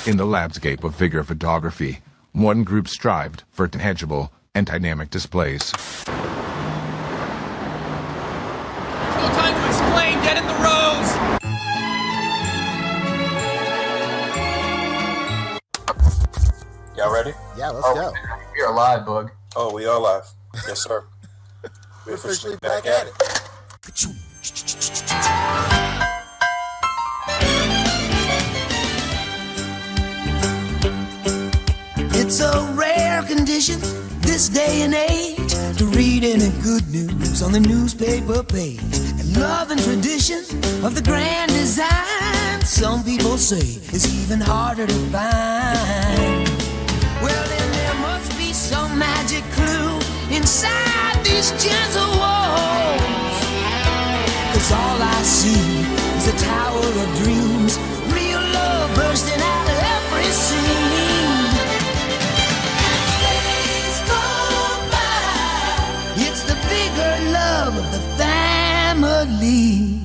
In the landscape of figure photography, one group strived for tangible and dynamic displays. No time to explain, get in the rows! Y'all ready? Yeah, let's go. We are live, Boog. Oh, we are live. Yes, sir. We're officially back at it. It's a rare condition this day and age to read any good news on the newspaper page. And love and tradition of the grand design, some people say, is even harder to find. Well, then there must be some magic clue inside these gentle walls. 'Cause all I see is a tower of dreams, real love bursting out of every scene. It's the bigger love of the family.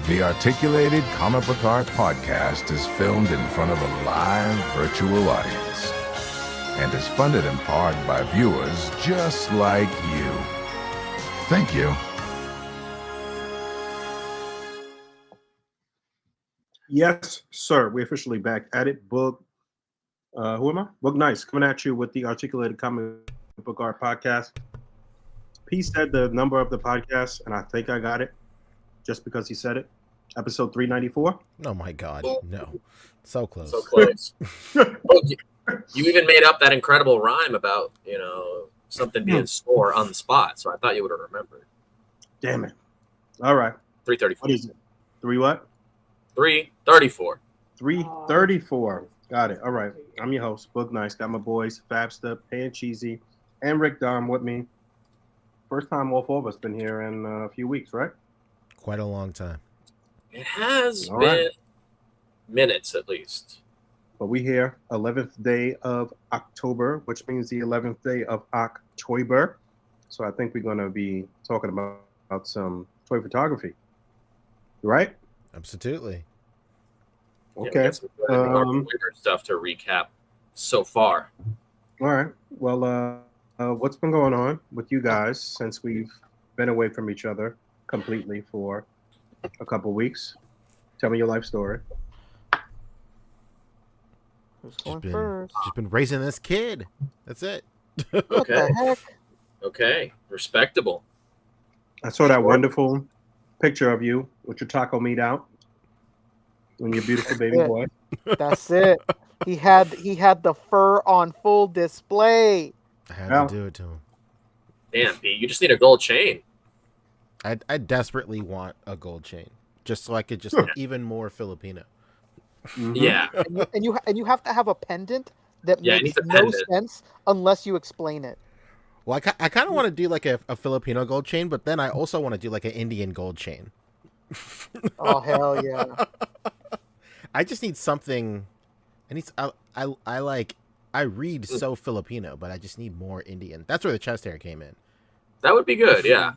The Articulated Comic Book Art Podcast is filmed in front of a live virtual audience and is funded in part by viewers just like you. Thank you. Yes, sir. We're officially back at it. Boog. Who am I? Boog Nice, coming at you with the Articulated Comic Book Art Podcast. P said the number of the podcast, and I think I got it just because he said it. Episode 394. Oh my God, no. So close. So close. Well, you even made up that incredible rhyme about, something being sore on the spot, so I thought you would have remembered. Damn it. All right. 334. What is it? 3 what? 334. 334. Got it. All right. I'm your host, Boog Nice. Got my boys, Fabster, and Cheesy, and Rick Dom with me. First time all four of us been here in a few weeks, right? Quite a long time. It has All been right. minutes at least. But we here, 11th day of October, which means the 11th day of OcTOYber. So I think we're going to be talking about some toy photography. Right? Absolutely. Okay. Yeah, we got some good OcTOYber stuff to recap so far. All right. Well, what's been going on with you guys since we've been away from each other completely for a couple weeks? Tell me your life story. Who's going first? Just been raising this kid. That's it. What Okay. the heck? Okay. Respectable. I saw that wonderful picture of you with your taco meat out and your beautiful baby Yeah. boy. That's it. He had the fur on full display. I had Yeah. to do it to him. Damn, Pete, you just need a gold chain. I desperately want a gold chain, just so I could just even more Filipino. Mhm. Yeah. And you have to have a pendant that Yeah, it makes needs a no pendant. sense unless you explain it. Well, I kind of want to do like a Filipino gold chain, but then I also want to do like an Indian gold chain. Oh hell yeah! I just need something. I read so Filipino, but I just need more Indian. That's where the chest hair came in. That would be good, yeah.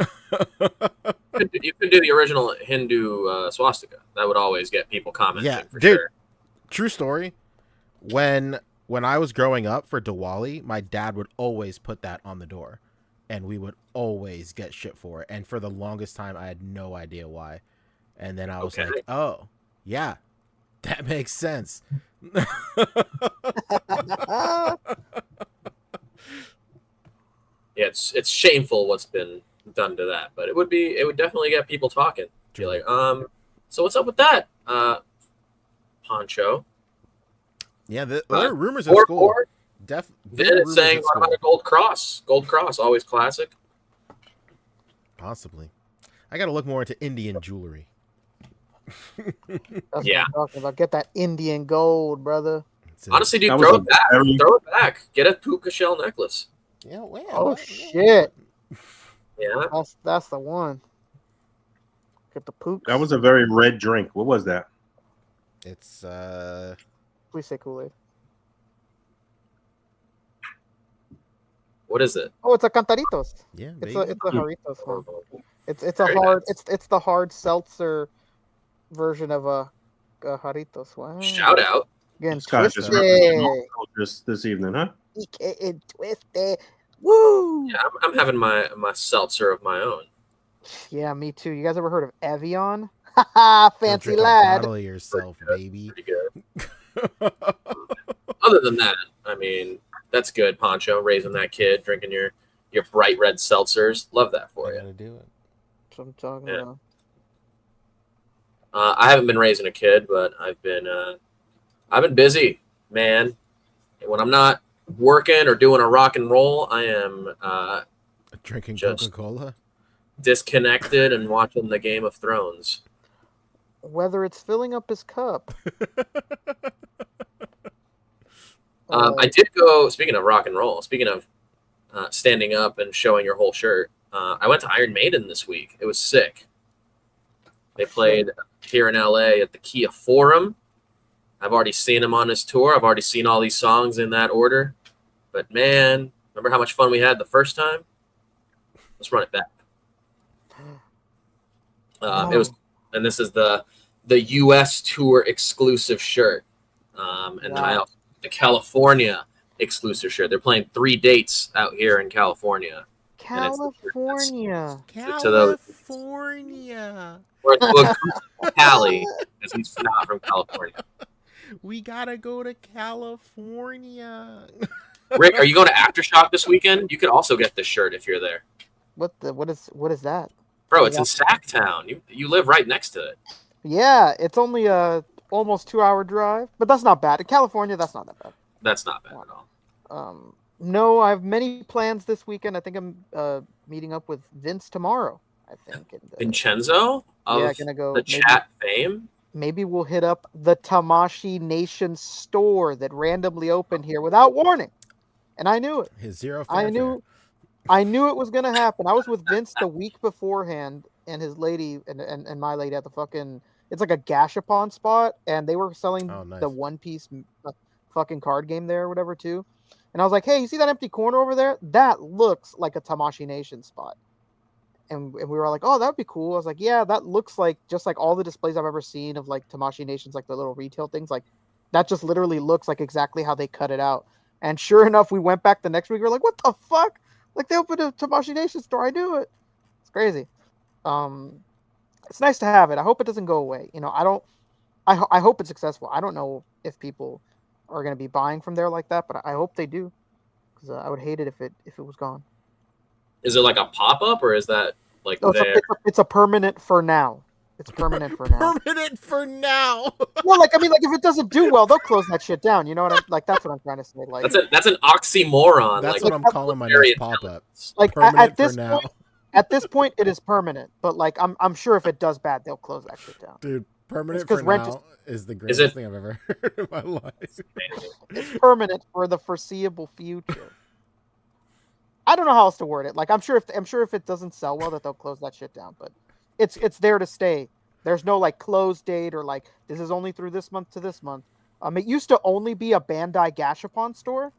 You could do the original Hindu swastika. That would always get people commenting, Yeah, for dude. sure. True story. When I was growing up for Diwali, my dad would always put that on the door, and we would always get shit for it. And for the longest time, I had no idea why. And then I was Okay. like, "Oh, yeah, that makes sense." Yeah, it's shameful what's been done to that, but it would definitely get people talking. Be like, so what's up with that? Poncho. Yeah, there are rumors at Or school. Vin rumors is saying at what about school. a gold cross? Gold cross, always classic. Possibly. I got to look more into Indian jewelry. That's Yeah. what I'm talking about. Get that Indian gold, brother. That's it. Honestly, dude, That was throw a it back. very- Throw it back. Get a puka shell necklace. Yeah, well, Oh yeah. shit! Yeah. That's the one. Get the poop. That was a very red drink. What was that? It's Please say Kool-Aid. What is it? Oh, it's a Cantaritos. Yeah, It's baby. a Jarritos one. Oh, It's a Very hard nice. it's the hard seltzer version of a Jarritos. Wow. Shout out. Again, Scotch is twisted. representing this evening, huh? It twisted. Woo! Yeah, I'm having my seltzer of my own. Yeah, me too. You guys ever heard of Evian? Haha, Go fancy drink a lad. bottle of yourself, baby. Pretty good. Other than that, I mean, that's good, Poncho. Raising that kid, drinking your bright red seltzers. Love that for I you. gotta do it. That's what I'm talking Yeah. about. I haven't been raising a kid, but I've been busy, man. When I'm not working or doing a rock and roll, I am Drinking Just- Coca-Cola. disconnected and watching the Game of Thrones. Whether it's filling up his cup. I did go. Speaking of rock and roll, speaking of standing up and showing your whole shirt, I went to Iron Maiden this week. It was sick. They played here in LA at the Kia Forum. I've already seen him on his tour. I've already seen all these songs in that order. But man, remember how much fun we had the first time? Let's run it back. It was, and this is the U.S. tour exclusive shirt, and then I also the California exclusive shirt. They're playing 3 dates out here in California. California. To those. California. Or to Cali, because he's not from California. We gotta go to California. Rick, are you going to Aftershock this weekend? You could also get this shirt if you're there. What is that? Bro, it's in Sacktown. You live right next to it. Yeah, it's only a almost 2-hour drive, but that's not bad. In California, that's not that bad. That's not bad at all. No, I have many plans this weekend. I think I'm meeting up with Vince tomorrow. I think. Vincenzo of yeah, gonna go. the chat fame. Maybe we'll hit up the Tamashii Nations store that randomly opened here without warning, and I knew it. His zero. I knew it was gonna happen. I was with Vince the week beforehand, and his lady and my lady at the fucking. It's like a gashapon spot, and they were selling the One Piece fucking card game there or whatever too. And I was like, hey, you see that empty corner over there? That looks like a Tamashii Nation spot. And we were like, oh, that would be cool. I was like, yeah, that looks like just like all the displays I've ever seen of like Tamashii Nations, like the little retail things. Like that just literally looks like exactly how they cut it out. And sure enough, we went back the next week. We were like, what the fuck? Like they opened a Tamashii Nation store. I knew it. It's crazy. It's nice to have it. I hope it doesn't go away. You know, I hope it's successful. I don't know if people are going to be buying from there like that, but I hope they do, because I would hate it if it was gone. Is it like a pop up or is that like there? It's a permanent for now. It's permanent for now. Permanent for now. Well, like I mean, like if it doesn't do well, they'll close that shit down. You know what I'm like? That's what I'm trying to say. Like That's an oxymoron. That's like, what I'm calling my next pop up. Like Permanent for now. At this point, it is permanent. But like I'm sure if it does bad, they'll close that shit down. Dude, permanent for now is the greatest thing I've ever heard in my life. It's permanent for the foreseeable future. I don't know how else to word it. Like I'm sure if it doesn't sell well, that they'll close that shit down. But it's there to stay. There's no like close date or like this is only through this month to this month. It used to only be a Bandai Gashapon store,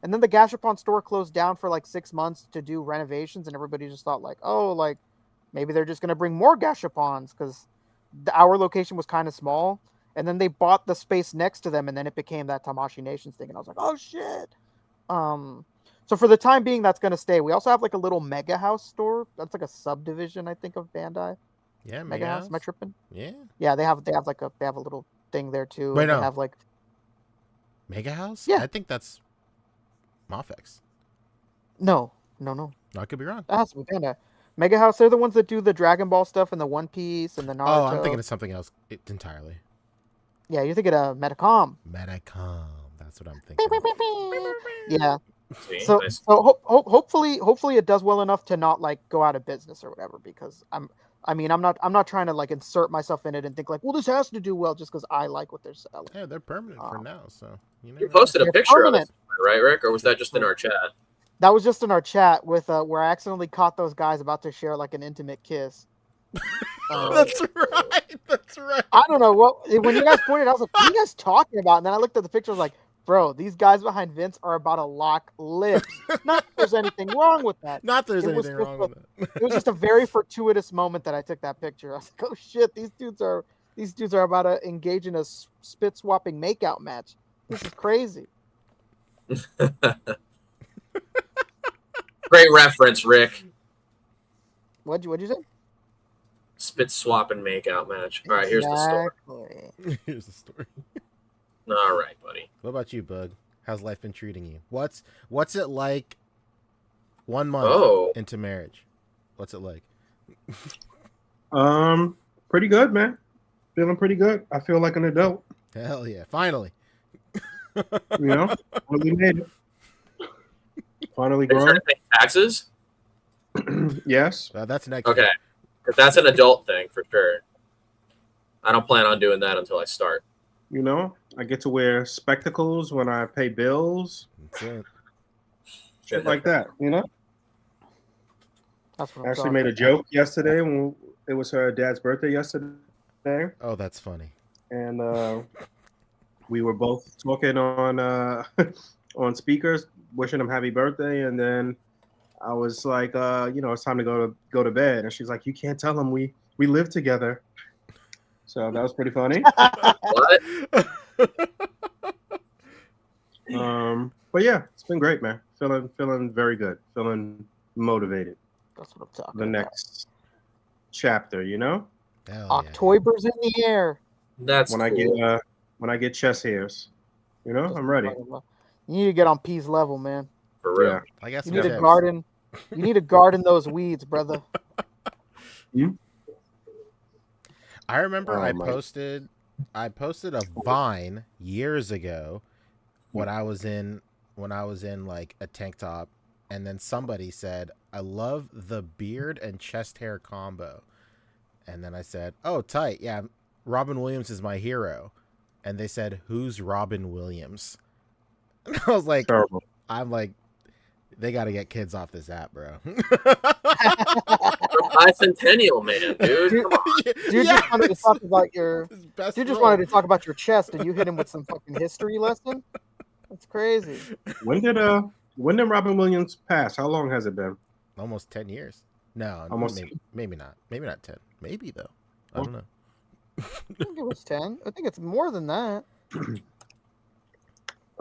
and then the Gashapon store closed down for like 6 months to do renovations, and everybody just thought like, oh, like maybe they're just gonna bring more Gashapons because our location was kind of small. And then they bought the space next to them, and then it became that Tamashii Nations thing. And I was like, oh shit. So for the time being, that's gonna stay. We also have like a little Mega House store. That's like a subdivision, I think, of Bandai. Yeah, Mega House. Am I tripping? Yeah. Yeah, they have a little thing there too. Wait, and no. They have like Mega House? Yeah. I think that's Mafex. No. I could be wrong. That has to be Bandai. Mega House, they're the ones that do the Dragon Ball stuff and the One Piece and the Naruto. Oh, I'm thinking of something else entirely. Yeah, you're thinking of Metacom. Metacom. That's what I'm thinking. Yeah. See, So nice. hopefully it does well enough to not like go out of business or whatever, because I'm not trying to like insert myself in it and think like, well, this has to do well just because I like what they're selling. Yeah, they're permanent for now, so You posted a They're picture of permanent. it, right, Rick? Or was that just in our chat? That was just in our chat with where I accidentally caught those guys about to share like an intimate kiss. That's right. That's right. I don't know when you guys pointed, I was like, what are you guys talking about? And then I looked at the picture, I was like, Bro, these guys behind Vince are about to lock lips. Not that there's anything wrong with that. Not there's anything wrong with that. It was just a very fortuitous moment that I took that picture. I was like, oh shit, these dudes are about to engage in a spit swapping makeout match. This is crazy. Great reference, Rick. What'd you say? Spit swap and makeout match. All right, here's the story. Here's the story. All right, buddy. What about you, Boog? How's life been treating you? What's it like 1 month into marriage? What's it like? Pretty good, man. Feeling pretty good. I feel like an adult. Hell yeah. Finally. You know, finally made it. Finally Are you grown. trying to pay taxes? Yes. That's next. Okay. Because that's an adult thing for sure. I don't plan on doing that until I start. You know, I get to wear spectacles when I pay bills. That's it. Shit like that, you know? That's what I I'm actually talking made a about. joke yesterday when it was her dad's birthday yesterday. Oh, that's funny. And we were both talking on on speakers, wishing him happy birthday, and then I was like, it's time to go to bed, and she's like, you can't tell him we live together. So that was pretty funny. What? But yeah, it's been great, man. Feeling very good. Feeling motivated. That's what I'm talking The about. next chapter, you know. Hell yeah. OcTOYber's in the air. That's When cool. I get chest hairs, you know, I'm ready. You need to get on P's level, man. For real. Yeah. I got You some need to tips. garden. You need to garden those weeds, brother. I remember Oh, I my. posted a Vine years ago when I was in like a tank top, and then somebody said, I love the beard and chest hair combo. And then I said, oh, tight. Yeah, Robin Williams is my hero. And they said, who's Robin Williams? And I was like, Terrible. I'm like, they got to get kids off this app, bro. Bicentennial man, dude. Come on. Dude just wanted to talk about your. His best Dude just role. wanted to talk about your chest, and you hit him with some fucking history lesson. That's crazy. When did Robin Williams pass? How long has it been? Almost 10 years. No, Almost maybe not. Maybe not 10. Maybe though. I don't know. I think it was 10. I think it's more than that.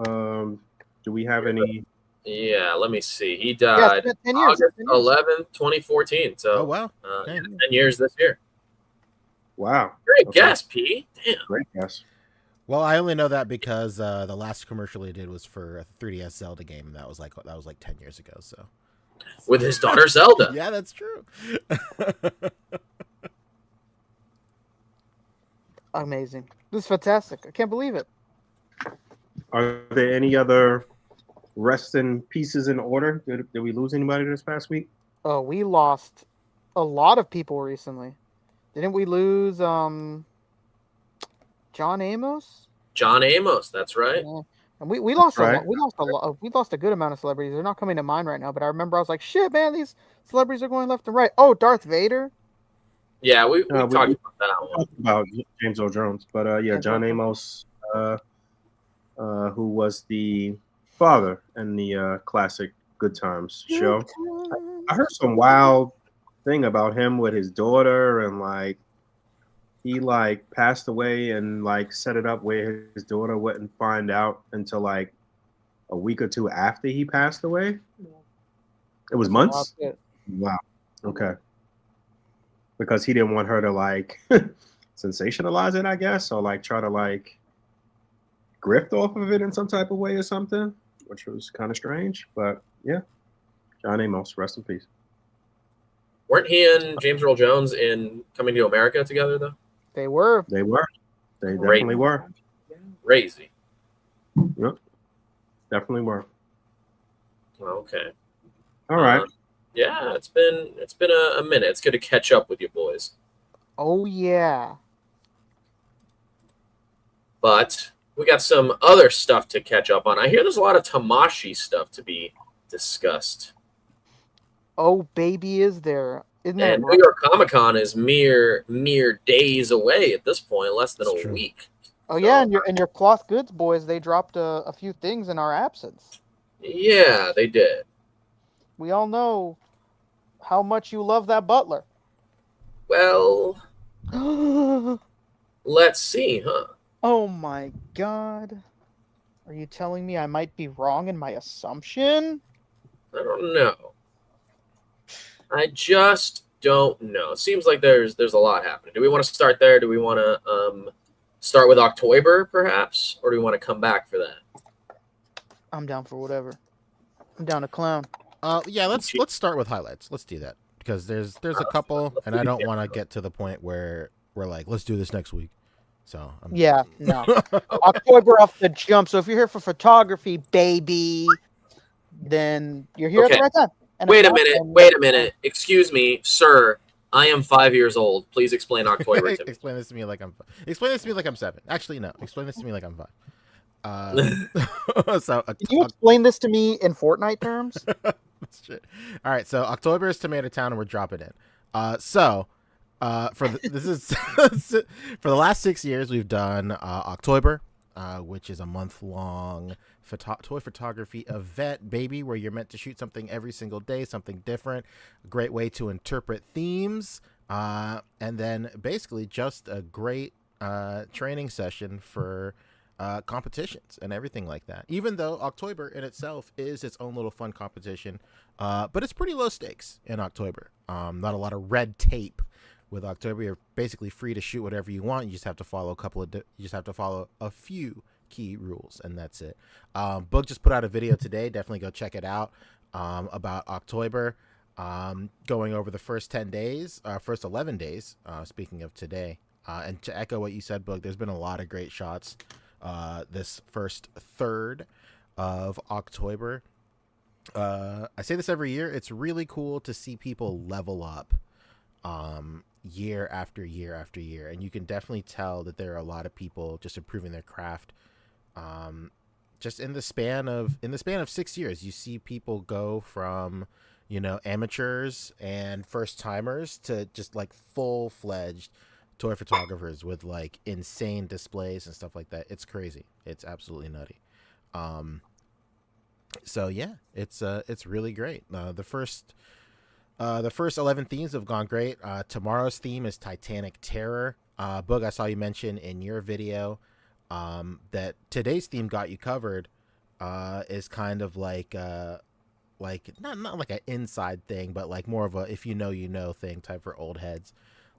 Do we have any? Yeah, let me see. He Yeah, died it's been 10 years. August 11th, 2014. So Oh wow. Dang. 10 years this year. Wow. Great Okay. guess, P. Damn. Great guess. Well, I only know that because the last commercial he did was for a 3DS Zelda game, and that was like 10 years ago. So With his daughter Zelda. yeah, that's true. Amazing. This is fantastic. I can't believe it. Are there any other rest in pieces in order? Did we lose anybody this past week? Oh, we lost a lot of people recently. Didn't we lose John Amos? John Amos, that's right. Yeah. And we lost Right. a lot. We lost a good amount of celebrities. They're not coming to mind right now, but I remember I was like, shit, man, these celebrities are going left and right. Oh, Darth Vader. Yeah, we No, talked we- about that one. Talked about James Earl Jones, but yeah, John Amos, who was the father in the classic Good Times show. I heard some wild thing about him with his daughter, and like he like passed away and like set it up where his daughter wouldn't find out until like a week or two after he passed away. It was months. Wow. Okay. Because he didn't want her to like sensationalize it, I guess, or like try to like grift off of it in some type of way or something, which was kind of strange. But yeah, John Amos, rest in peace. Weren't he and James Earl Jones in Coming to America together, though? They were. They Great. definitely were. Crazy. Yep, definitely were. Okay. All right. Yeah, it's been a minute. It's good to catch up with you boys. Oh yeah. But we got some other stuff to catch up on. I hear there's a lot of Tamashii stuff to be discussed. Oh baby, is there? Isn't that And New York Comic Con is mere days away at this point, less than It's a true. week. Oh yeah, and your cloth goods boys, they dropped a few things in our absence. Yeah, they did. We all know how much you love that butler. Well, let's see, huh? Oh my god. Are you telling me I might be wrong in my assumption? I don't know. I just don't know. It seems like there's a lot happening. Do we want to start there? Do we want to start with OcTOYber, perhaps? Or do we want to come back for that? I'm down for whatever. I'm down to clown. Yeah, let's start with highlights. Let's do that. Because there's a couple, and I don't want to get to the point where we're like, let's do this next week. So yeah, no. OcTOYber off the jump. So if you're here for photography, baby, then you're here at the right time. And Wait a minute. Excuse me, sir. I am 5 years old. Please explain OcTOYber to me. Explain this to me like I'm 7. Actually, no. Explain this to me like I'm 5. Can you explain this to me in Fortnite terms? Shit. All right, so OcTOYber is Tomato Town, and we're dropping in. For the last 6 years, we've done OcTOYber, which is a month-long toy photography event, baby, where you're meant to shoot something every single day, something different. A great way to interpret themes, and then basically just a great training session for competitions and everything like that. Even though OcTOYber in itself is its own little fun competition, but it's pretty low stakes in OcTOYber. Not a lot of red tape with OcTOYber. You're basically free to shoot whatever you want. You just have to follow a few key rules, and that's it. Boog just put out a video today. Definitely go check it out about OcTOYber. Going over the first 10 days, first 11 days. Speaking of today, and to echo what you said, Boog, there's been a lot of great shots. This first third of OcTOYber. I say this every year. It's really cool to see people level up year after year after year, and you can definitely tell that there are a lot of people just improving their craft. Just in the span of 6 years, you see people go from amateurs and first timers to just like full-fledged toy photographers with like insane displays and stuff like that. It's crazy. It's absolutely nutty. So yeah, it's really great. The first 11 themes have gone great. Tomorrow's theme is Titanic Terror. Boog, I saw you mention in your video that today's theme got you covered. Is kind of like not like an inside thing, but like more of a if you know thing type for old heads.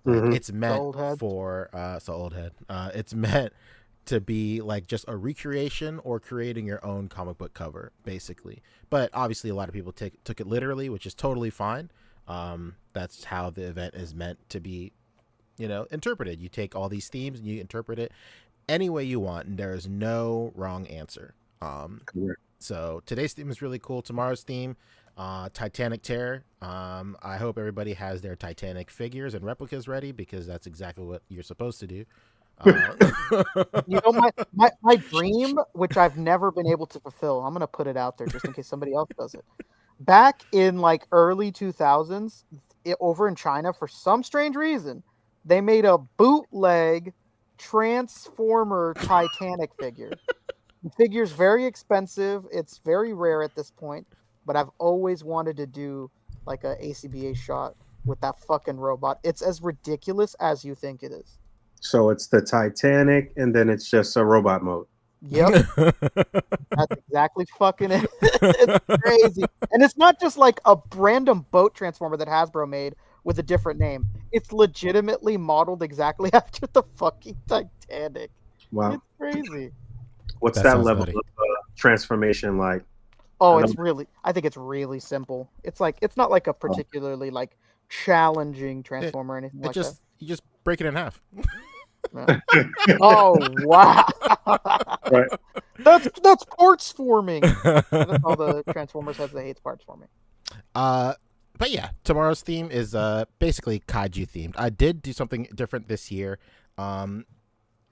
Like it's meant for old head. It's meant to be like just a recreation or creating your own comic book cover, basically. But obviously, a lot of people took it literally, which is totally fine. That's how the event is meant to be, interpreted. You take all these themes and you interpret it any way you want, and there is no wrong answer. So today's theme is really cool. Tomorrow's theme, Titanic Terror. I hope everybody has their Titanic figures and replicas ready, because that's exactly what you're supposed to do. My dream, which I've never been able to fulfill, I'm gonna put it out there just in case somebody else does it. Back in like early 2000s, over in China, for some strange reason, they made a bootleg Transformer Titanic figure. The figure's very expensive. It's very rare at this point, but I've always wanted to do like a A.C.B.A. shot with that fucking robot. It's as ridiculous as you think it is. So it's the Titanic, and then it's just a robot mode. Yep. That's exactly fucking it. It's crazy. And it's not just like a random boat transformer that Hasbro made with a different name. It's legitimately modeled exactly after the fucking Titanic. Wow. It's crazy. What's that level of transformation like? Oh, I think it's really simple. It's not like a particularly like challenging transformer or anything like that. You just break it in half. Oh wow! Right. That's parts forming. That's all the Transformers has. They hate parts forming. But yeah, tomorrow's theme is basically kaiju themed. I did do something different this year.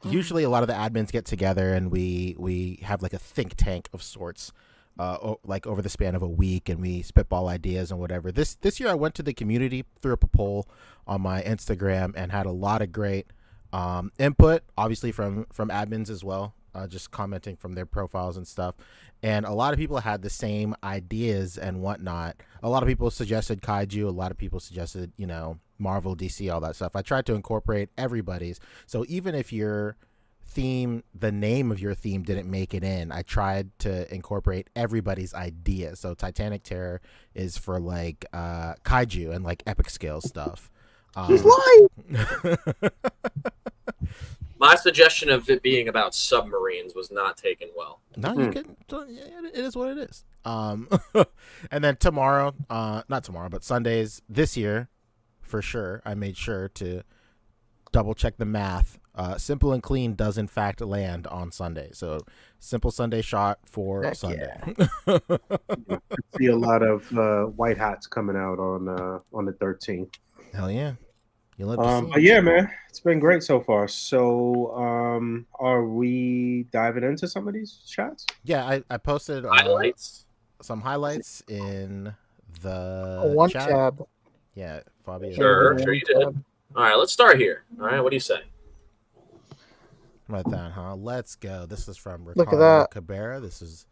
Usually a lot of the admins get together and we have like a think tank of sorts, like over the span of a week, and we spitball ideas and whatever. This year I went to the community, threw up a poll on my Instagram, and had a lot of great Input obviously from admins as well, just commenting from their profiles and stuff. And a lot of people had the same ideas and whatnot. A lot of people suggested kaiju. A lot of people suggested, Marvel, DC, all that stuff. I tried to incorporate everybody's. So even if your theme, the name of your theme didn't make it in, I tried to incorporate everybody's idea. So Titanic Terror is for like kaiju and like epic scale stuff. He's lying. My suggestion of it being about submarines was not taken well. No, you can. It is what it is. And then tomorrow, not tomorrow, but Sundays this year, for sure, I made sure to double check the math. Simple and Clean does in fact land on Sunday. So Simple Sunday shot for Heck Sunday. I see a lot of white hats coming out on the 13th. Hell yeah. You'll have to see. But yeah, man, it's been great so far. So are we diving into some of these shots? Yeah, I posted Highlights. some highlights in the One chat. tab. Yeah, Bobby. Sure you did. All right, let's start here. All right, what do you say? About that, huh? Let's go. This is from Look at Ricardo that. Cabrera. This is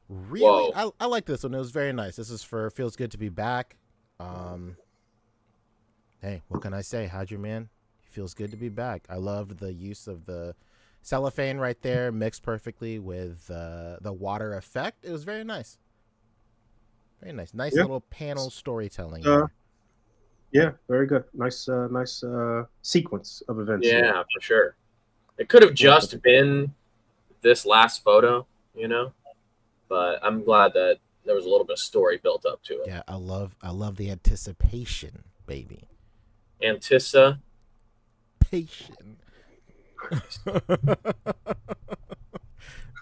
really Whoa. I like this one. It was very nice. This is for Feels Good to Be Back. Hey, what can I say? Hajime, man, feels good to be back. I loved the use of the cellophane right there, mixed perfectly with the water effect. It was very nice. Very nice. Nice little panel storytelling. Yeah, very good. Nice sequence of events. Yeah, for sure. It could have just been this last photo, but I'm glad that there was a little bit of story built up to it. Yeah, I love the anticipation, baby. Antissa. Patient.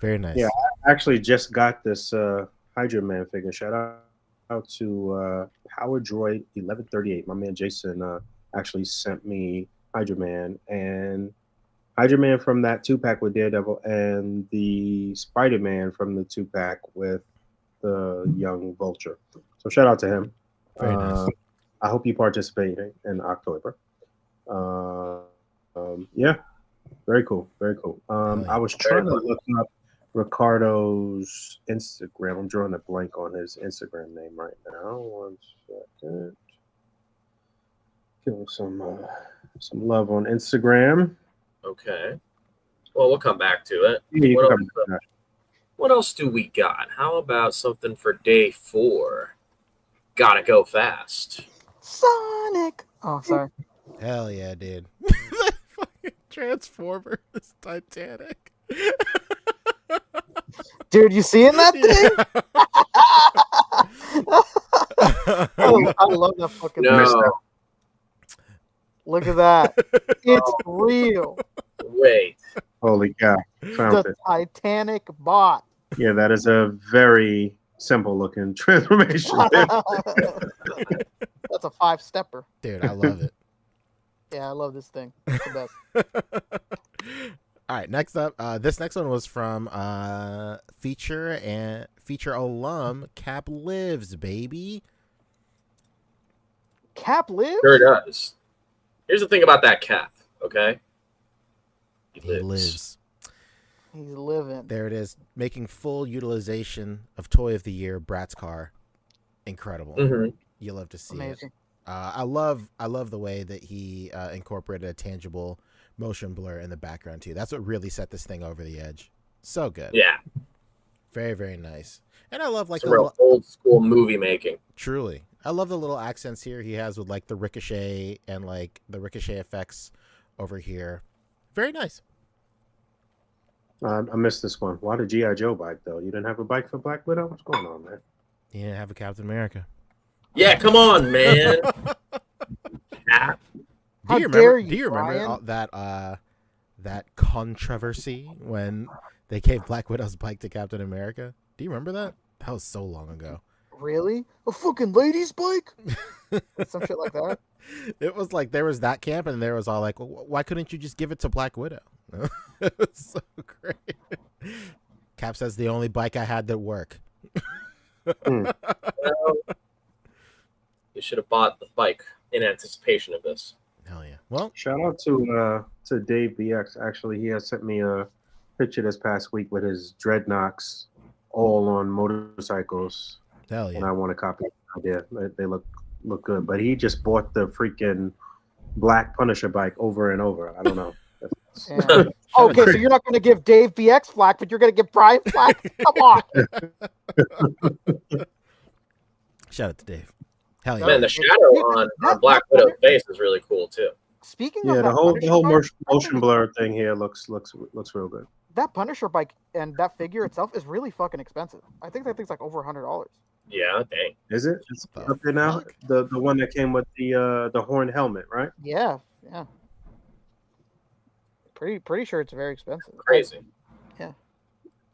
Very nice. Yeah, I actually just got this Hydra Man figure. Shout out to Power Droid 1138. My man Jason actually sent me Hydra Man, and Hydra Man from that 2-pack with Daredevil, and the Spider Man from the 2-pack with the young Vulture. So shout out to him. Very nice. I hope you participate in OcTOYber. Yeah, very cool, very cool. I was trying to look up Ricardo's Instagram. I'm drawing a blank on his Instagram name right now. 1 second. Give him some love on Instagram. Okay. Well, we'll come back to it. Yeah, What else do we got? How about something for day 4? Gotta go fast. Sonic. Oh, sorry. Hell yeah, dude. Fucking Transformers Titanic. Dude, you seeing that thing? I love that fucking thing. No. Look at that. It's real. Wait. Holy cow. Found The it. Titanic bot. Yeah, that is a very simple looking transformation. That's a 5-stepper. Dude, I love it. Yeah, I love this thing. It's the best. All right, next up, this next one was from feature alum Cap Lives, baby. Cap lives? Sure does. Here's the thing about that Cap, okay? He lives. He's living. There it is, making full utilization of Toy of the Year, Brat's car. Incredible. Mm-hmm. You love to see Amazing. it. I love the way that he incorporated a tangible motion blur in the background too. That's what really set this thing over the edge. So good. Yeah. Very, very nice. And I love like It's real old school movie making. Truly. I love the little accents here he has with like the ricochet and like the ricochet effects over here. Very nice. I missed this one. Why the G.I. Joe bike, though? You didn't have a bike for Black Widow? What's going on, man? He didn't have a Captain America. Yeah, come on, man. Cap. How dare you, Do you remember Brian? that controversy when they gave Black Widow's bike to Captain America? Do you remember that? That was so long ago. Really? A fucking lady's bike? Some shit like that? It was like there was that camp, and there was all like, well, why couldn't you just give it to Black Widow? It was so great. Cap says the only bike I had that worked. Well, you should have bought the bike in anticipation of this. Hell yeah. Well, shout out to Dave BX. Actually, he has sent me a picture this past week with his dreadnoughts all on motorcycles. hell And yeah. I want to copy the idea. They look good. But he just bought the freaking black Punisher bike over and over. I don't know. Yeah. Okay, so you're not going to give Dave BX flack, but you're going to give Brian flack? Come on. Shout out to Dave. Hell yeah. Man, the shadow on Black Widow's face is really cool too. Speaking of the that whole Punisher bike, motion blur thing here looks real good. that Punisher bike and that figure itself is really fucking expensive. I think that thing's like over $100. Yeah, dang. Is it? It's up there now. The one that came with the horn helmet, right? Yeah. Pretty sure it's very expensive. Crazy. Yeah.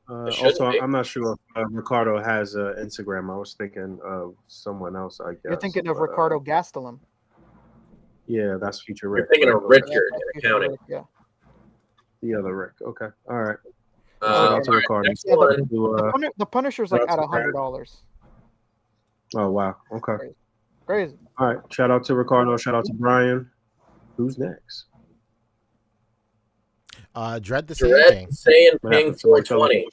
Also, I'm not sure if Ricardo has Instagram. I was thinking of someone else. I guess You're thinking of Ricardo Gastelum. Yeah, that's Future Rick. You're thinking of Richard in accounting. Yeah. The other Rick. Okay. All right. Shout out to Ricardo. Next one. The Punisher's like at $100. Oh wow. Okay. Crazy. All right. Shout out to Ricardo. Shout out to Brian. Who's next? Dread the Saiyan King 420.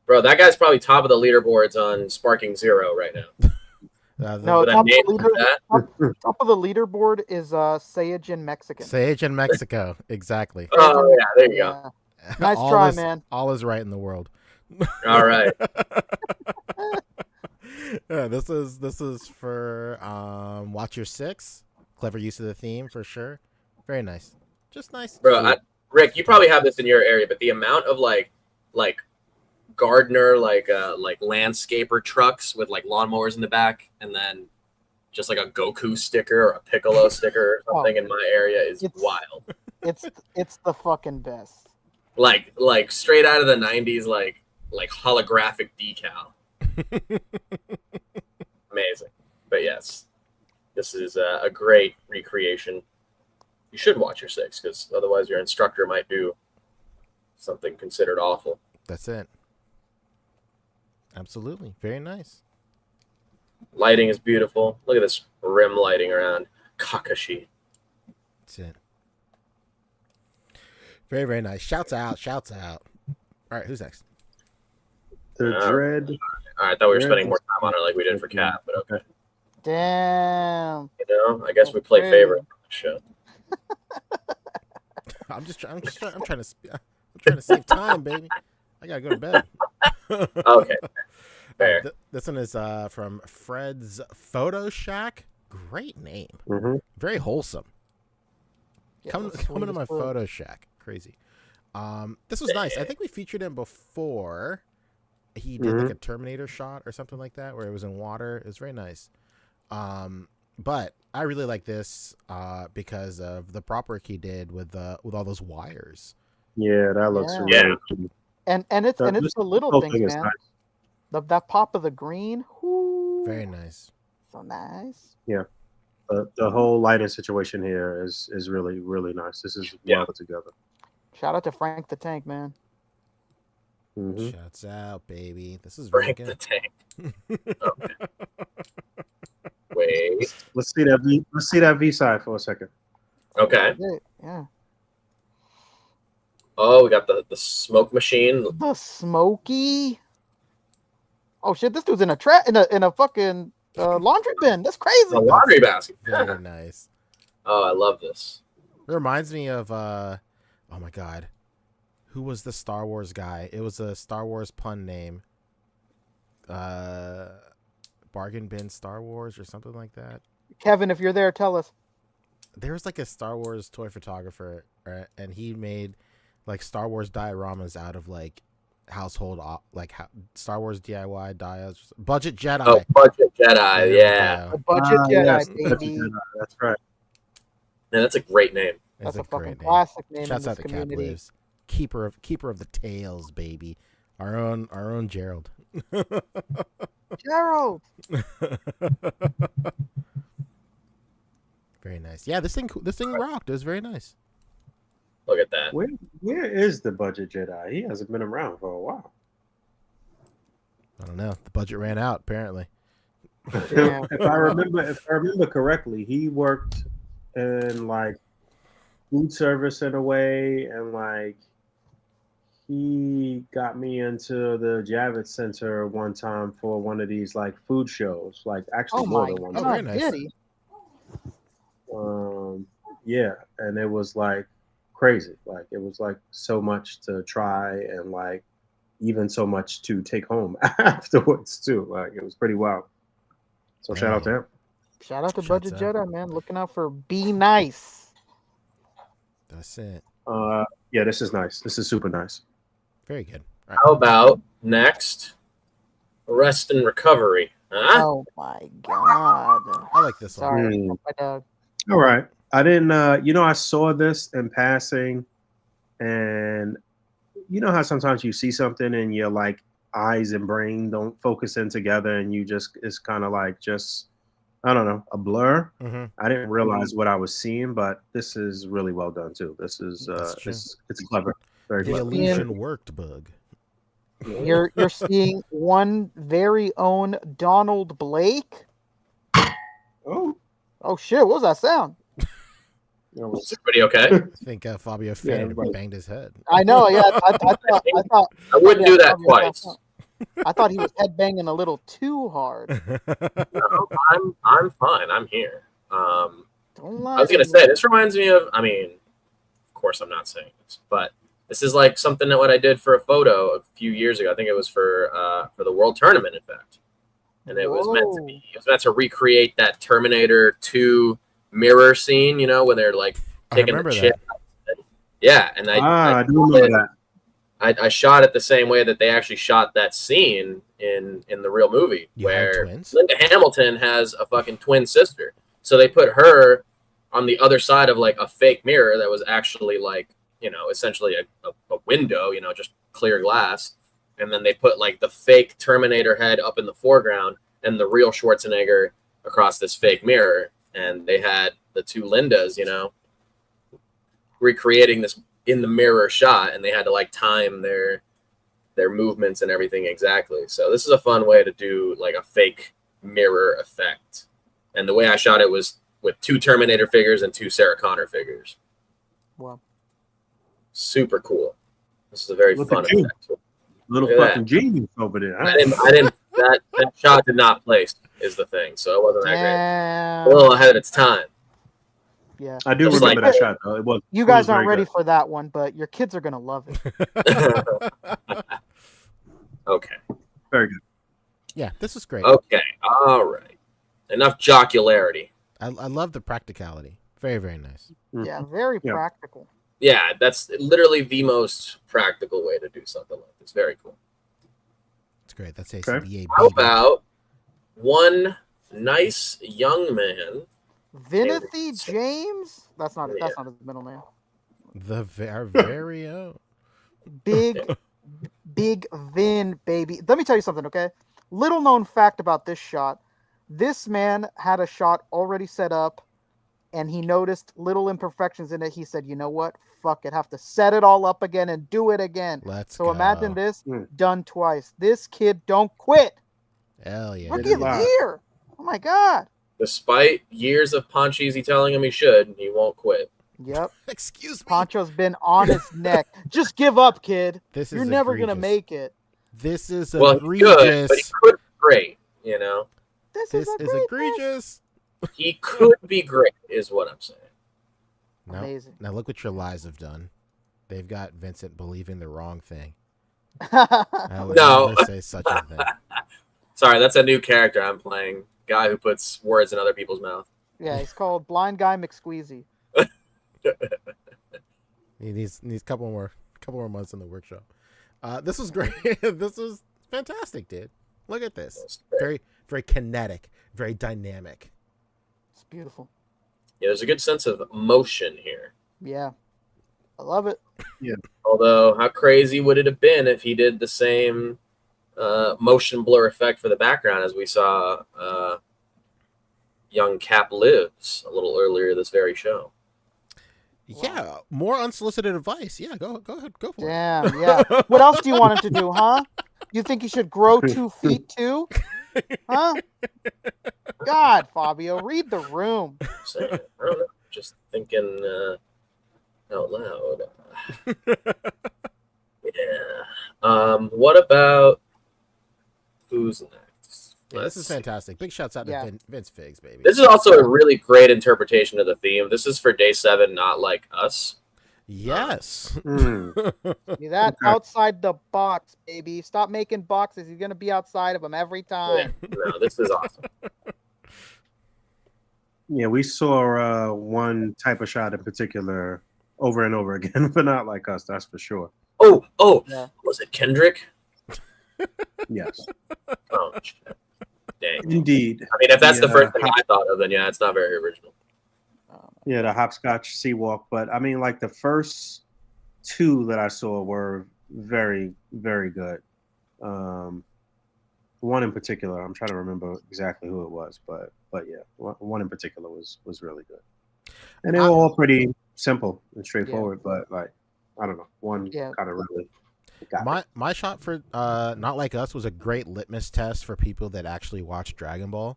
Bro, that guy's probably top of the leaderboards on Sparking Zero right now. No, top of the leaderboard is Saiyajin Mexican. Saiyajin Mexico, exactly. Oh yeah, there you go. Nice try, man. All is right in the world. All right. Yeah, this is for Watch Your Six. Clever use of the theme for sure. Very nice. Just nice. Bro, Rick, you probably have this in your area, but the amount of like gardener, like landscaper trucks with like lawnmowers in the back, and then just like a Goku sticker or a Piccolo sticker or something in my area is wild. It's the fucking best. Like straight out of the 90s, like holographic decal. Amazing. But yes, this is a great recreation. You should watch your six, because otherwise your instructor might do something considered awful. That's it. Absolutely. Very nice. Lighting is beautiful. Look at this rim lighting around Kakashi. That's it. Very, very nice. Shouts out. All right, who's next? The Dread. All right, I thought we were spending more time on it like we did for Cap, but okay. Damn. You know, I guess we play favorite on the show. I'm trying to save time, baby. I gotta go to bed. Okay. Fair. This one is from Fred's Photo Shack. Great name. Mm-hmm. Very wholesome. Yeah, Come into my Photo Shack. Crazy. This was nice. I think we featured him before. He did like a Terminator shot or something like that, where it was in water. It was very nice. But I really like this because of the prop work he did with all those wires. Yeah, that looks really cool. And it's the little things, man. Nice. That pop of the green. Whoo, very nice. So nice. Yeah. The whole lighting situation here is really, really nice. This is well put together. Shout out to Frank the Tank, man. Mm-hmm. Shouts out, baby. This is very Frank good. the Tank. Okay. Wait. Let's see that V side for a second. Okay. Yeah. Oh, we got the smoke machine. The smoky. Oh shit! This dude's in a fucking laundry bin. That's crazy. A laundry basket. Very nice. Oh, I love this. It reminds me of oh my god, who was the Star Wars guy? It was a Star Wars pun name. Bargain bin Star Wars or something like that. Kevin, if you're there, tell us. There's like a Star Wars toy photographer, right? And he made like Star Wars dioramas out of like household, like Star Wars DIY dioramas. Budget Jedi. Oh, Budget Jedi, yeah. Budget Jedi, yes, baby. That's right. Yeah, that's a great name. That's a fucking classic name. Shouts in out this to community. Cap Lives. Keeper of the tales, baby. Our own Gerald. Gerald. Very nice. Yeah, this thing rocked. It was very nice. Look at that. Where is the Budget Jedi? He hasn't been around for a while. I don't know. The budget ran out apparently. If I remember correctly, he worked in like food service in a way, and like he got me into the Javits Center one time for one of these like food shows, like actually more than one. very nice. Did he? Yeah, and it was like crazy. Like it was like so much to try, and like even so much to take home afterwards too. Like it was pretty wild. So shout out to him. Shout out to Budget Jedi, man. Looking out for Be Nice. That's it. Yeah, this is nice. This is super nice. Very good. Right. How about next? Rest and Recovery. Huh? Oh my god. I like this one. Sorry, my dog. All right. I didn't I saw this in passing, and you know how sometimes you see something and your like eyes and brain don't focus in together, and it's kind of like just I don't know, a blur. Mm-hmm. I didn't realize what I was seeing, but this is really well done too. This is it's clever. Very the clever. illusion worked, Boog. You're seeing one very own Donald Blake. Oh shit! What was that sound? Is everybody okay? I think Fabio banged his head. I know. Yeah, I thought I wouldn't do that twice. I thought he was headbanging a little too hard. No, I'm fine. I'm here. Don't lie. I was gonna say this reminds me of. I mean, of course I'm not saying this, but this is like something that what I did for a photo a few years ago. I think it was for the World Tournament, in fact, and it was meant to recreate that Terminator 2 mirror scene. You know, when they're like taking the chip. Yeah, and I do remember that. I shot it the same way that they actually shot that scene in the real movie, where Linda Hamilton has a fucking twin sister. So they put her on the other side of like a fake mirror that was actually like, you know, essentially a window, you know, just clear glass. And then they put like the fake Terminator head up in the foreground and the real Schwarzenegger across this fake mirror. And they had the two Lindas, you know, recreating this in the mirror shot, and they had to like time their movements and everything exactly. So this is a fun way to do like a fake mirror effect. And the way I shot it was with 2 Terminator figures and 2 Sarah Connor figures. Wow. Super cool. This is a very fun effect. Little fucking genius over there. I didn't that shot did not place is the thing. So it wasn't that great. A little ahead of its time. Yeah, I do remember that shot though. It was. You guys aren't ready for that one, but your kids are gonna love it. Okay. Very good. Yeah, this is great. Okay. All right. Enough jocularity. I love the practicality. Very, very nice. Yeah, very practical. Yeah, that's literally the most practical way to do something like this. Very cool. It's great. That's A.C.B.A. How about one nice young man? Vinathy James? That's not his middle name. Our very own. Big Vin, baby. Let me tell you something, okay? Little known fact about this shot. This man had a shot already set up, and he noticed little imperfections in it. He said, you know what? Fuck it. Have to set it all up again and do it again. Let's go. Imagine this done twice. This kid don't quit. Hell yeah. Rookie of the year. Oh, my God. Despite years of Panchisi telling him he should, he won't quit. Yep. Excuse me. Poncho's been on his neck. Just give up, kid. You're never egregious. gonna make it. This is egregious. Well, he could, but he could be great, you know? This is egregious. He could be great, is what I'm saying. Amazing. Now look what your lies have done. They've got Vincent believing the wrong thing. I would never say such a thing. Sorry, that's a new character I'm playing. Guy who puts words in other people's mouth. Yeah, he's called Blind Guy McSqueezy. He needs a couple more months in the workshop. This was great. This was fantastic, dude. Look at this. Very, very kinetic, very dynamic. It's beautiful. Yeah, there's a good sense of motion here. Yeah. I love it. Yeah. Although, how crazy would it have been if he did the same motion blur effect for the background as we saw young Cap Lives a little earlier this very show. Yeah, more unsolicited advice. Yeah, go ahead, go for it. Damn, yeah. What else do you want him to do, huh? You think he should grow 2 feet too? Huh? God, Fabio, read the room. I don't know. Just thinking out loud. Yeah. What about who's next? Yeah, this is fantastic. Big shouts out to Vince Figs, baby. This is also a really great interpretation of the theme. This is for day 7, Not Like Us. Yes. See that outside the box, baby. Stop making boxes. He's gonna be outside of them every time. Yeah. No, this is awesome. Yeah, we saw one type of shot in particular over and over again, but Not Like Us, that's for sure. Oh, Yeah. was it Kendrick? Yes. Oh, shit. Dang. Indeed. I mean, if that's the first thing I thought of, then yeah, it's not very original. Yeah, the hopscotch sea walk. But I mean, like the first 2 that I saw were very, very good. One in particular, I'm trying to remember exactly who it was, but yeah, one in particular was really good. And they were all pretty simple and straightforward, but like, I don't know, one kind of really got my shot for Not Like Us was a great litmus test for people that actually watch Dragon Ball.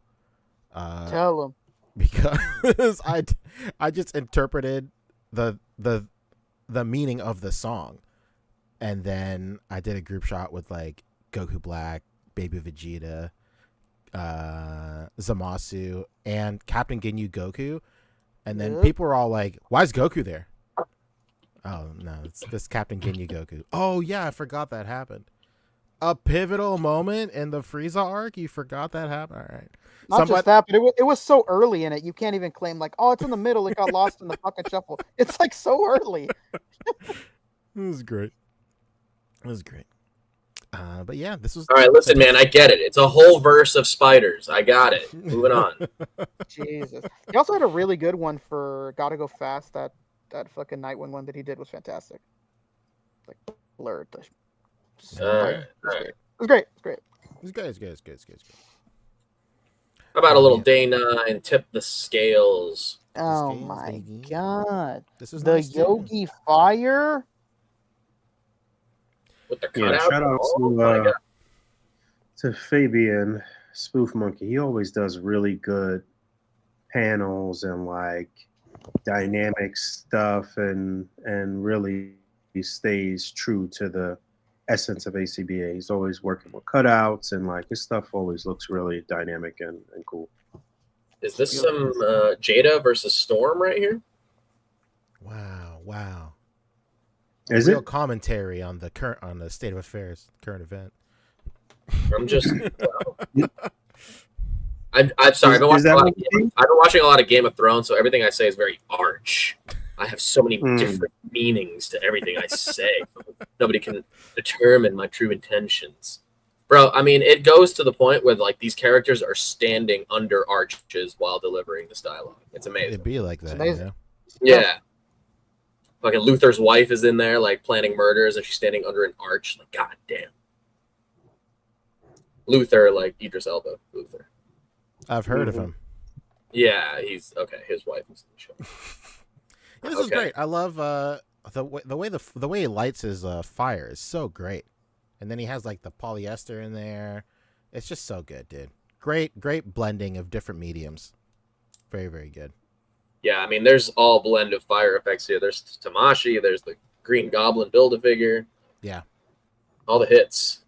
Tell them. Because I just interpreted the meaning of the song, and then I did a group shot with like Goku Black, Baby Vegeta, Zamasu, and Captain Ginyu Goku, and then people were all like, "Why is Goku there?" Oh no, it's this Captain Ginyu Goku. Oh yeah, I forgot that happened. A pivotal moment in the Frieza arc. You forgot that happened. All right. Not just that, but it was so early in it. You can't even claim like, oh, it's in the middle. It got lost in the fucking shuffle. It's like so early. It was great. It was great. But yeah, this was all right. Listen, man, I get it. It's a whole verse of spiders. I got it. Moving on. Jesus. He also had a really good one for Gotta Go Fast. That fucking Nightwing one that he did was fantastic. Like blurred. All right. It was great. It's good. How about a little day 9? Tip the scales. Oh my god! This is the nice Yogi Fire. With the cutout. Shout out to Fabian Spoof Monkey. He always does really good panels and like dynamic stuff, and really he stays true to the essence of A.C.B.A. He's always working with cutouts, and like his stuff always looks really dynamic and cool. Is this some Jada versus Storm right here? Wow. Is real it commentary on the state of affairs, current event? I'm just. I'm sorry. I've been watching a lot of Game of Thrones, so everything I say is very arch. I have so many different meanings to everything I say. Nobody can determine my true intentions. Bro, I mean, it goes to the point where like these characters are standing under arches while delivering this dialogue. It's amazing. It'd be like that. It's amazing. Yeah. Fucking Luther's wife is in there, like planning murders, and she's standing under an arch. Like, god damn. Luther, like Idris Elba. Luther. I've heard of him. Yeah, he's okay. His wife is in the show. Yeah, this is great. I love the way he lights his fire is so great, and then he has like the polyester in there. It's just so good, dude. Great blending of different mediums. Very, very good. Yeah, I mean, there's all blend of fire effects here. There's Tamashii. There's the Green Goblin Build-A-Figure. Yeah, all the hits.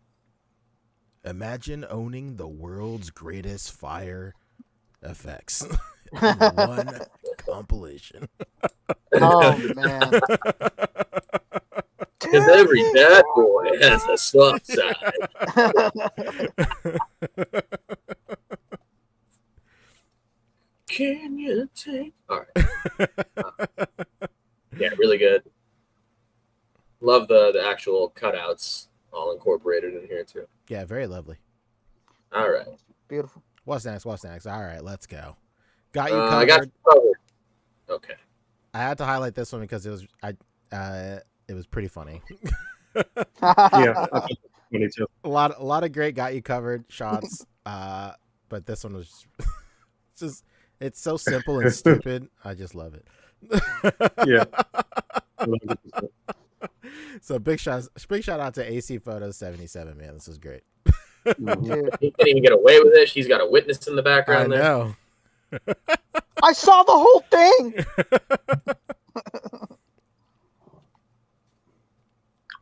Imagine owning the world's greatest fire effects in one compilation. Oh man! Because every bad boy has a soft side. Can you take? All right. Yeah, really good. Love the actual cutouts all incorporated in here too. Yeah, very lovely. All right. Beautiful. What's next? All right, let's go. Got you covered. I got you covered. Okay. I had to highlight this one because it was pretty funny. Yeah, funny too. A lot of great got you covered shots. But this one was just it's so simple and stupid. I just love it. Yeah. So big shout out to AC Photos 77, man. This was great. Dude, he can't even get away with it. She's got a witness in the background. I know. I saw the whole thing.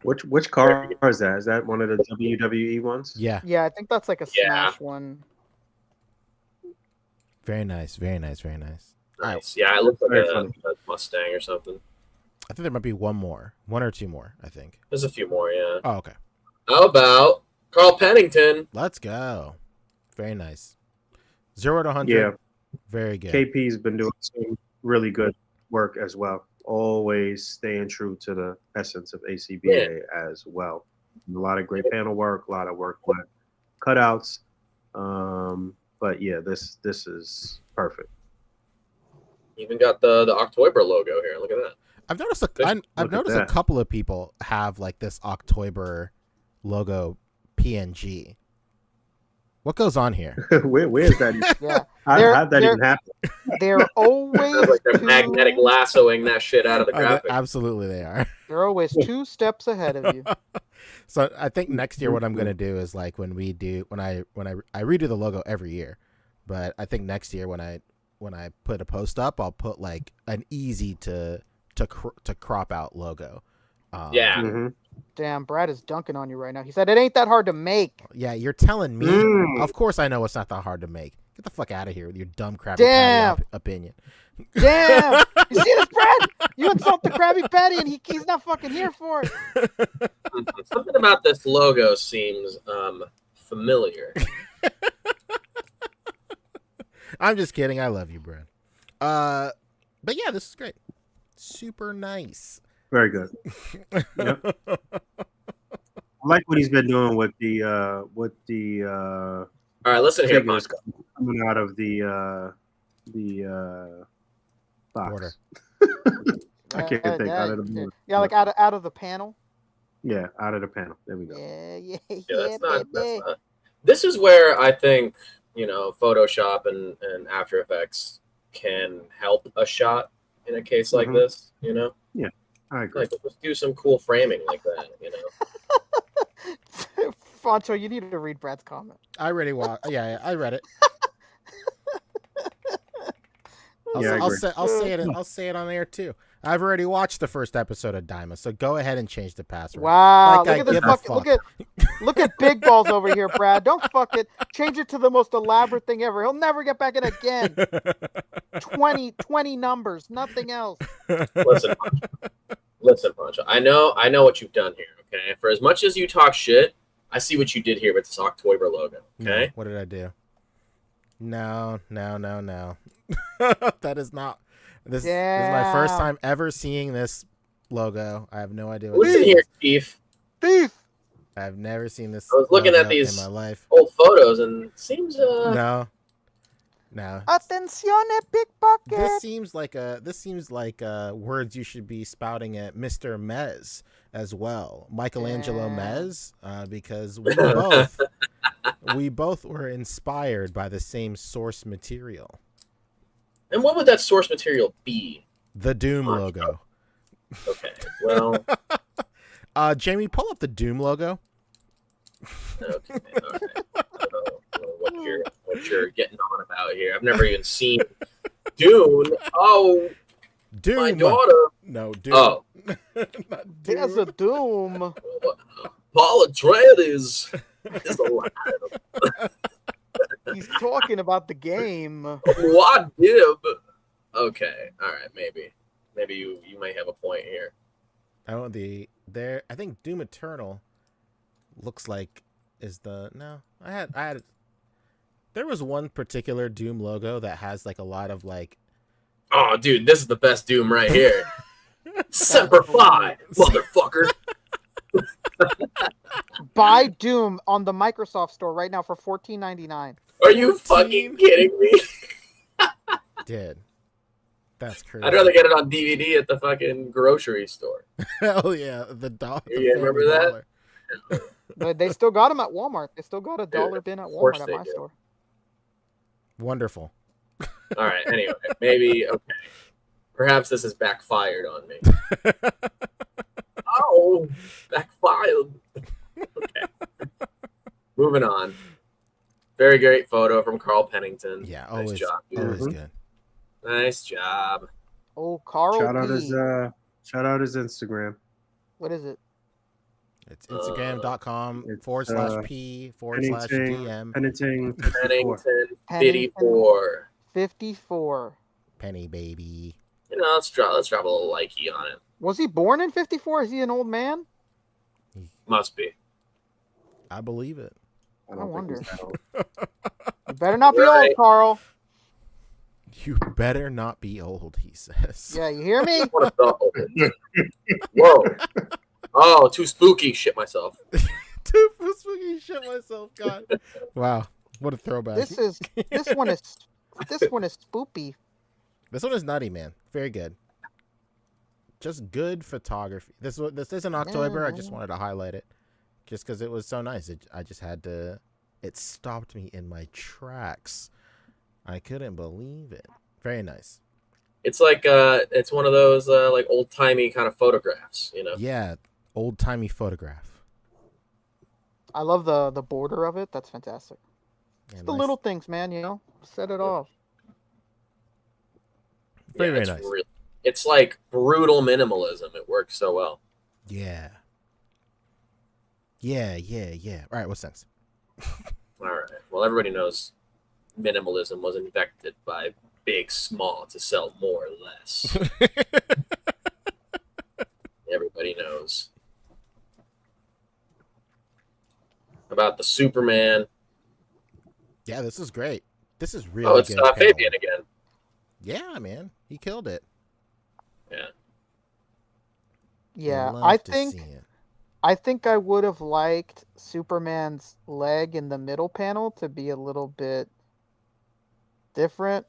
Which car is that? Is that one of the WWE ones? Yeah. Yeah, I think that's like a Smash one. Very nice. Very nice. Very nice. Nice. Yeah, it looks like Very a funny. Mustang or something. I think there might be one or two more, I think. There's a few more, yeah. Oh, okay. How about Carl Pennington? Let's go. Very nice. 0 to 100. Yeah. Very good. KP's been doing some really good work as well. Always staying true to the essence of A.C.B.A. as well. A lot of great panel work, a lot of work with cutouts. But yeah, this is perfect. Even got the OcTOYber logo here. Look at that. I've noticed a couple of people have like this OcTOYber logo PNG. What goes on here? Where's that? Yeah. How'd that even happen? They're always Like they're magnetic lassoing that shit out of the graphic. Absolutely, they are. They're always 2 steps ahead of you. So I think next year what I'm gonna do is like when I redo the logo every year, but I think next year when I put a post up, I'll put like an easy to crop out logo. Yeah. Mm-hmm. Damn, Brad is dunking on you right now. He said it ain't that hard to make. Yeah, you're telling me. Of course I know it's not that hard to make. Get the fuck out of here with your dumb Krabby Patty opinion. Damn! You see this, Brad? You insult the Krabby Patty and he's not fucking here for it. Something about this logo seems familiar. I'm just kidding. I love you, Brad. But yeah, this is great. Super nice. Very good. Yep. I like what he's been doing with the All right, listen here, figures Punch. coming out of the box. Border. I can't think out of the border. Yeah, like out of the panel. Yeah, out of the panel. There we go. Yeah, That's not. This is where I think Photoshop and After Effects can help a shot in a case like this. Yeah, I agree. Like let's do some cool framing like that. Foncho, you need to read Brad's comment. I already Yeah, I read it. I'll say it on air too. I've already watched the first episode of Daima, so go ahead and change the password. Wow, Like look at Big Balls over here, Brad. Don't fuck it. Change it to the most elaborate thing ever. He'll never get back in again. 20 numbers, nothing else. Listen, Pancho. I know what you've done here. Okay, for as much as you talk shit, I see what you did here with this OcTOYber logo. Okay, what did I do? No. That is not. This is my first time ever seeing this logo. I have no idea. What's in here, Chief? Thief. I've never seen this. I was looking at these in my life. old photos, and it seems No. Attenzione, pickpocket. This seems like words you should be spouting at Mr. Mez as well, Michelangelo Mez, because we both were inspired by the same source material. And what would that source material be? The Doom logo. Okay, well. Jamie, pull up the Doom logo. Okay, all right. I don't know what you're getting on about here. I've never even seen Dune. Oh, Doom. my daughter. No, Doom. Oh. There's a Doom. Paul Atreides is alive. He's talking about the game. What dib? Okay, all right, maybe you might have a point here. I think Doom Eternal looks like there was one particular Doom logo that has like a lot of like. Oh, dude, this is the best Doom right here. Semper Fi, motherfucker. Buy Doom on the Microsoft Store right now for $14.99. Are you fucking kidding me? Dude, that's crazy. I'd rather get it on DVD at the fucking grocery store. Hell yeah, the dollar. Yeah, remember that? But they still got them at Walmart. They still got a dollar bin at Walmart at my store. Wonderful. All right. Anyway, maybe okay. Perhaps this has backfired on me. Oh, backfired. Okay. Moving on. Very great photo from Carl Pennington. Yeah, nice always, job, dude. always good. Nice job. Oh, Carl Shout out his Instagram. What is it? It's Instagram.com/P/DM. Pennington 54. 54. Penny baby. You know, let's drop a little likey on it. Was he born in 54? Is he an old man? Must be. I believe it. I wonder. Think he's that old. You better not be Right. old, Carl. You better not be old, he says. Yeah, you hear me? What the Whoa. Oh, too spooky. Shit myself. Too spooky. Shit myself. God. Wow. What a throwback. This one is spoopy. This one is nutty, man. Very good. Just good photography. This isn't OcTOYber. I just wanted to highlight it, just because it was so nice. I just had to. It stopped me in my tracks. I couldn't believe it. Very nice. It's like it's one of those like old timey kind of photographs, you know. Yeah, old timey photograph. I love the border of it. That's fantastic. Yeah, It's the little things, man. You know, set it off. Very it's nice. It's like brutal minimalism. It works so well. Yeah. Yeah. All right, what's next? All right. Well, everybody knows minimalism was invented by Big Small to sell more or less. Everybody knows about the Superman. Yeah, this is great. This is really Oh, it's good. Fabian again. Yeah, man, he killed it. Yeah. Yeah, Love I to think see it. I would have liked Superman's leg in the middle panel to be a little bit different.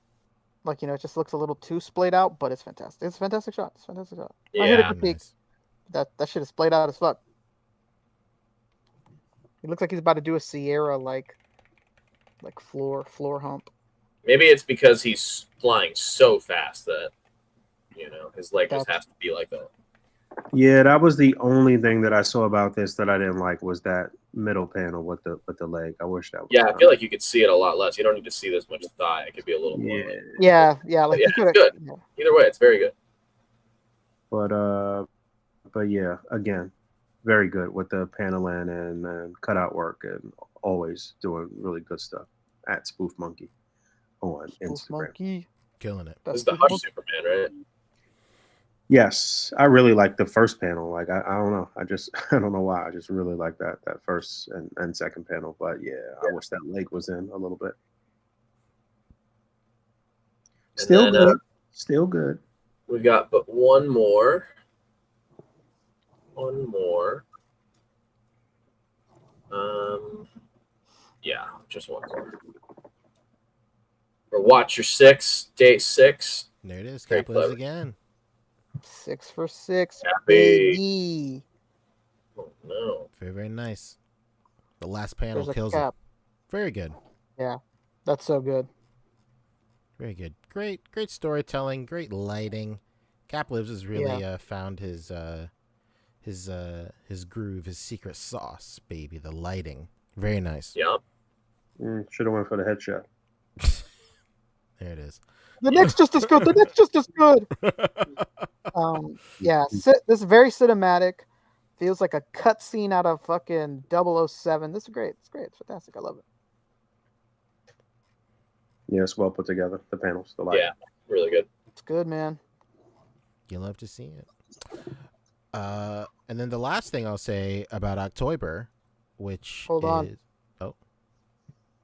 Like, you know, it just looks a little too splayed out, but it's fantastic. It's a fantastic shot. It's a fantastic shot. I hit a Yeah. critique. Nice. That shit is splayed out as fuck. It looks like he's about to do a Sierra like floor hump. Maybe it's because he's flying so fast that, you know, his leg just has to be like that. Yeah, that was the only thing that I saw about this that I didn't like was that middle panel with the leg. I wish that was Yeah, I feel like you could see it a lot less. You don't need to see this much thigh. It could be a little more. Like, Yeah, like yeah, he coulda- it's good. yeah. Either way, it's very good. But yeah, again, very good with the paneling and cutout work and always doing really good stuff at Spoof Monkey on Instagram. Monkey. Killing it. This is the Hush Superman, right? Yes, I really like the first panel. Like I don't know, I don't know why. I just really like that first and second panel. But yeah, I wish that leg was in a little bit. And Still then, good. Still good. We've got but one more. One more. Yeah, just one more. For Watch Your Six, Day 6. There it is. Very Cap lives clever. again. 6 for 6. Happy. Baby. Oh, no. Very, very nice. The last panel There's a kills cap. it. Very good. Yeah, that's so good. Very good. Great storytelling. Great lighting. Cap Lives has really found his groove, his secret sauce, baby. The lighting. Very nice. Yeah. Should have went for the headshot. There it is. The next just as good. The next just as good. Yeah, this is very cinematic. Feels like a cutscene out of fucking 007. This is great. It's great. It's fantastic. I love it. Yeah, it's well put together. The panels, the lighting. Yeah, really good. It's good, man. You love to see it. And then the last thing I'll say about OcTOYber, which Hold on. is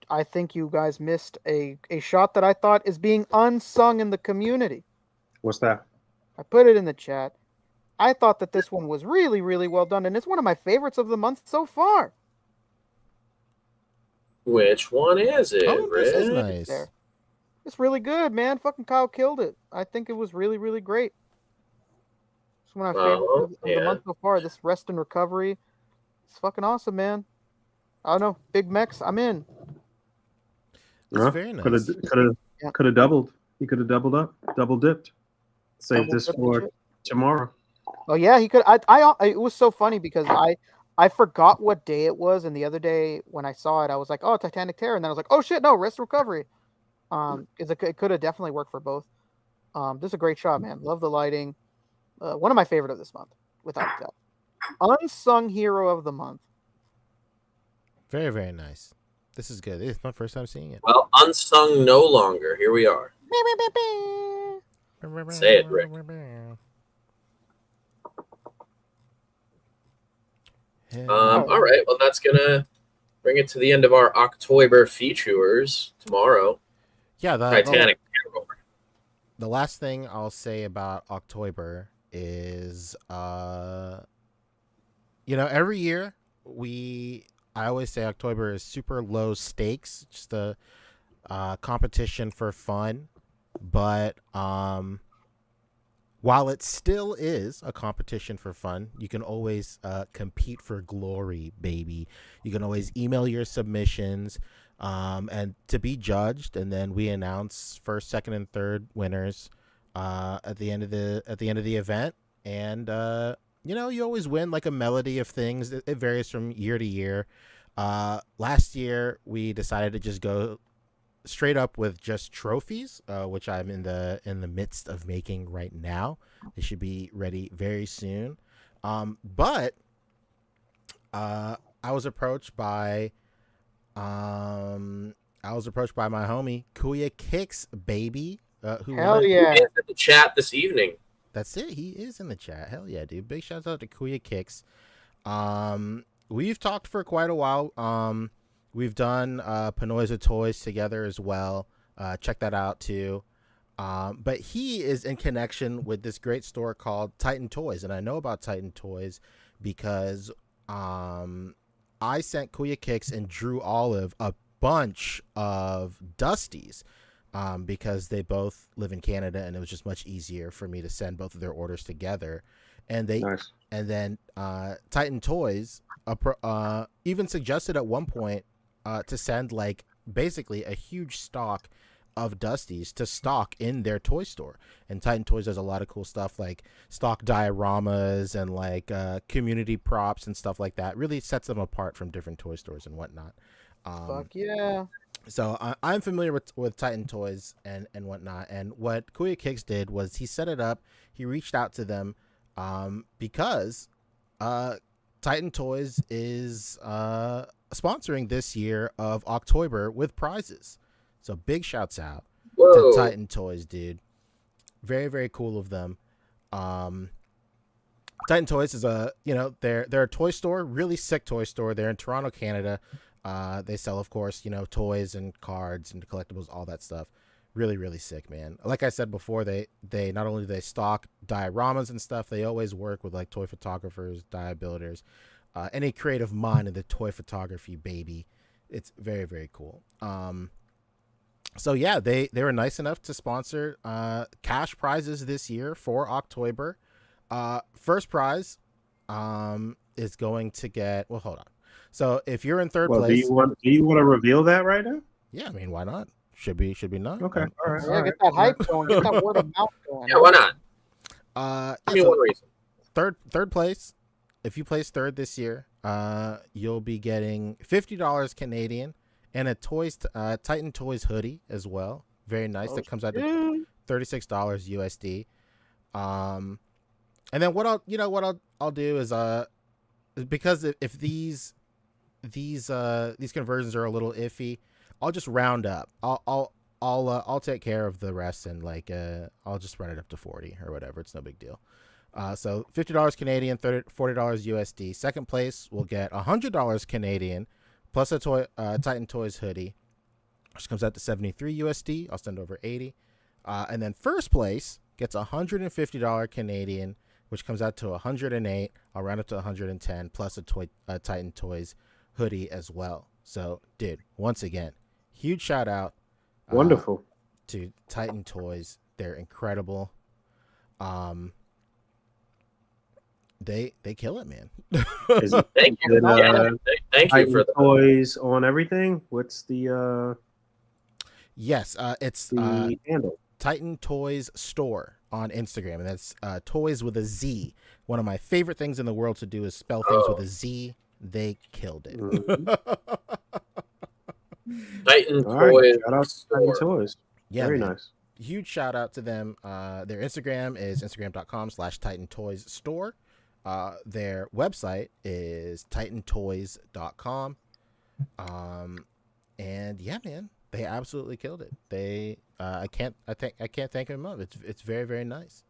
I think you guys missed a shot that I thought is being unsung in the community. What's that? I put it in the chat. I thought that this one was really, really well done, and it's one of my favorites of the month so far. Which one is it, Oh, this is Rick? nice. There. It's really good, man. Fucking Kyle killed it. I think it was really, really great. It's one of my favorites of the month so far. This Rest and Recovery. It's fucking awesome, man. I don't know. Big Mex, I'm in. It's very nice. Could have doubled. He could have doubled up, double dipped. Save this for tomorrow. Oh yeah, he could. It was so funny because I forgot what day it was, and the other day when I saw it, I was like, "Oh, Titanic Terror," and then I was like, "Oh shit, no, Rest Recovery." It could have definitely worked for both. This is a great shot, man. Love the lighting. One of my favorite of this month, without a doubt. Unsung Hero of the Month. Very, very nice. This is good. This is my first time seeing it. Well, unsung no longer. Here we are. Say it, Rick. All right. Well, that's gonna bring it to the end of our OcTOYber features tomorrow. Yeah, Titanic. The last thing I'll say about OcTOYber is, every year I always say OcTOYber is super low stakes, just a competition for fun. But while it still is a competition for fun, you can always compete for glory, baby. You can always email your submissions and to be judged, and then we announce first, second, and third winners at the end of the event. And you always win like a melody of things. It varies from year to year. Last year we decided to just go straight up with just trophies, which I'm in the midst of making right now. They should be ready very soon. But I was approached by my homie Kuya Kicks, baby. Hell yeah! He is in the chat this evening. That's it. He is in the chat. Hell yeah, dude! Big shout out to Kuya Kicks. We've talked for quite a while. We've done Panoys with Toys together as well. Check that out too. But he is in connection with this great store called Titan Toys, and I know about Titan Toys because I sent Kuya Kicks and Drew Olive a bunch of Dusties because they both live in Canada, and it was just much easier for me to send both of their orders together. And Nice. and then Titan Toys even suggested at one point to send like basically a huge stock of Dusties to stock in their toy store. And Titan Toys does a lot of cool stuff like stock dioramas and like community props and stuff like that. Really sets them apart from different toy stores and whatnot. Fuck yeah! So I'm familiar with Titan Toys and whatnot. And what Kuya Kicks did was he set it up. He reached out to them because Titan Toys is sponsoring this year of OcTOYber with prizes. So big shouts out to Titan Toys, dude. Very, very cool of them. Titan Toys is they're a toy store, really sick toy store. They're in Toronto, Canada. They sell, of course, toys and cards and collectibles, all that stuff. Really, really sick, man. Like I said before, they not only do they stock dioramas and stuff, they always work with like toy photographers, dia builders, any creative mind in the toy photography, baby. It's very, very cool. So yeah, they were nice enough to sponsor cash prizes this year for OcTOYber. First prize is going to get, well, hold on. So if you're in third place, do you want to reveal that right now? Yeah, I mean, why not? Should be not. Okay, all right. Yeah, get that hype going. Get that word of mouth going. Yeah, why not? Give me one reason. Third place. If you place third this year, you'll be getting $50 Canadian and a Titan Toys hoodie as well. Very nice. That comes out to $36 USD. And then what I'll do is because if these conversions are a little iffy, I'll just round up. I'll take care of the rest and I'll just run it up to 40 or whatever. It's no big deal. So $50 Canadian, $40 USD. Second place will get $100 Canadian plus a Titan Toys hoodie, which comes out to $73 USD. I'll send over 80. And then first place gets $150 Canadian, which comes out to 108. I'll round up to 110 plus a Titan Toys hoodie as well. So, dude, once again, huge shout out. Wonderful. To Titan Toys. They're incredible. They kill it, man. Thank you. Thank you for the toys on everything. What's the Yes, it's the handle? Titan Toys Store on Instagram, and that's toys with a Z. One of my favorite things in the world to do is spell things with a Z. they killed it. Titan All right, Toys. shout out to Titan Toys. Yeah, Very man. nice. Huge shout out to them. Their Instagram is instagram.com/Titan Toys Store. Their website is titantoys.com. And yeah, man, they absolutely killed it. They I can't thank them enough. It's very, very nice.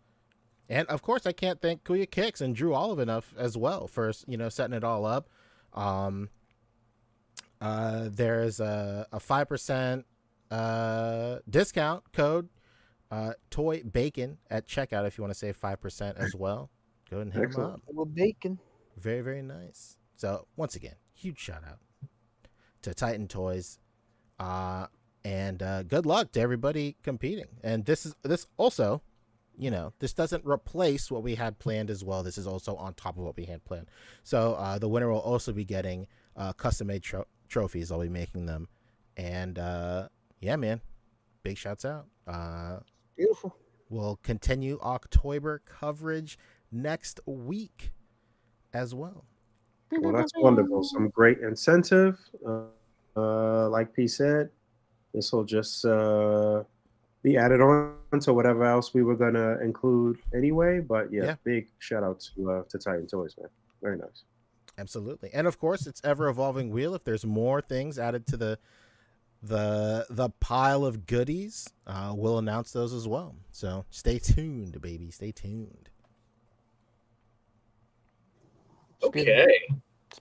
And of course I can't thank Kuya Kicks and Drew Olive enough as well for, setting it all up. There's a 5% discount code, Toy Bacon at checkout if you want to save 5% as well. Go ahead and hit them up. Well, bacon. Very, very nice. So once again, huge shout out to Titan Toys, and good luck to everybody competing. And this also, this doesn't replace what we had planned as well. This is also on top of what we had planned. So the winner will also be getting custom made trophies. I'll be making them, and yeah, man, big shouts out. Beautiful. We'll continue OcTOYber coverage next week as well. Well, that's wonderful. Some great incentive. Like P said, this will just be added on to whatever else we were gonna include anyway. But yeah. Big shout out to Titan Toys, man. Very nice. Absolutely. And of course, it's ever evolving wheel. If there's more things added to the pile of goodies, we'll announce those as well. So stay tuned, baby. Stay tuned. Okay.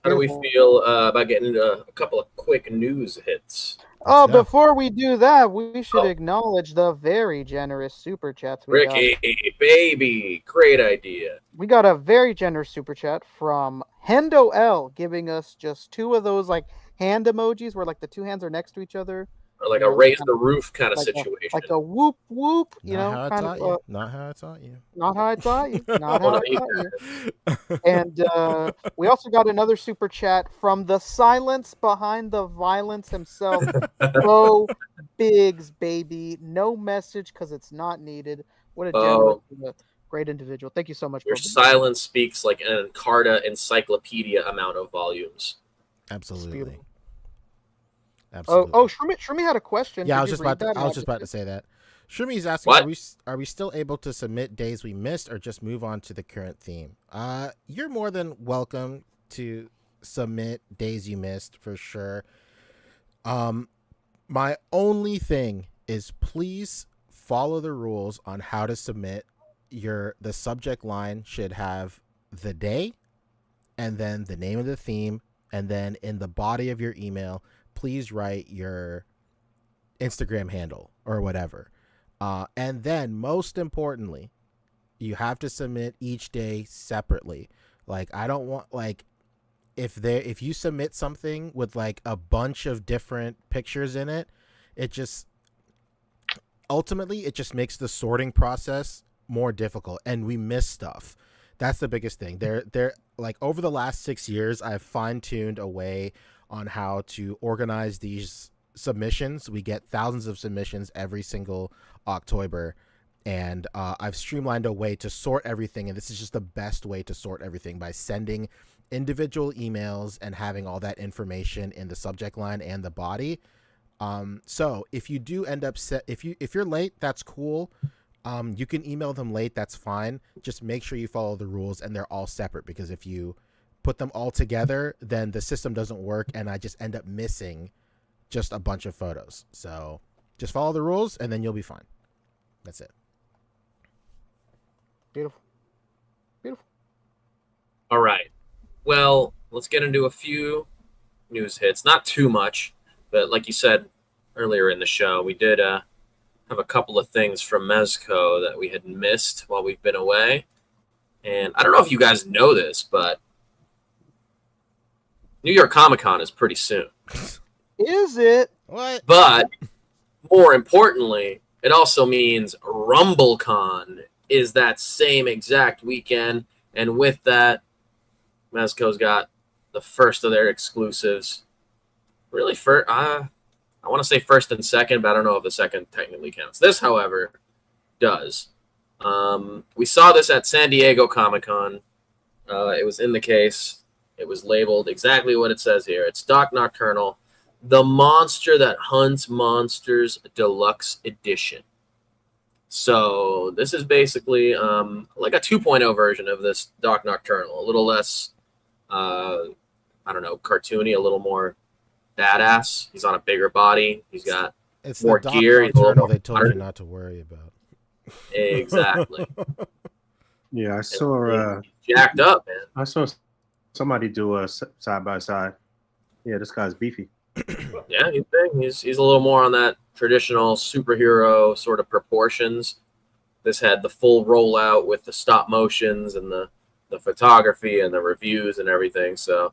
How do we feel about getting into a couple of quick news hits? Oh, before we do that, we should acknowledge the very generous super chats. Ricky, baby, great idea. We got a very generous super chat from Hendo L, giving us just 2 of those like hand emojis where like the 2 hands are next to each other. Or like a raise the roof kind of situation. Like a whoop whoop, Not how I taught you. Not how I taught you. Not how I taught you. And we also got another super chat from the silence behind the violence himself. Bo Biggs, baby. No message because it's not needed. What a generous, great individual. Thank you so much. Your silence speaks like an Encarta encyclopedia amount of volumes. Absolutely. Oh, Shrumi had a question. Yeah, I was just about to say that. Shrumi's asking, are we still able to submit days we missed or just move on to the current theme? You're more than welcome to submit days you missed for sure. My only thing is please follow the rules on how to submit. The subject line should have the day and then the name of the theme, and then in the body of your email please write your Instagram handle or whatever. And then most importantly, you have to submit each day separately. Like, I don't want, like, if you submit something with like a bunch of different pictures in it, it just makes the sorting process more difficult, and we miss stuff. That's the biggest thing. They're like, over the last 6 years, I've fine-tuned a way on how to organize these submissions. We get thousands of submissions every single OcTOYber, and I've streamlined a way to sort everything, and this is just the best way to sort everything by sending individual emails and having all that information in the subject line and the body. So if you do end up if you're late, that's cool. You can email them late, that's fine. Just make sure you follow the rules and they're all separate, because if you put them all together, then the system doesn't work and I just end up missing just a bunch of photos. So just follow the rules and then you'll be fine. That's it. Beautiful. All right. Well, let's get into a few news hits. Not too much, but like you said earlier in the show, we did have a couple of things from Mezco that we had missed while we've been away. And I don't know if you guys know this, but New York Comic Con is pretty soon. Is it? What? But more importantly, it also means RumbleCon is that same exact weekend. And with that, Mezco's got the first of their exclusives. Really, I want to say first and second, but I don't know if the second technically counts. This, however, does. We saw this at San Diego Comic-Con. It was in the case. It was labeled exactly what it says here. It's Doc Nocturnal, the monster that hunts monsters deluxe edition. So this is basically like a 2.0 version of this Doc Nocturnal, a little less, I don't know, cartoony, a little more badass. He's on a bigger body. He's got more gear. It's the Doc Nocturnal they told you not to worry about. Exactly. Yeah, I saw jacked up, man. I saw somebody do a side by side. Yeah, this guy's beefy. Yeah, he's big. He's a little more on that traditional superhero sort of proportions. This had the full rollout with the stop motions and the photography and the reviews and everything. So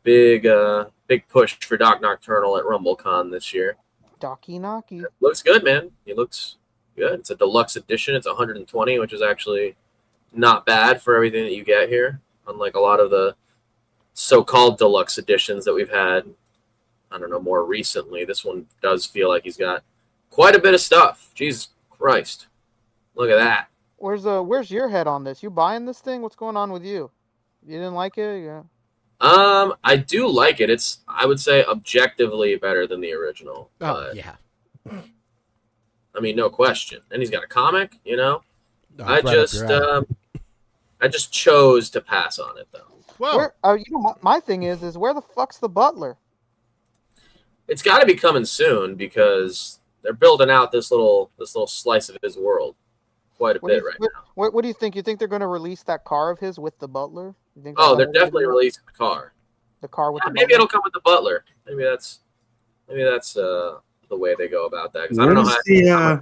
big push for Doc Nocturnal at RumbleCon this year. Docky Knocky. Looks good, man. He looks good. It's a deluxe edition. It's 120, which is actually not bad for everything that you get here. Unlike a lot of the so-called deluxe editions that we've had, I don't know, more recently. This one does feel like he's got quite a bit of stuff. Jesus Christ. Look at that. Where's your head on this? You buying this thing? What's going on with you? You didn't like it? Yeah. I do like it. It's, I would say, objectively better than the original. Oh, yeah. I mean, no question. And he's got a comic, you know. Oh, I just chose to pass on it, though. Well, my thing is where the fuck's the butler? It's got to be coming soon because they're building out this little slice of his world quite a bit right now. What do you think? You think they're going to release that car of his with the butler? You think they're definitely releasing the car. The car with the maybe butler? it'll come with the butler. Maybe that's the way they go about that. Because I don't know how.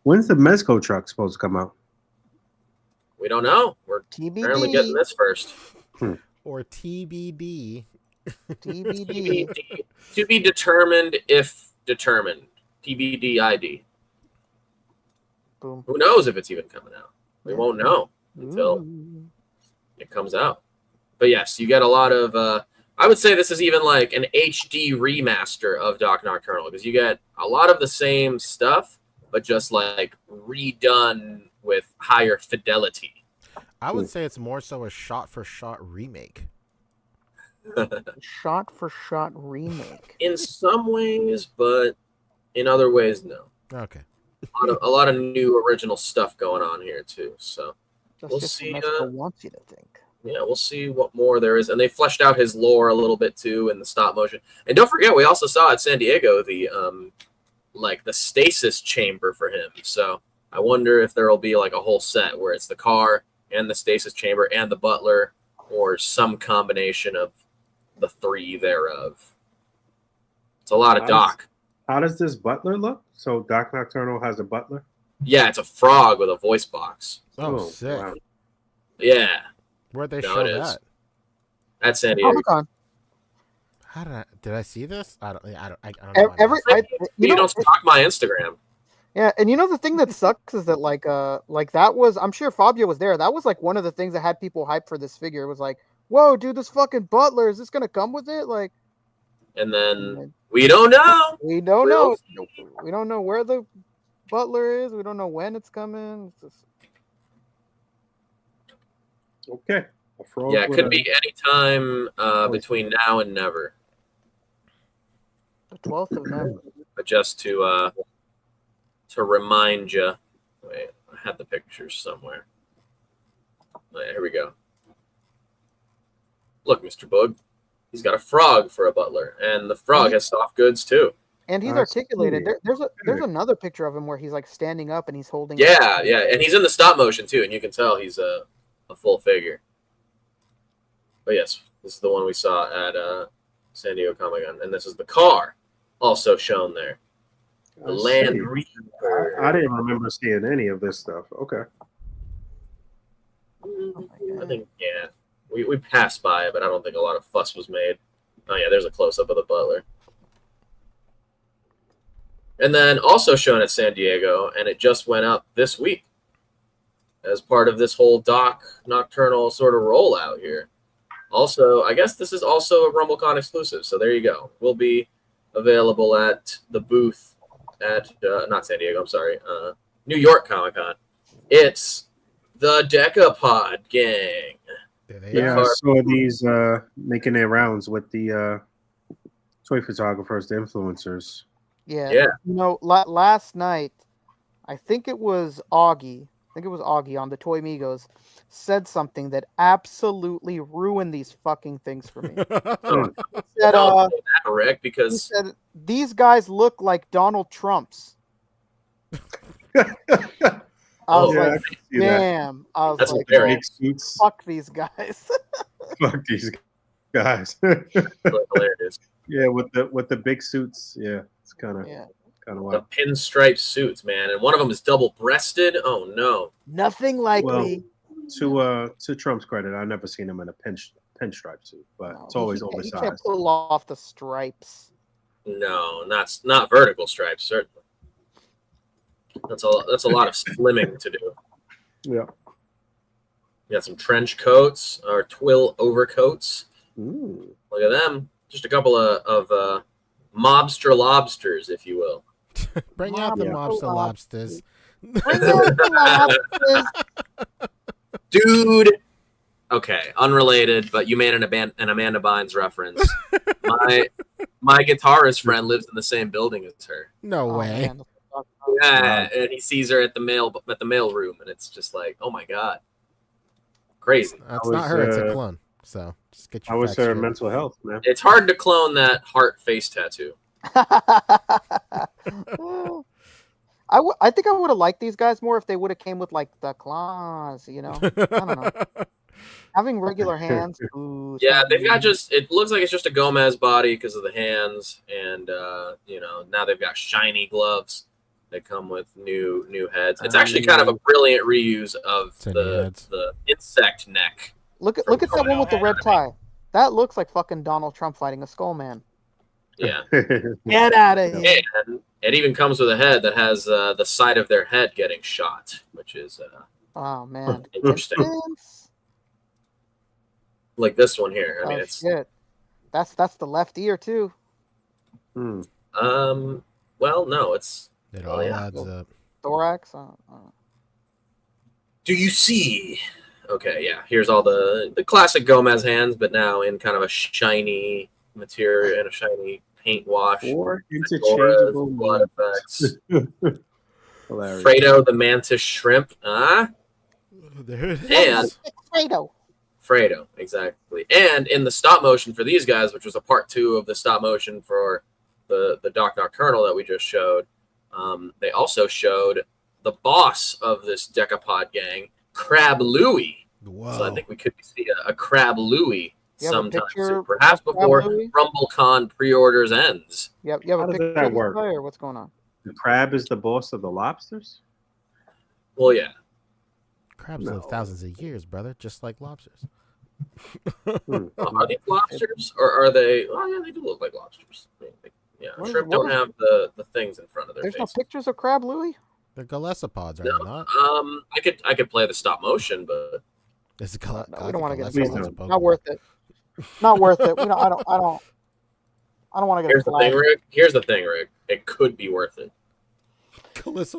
When's the Mezco truck supposed to come out? We don't know. We're TBD. apparently getting this first. Or TBD. TBD. To be determined if determined. TBD ID. Boom. Who knows if it's even coming out? We won't know until it comes out. But yes, you get a lot of. I would say this is even like an HD remaster of Doc Nocturnal because you get a lot of the same stuff, but just like redone with higher fidelity. I would say it's more so a shot-for-shot remake. Shot-for-shot remake. In some ways, but in other ways, no. Okay. A lot of new original stuff going on here too. So we'll just see. Mezco wants you to think. Yeah, we'll see what more there is, and they fleshed out his lore a little bit too in the stop motion. And don't forget, we also saw at San Diego the the stasis chamber for him. So I wonder if there will be like a whole set where it's the car and the stasis chamber and the butler, or some combination of the three thereof. It's a lot of Doc. How does this butler look? So Doc Nocturnal has a butler? Yeah, it's a frog with a voice box. Oh, sick. Wow. Yeah. Where'd they show that? At San Diego. Comic-Con. How did I see this? I don't know. You don't stalk my Instagram. Yeah, and you know the thing that sucks is that like that was, I'm sure Fabio was there. That was like one of the things that had people hyped for this figure. It was like, whoa, dude, this fucking butler, is this gonna come with it? Like, and then we don't know. We don't know. We don't know where the butler is. We don't know when it's coming. It's just... Okay. Yeah, it could be any time between now and never. The 12th of November. But just to remind you, wait, I had the pictures somewhere. Wait, here we go. Look, Mr. Boog, he's got a frog for a butler, and the frog has soft goods too. And he's articulated. There's another picture of him where he's like standing up and he's holding. Yeah, and he's in the stop motion too, and you can tell he's a full figure. But yes, this is the one we saw at San Diego Comic-Con, and this is the car also shown there. The Land Reaper. I didn't remember seeing any of this stuff. Okay. I think, yeah. We passed by it, but I don't think a lot of fuss was made. Oh, yeah, there's a close-up of the butler. And then also shown at San Diego, and it just went up this week as part of this whole Doc Nocturnal sort of rollout here. Also, I guess this is also a RumbleCon exclusive, so there you go. We'll be available at the booth at, not San Diego, I'm sorry, New York Comic-Con. It's the Decapod Gang. Yeah, I saw these making their rounds with the toy photographers, the influencers. Yeah. You know, last night, I think it was Augie. On the Toy Migos said something that absolutely ruined these fucking things for me. He said, Rick, because he said, these guys look like Donald Trumps. I was like, damn. I was like, fuck these guys. Fuck these guys. Hilarious. Yeah, with the big suits. Yeah, it's kind of wild. The pinstripe suits, man, and one of them is double-breasted. Oh no, nothing likely. Well, to Trump's credit, I've never seen him in a pinstripe suit, but it's always oversized. He can't pull off the stripes. No, not vertical stripes. Certainly, that's a lot of slimming to do. Yeah, you got some trench coats or twill overcoats. Ooh. Look at them. Just a couple of mobster lobsters, if you will. Bring out the mobster lobsters. Bring out the lobsters. Dude. Okay, unrelated, but you made an Amanda Bynes reference. My guitarist friend lives in the same building as her. No way. Man. Yeah, and he sees her at the mail room, and it's just like, oh my god, crazy. That's not her; it's a clone. So just get your. How was her mental health, man? It's hard to clone that heart face tattoo. I think I would have liked these guys more if they would have came with like the claws, you know. I don't know. Having regular hands. Ooh, yeah, they've got it looks like it's just a Gomez body because of the hands, and now they've got shiny gloves. They come with new heads. It's actually kind of a brilliant reuse of the insect neck. Look at that one with the red tie. That looks like fucking Donald Trump fighting a skull man. Yeah. Get out of here. And it even comes with a head that has the side of their head getting shot, which is oh man, interesting. Like this one here. I mean, it's shit. That's the left ear too. Hmm. Well, no, it's it all adds up. Thorax. Do you see? Okay, yeah. Here's all the classic Gomez hands, but now in kind of a shiny material and a shiny paint wash. Or interchangeable blood effects. Fredo the mantis shrimp. There it is. And Fredo, exactly. And in the stop motion for these guys, which was a part 2 of the stop motion for the Doc Nocturnal that we just showed, they also showed the boss of this Decapod gang, Crab Louie. Whoa. So I think we could see a Crab Louie sometime soon, perhaps before RumbleCon pre-orders ends. Yep. You have a picture that work? Or what's going on? The crab is the boss of the lobsters? Well, yeah. Crabs live thousands of years, brother, just like lobsters. Are these lobsters, or are they? Oh, yeah, they do look like lobsters. Yeah, shrimp don't have the things in front of their There's faces. no pictures of Crab Louie? They're galesopods, are they not? I could play the stop motion, but we don't want to get into not worth it. Not worth it. I don't want to get. Here's the thing, Rick. It could be worth it.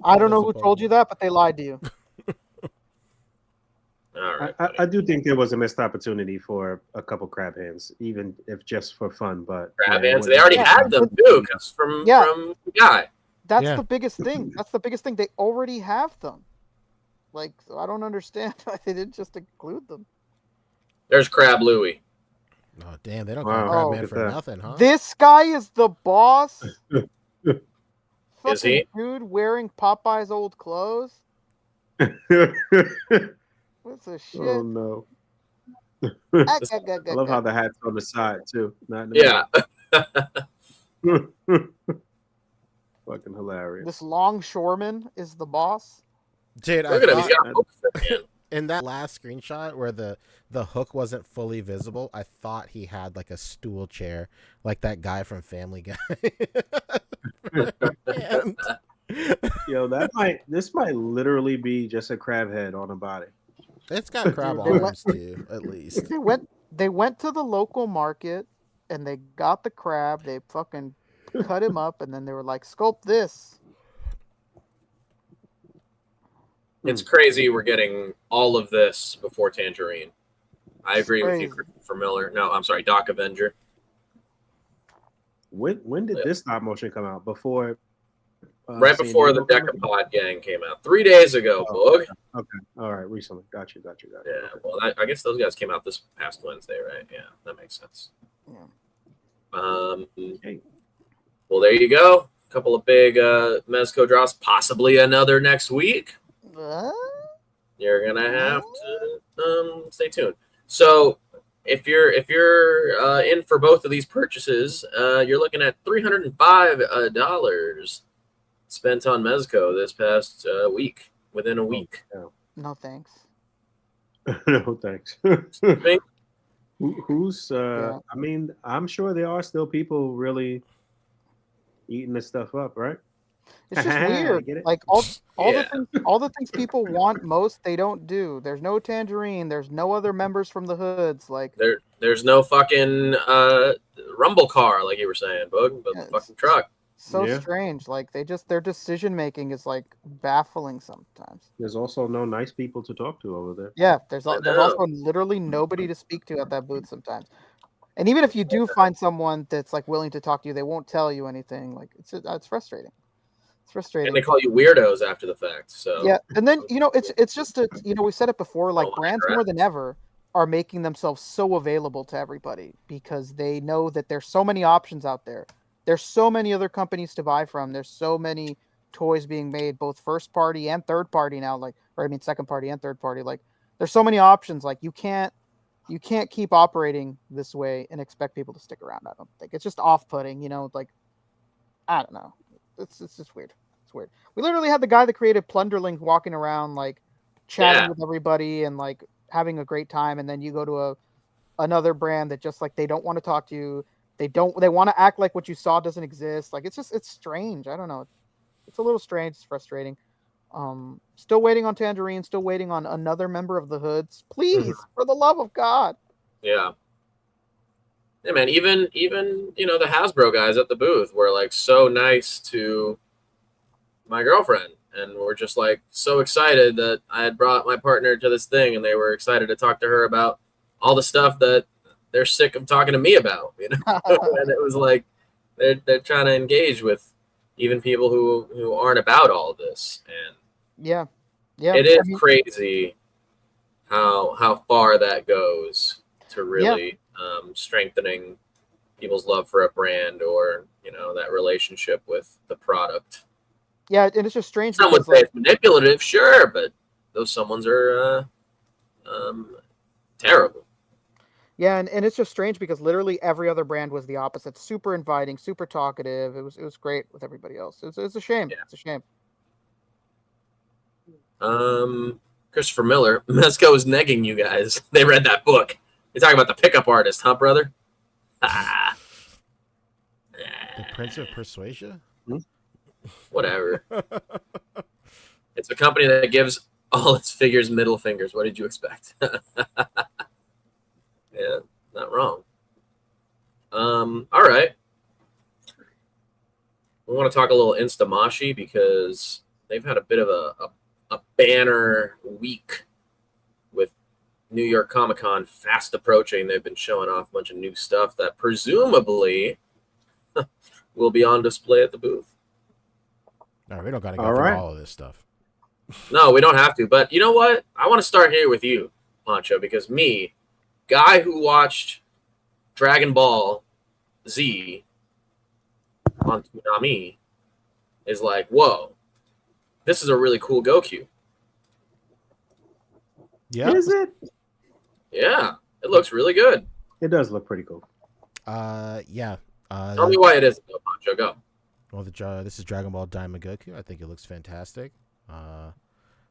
I don't know who told you that, but they lied to you. All right. I do think there was a missed opportunity for a couple crab hands, even if just for fun. But crab hands, they already had them too, from the guy. That's the biggest thing. That's the biggest thing. They already have them. Like, so I don't understand why they didn't just include them. There's Crab Louie. Oh damn! They don't call Crab Man for nothing, huh? This guy is the boss. Is he? Dude wearing Popeye's old clothes. What's this shit? Oh no! I love how the hat's on the side too. Not in the middle. Fucking hilarious. This longshoreman is the boss. Dude, look at him. He's got hooks in that last screenshot where the hook wasn't fully visible, I thought he had like a stool chair, like that guy from Family Guy. Yo, this might literally be just a crab head on a body. It's got crab arms too, at least. They went to the local market and they got the crab. They fucking cut him up, and then they were like, "Sculpt this." It's crazy we're getting all of this before Tangerine. I agree with you, Christopher Miller. No, I'm sorry, Doc Avenger. When did this stop motion come out? Before? Right before the Decapod gang came out. 3 days ago, Boog. Okay. All right. Recently. Got you. Yeah. Well, I guess those guys came out this past Wednesday, right? Yeah, that makes sense. Yeah. Well, there you go. A couple of big Mezco drops. Possibly another next week. You're gonna have to stay tuned. So, if you're in for both of these purchases, you're looking at $305 spent on Mezco this past week. Within a week. No thanks. No thanks. Who's? I mean, I'm sure there are still people really eating this stuff up, right? It's just weird. Like all the things people want most, they don't do. There's no Tangerine. There's no other members from the hoods. Like there's no fucking rumble car, like you were saying, Boog, but the fucking truck. So strange. Like their decision making is like baffling sometimes. There's also no nice people to talk to over there. Yeah, there's also literally nobody to speak to at that booth sometimes. And even if you do find someone that's like willing to talk to you, they won't tell you anything. Like it's frustrating. It's frustrating. And they call you weirdos after the fact. So yeah, and then it's just we said it before. Like brands more than ever are making themselves so available to everybody because they know that there's so many options out there. There's so many other companies to buy from. There's so many toys being made, both first party and third party now. Second party and third party. Like there's so many options. Like you can't keep operating this way and expect people to stick around. I don't think it's just off-putting. Like I don't know. It's just weird. It's weird. We literally had the guy that created Plunderling walking around like chatting with everybody and like having a great time, and then you go to another brand that just like they don't want to talk to you. They want to act like what you saw doesn't exist. Like it's strange. I don't know. It's a little strange. It's frustrating. Still waiting on Tangerine. Still waiting on another member of the hoods. Please, for the love of God. Yeah. Yeah, man. Even the Hasbro guys at the booth were like so nice to my girlfriend, and we're just like so excited that I had brought my partner to this thing, and they were excited to talk to her about all the stuff that they're sick of talking to me about, and it was like they're trying to engage with even people who aren't about all of this, and it is crazy how far that goes to really strengthening people's love for a brand or that relationship with the product. Yeah, and it's just strange. Some would say it's manipulative, sure, but those someones are terrible. Yeah, and it's just strange because literally every other brand was the opposite. Super inviting, super talkative. It was great with everybody else. It's a shame. Yeah. It's a shame. Christopher Miller, Mezco is negging you guys. They read that book. You're talking about the pickup artist, huh, brother? The Prince of Persuasion? Whatever. It's a company that gives all its figures middle fingers. What did you expect? Yeah, not wrong. All right. We want to talk a little Tamashii because they've had a bit of a banner week with New York Comic Con fast approaching. They've been showing off a bunch of new stuff that presumably will be on display at the booth. No, we don't got to go through all of this stuff. No, we don't have to. But you know what? I want to start here with you, Pancho, because guy who watched Dragon Ball Z on Toonami is like, whoa, this is a really cool Goku. Yeah. Is it? Yeah, it looks really good. It does look pretty cool. Yeah. Tell me why it is, Pancho. Go. Well, this is Dragon Ball Daima Goku. I think it looks fantastic. A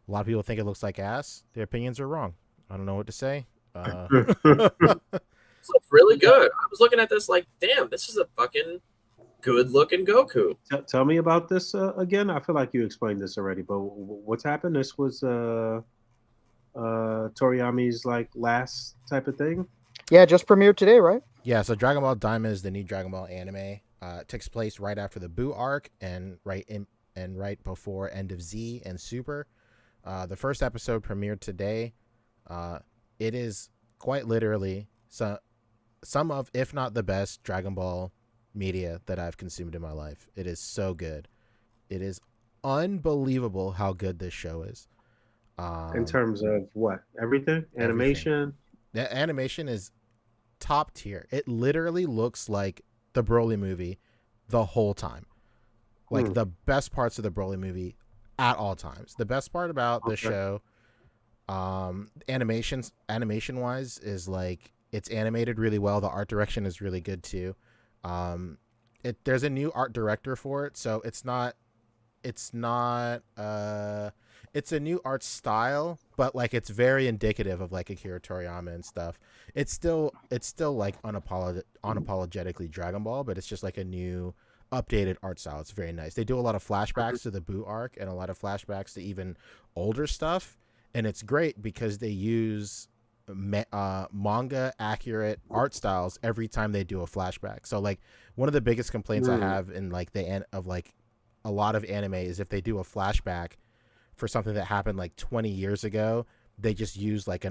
lot of people think it looks like ass. Their opinions are wrong. I don't know what to say. This looks really good. I was looking at this like, damn, this is a fucking good-looking Goku. Tell me about this again. I feel like you explained this already, but what's happened? This was Toriyami's like last type of thing. Yeah, just premiered today, right? Yeah, so Dragon Ball Daima is the new Dragon Ball anime. It takes place right after the Buu arc and right before End of Z and Super. The first episode premiered today. It is quite literally some of, if not the best, Dragon Ball media that I've consumed in my life. It is so good. It is unbelievable how good this show is. In terms of what? Everything? Animation? The animation is top tier. It literally looks like the Broly movie the whole time. Like the best parts of the Broly movie at all times. The best part about the show, animation wise, is like it's animated really well. The art direction is really good too. There's a new art director for it, so it's a new art style, but like it's very indicative of like Akira Toriyama and stuff. It's still like unapologetically Dragon Ball, but it's just like a new updated art style. It's very nice. They do a lot of flashbacks to the Boo arc and a lot of flashbacks to even older stuff, and it's great because they use manga accurate art styles every time they do a flashback. So like one of the biggest complaints I have in like the end of like a lot of anime is if they do a flashback for something that happened like 20 years ago, they just use like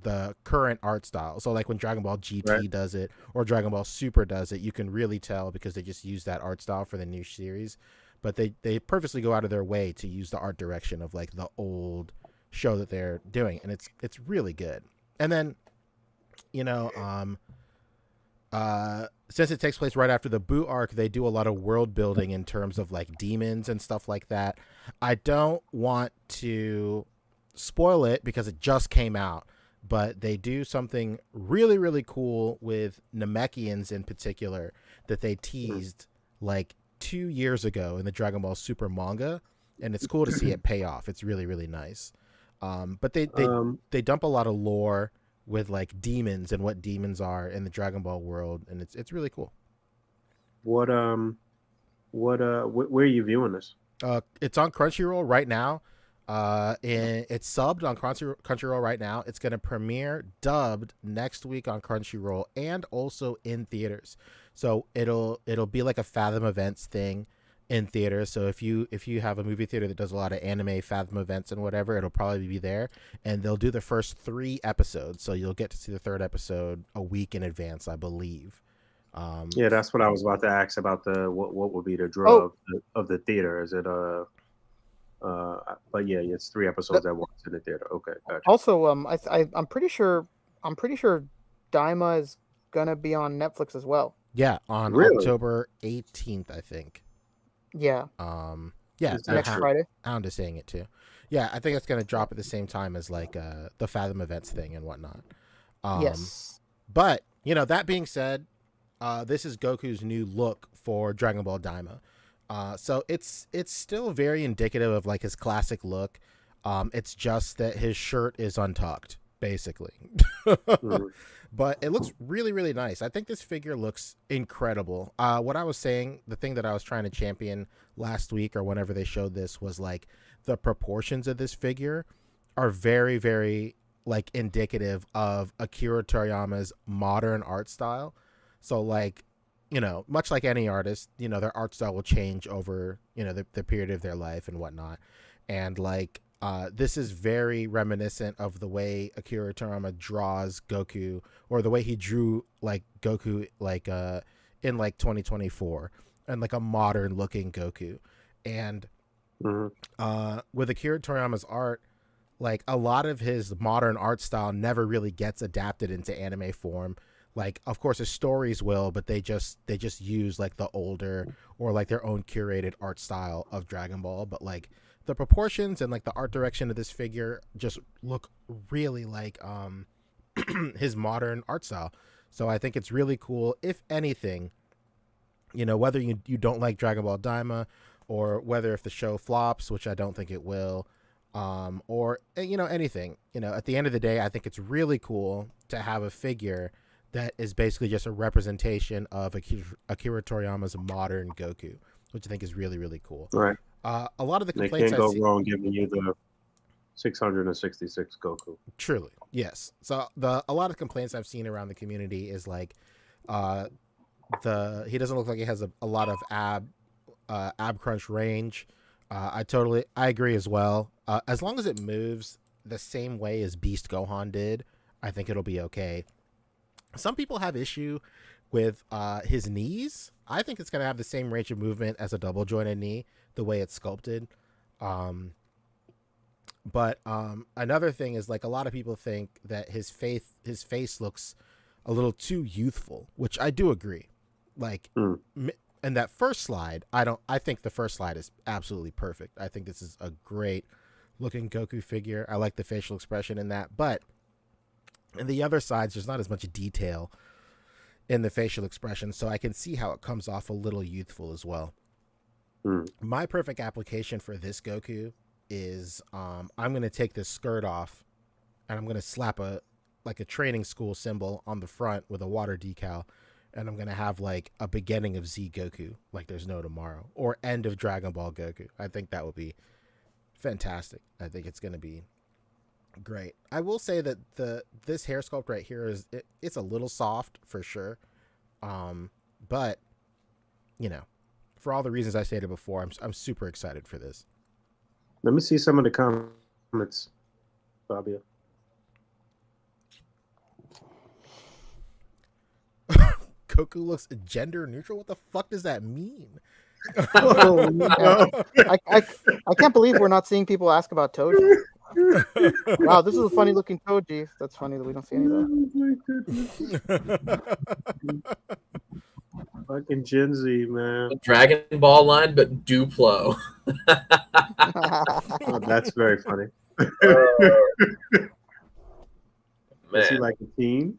the current art style. So like when Dragon Ball GT does it or Dragon Ball Super does it, you can really tell because they just use that art style for the new series. But they purposely go out of their way to use the art direction of like the old show that they're doing, and it's really good. And then, you know, since it takes place right after the Boo arc, they do a lot of world building in terms of like demons and stuff like that. I don't want to spoil it because it just came out, but they do something really, really cool with Namekians in particular that they teased like 2 years ago in the Dragon Ball Super manga, and it's cool to see it pay off. It's really, really nice. But they dump a lot of lore with like demons and what demons are in the Dragon Ball world, and it's really cool. Where are you viewing this? It's on Crunchyroll right now. And it's subbed on Crunchyroll right now. It's going to premiere dubbed next week on Crunchyroll and also in theaters. So it'll be like a Fathom Events thing in theaters. So if you have a movie theater that does a lot of anime Fathom Events and whatever, it'll probably be there. And they'll do the first 3 episodes, so you'll get to see the 3rd episode a week in advance, I believe. Yeah, that's what I was about to ask about what would be the draw of the theater. Is it but yeah, it's 3 episodes at once in the theater. Okay, gotcha. Also, I'm pretty sure Daima is gonna be on Netflix as well. Yeah, on October 18th, I think. Yeah. Yeah, next Friday. Hound is saying it too. Yeah, I think it's gonna drop at the same time as like the Fathom Events thing and whatnot. Yes. But you know, that being said, this is Goku's new look for Dragon Ball Daima. So it's still very indicative of like his classic look. It's just that his shirt is untucked, basically. But it looks really, really nice. I think this figure looks incredible. What I was saying, the thing that I was trying to champion last week or whenever they showed this was like the proportions of this figure are very, very like indicative of Akira Toriyama's modern art style. So like, you know, much like any artist, you know, their art style will change over, you know, the period of their life and whatnot. And like, this is very reminiscent of the way Akira Toriyama draws Goku, or the way he drew like Goku, like in like 2024, and like a modern looking Goku. And with Akira Toriyama's art, like a lot of his modern art style never really gets adapted into anime form. Like, of course, his stories will, but they just use like the older or like their own curated art style of Dragon Ball. But like the proportions and like the art direction of this figure just look really like his modern art style. So I think it's really cool. If anything, you know, whether you don't like Dragon Ball Daima, or whether if the show flops, which I don't think it will, or you know, anything, you know, at the end of the day, I think it's really cool to have a figure that is basically just a representation of Akira Toriyama's modern Goku, which I think is really, really cool. Right. A lot of the they complaints can't go wrong giving you the 666 Goku. Truly, yes. So a lot of complaints I've seen around the community is like, he doesn't look like he has a lot of ab crunch range. I agree as well. As long as it moves the same way as Beast Gohan did, I think it'll be okay. Some people have issue with his knees. I think it's going to have the same range of movement as a double jointed knee, the way it's sculpted. But another thing is, like, a lot of people think that his face looks a little too youthful, which I do agree. Like, and that first slide, I think the first slide is absolutely perfect. I think this is a great looking Goku figure. I like the facial expression in that, but in the other sides, there's not as much detail in the facial expression, so I can see how it comes off a little youthful as well. My perfect application for this Goku is I'm going to take this skirt off and I'm going to slap a training school symbol on the front with a water decal, and I'm going to have like a beginning of Z Goku like there's no tomorrow, or end of Dragon Ball Goku. I think that would be fantastic. I think it's going to be great. I will say that this hair sculpt right here it's a little soft for sure, but you know, for all the reasons I stated before, I'm super excited for this. Let me see some of the comments, Fabio. Goku looks gender neutral. What the fuck does that mean? Oh, no. I can't believe we're not seeing people ask about Toji. Wow, this is a funny looking Toji. That's funny that we don't see any of that. Oh my goodness. Fucking Gen Z, man. Dragon Ball line, but Duplo. Oh, that's very funny. Man. Is he like a teen?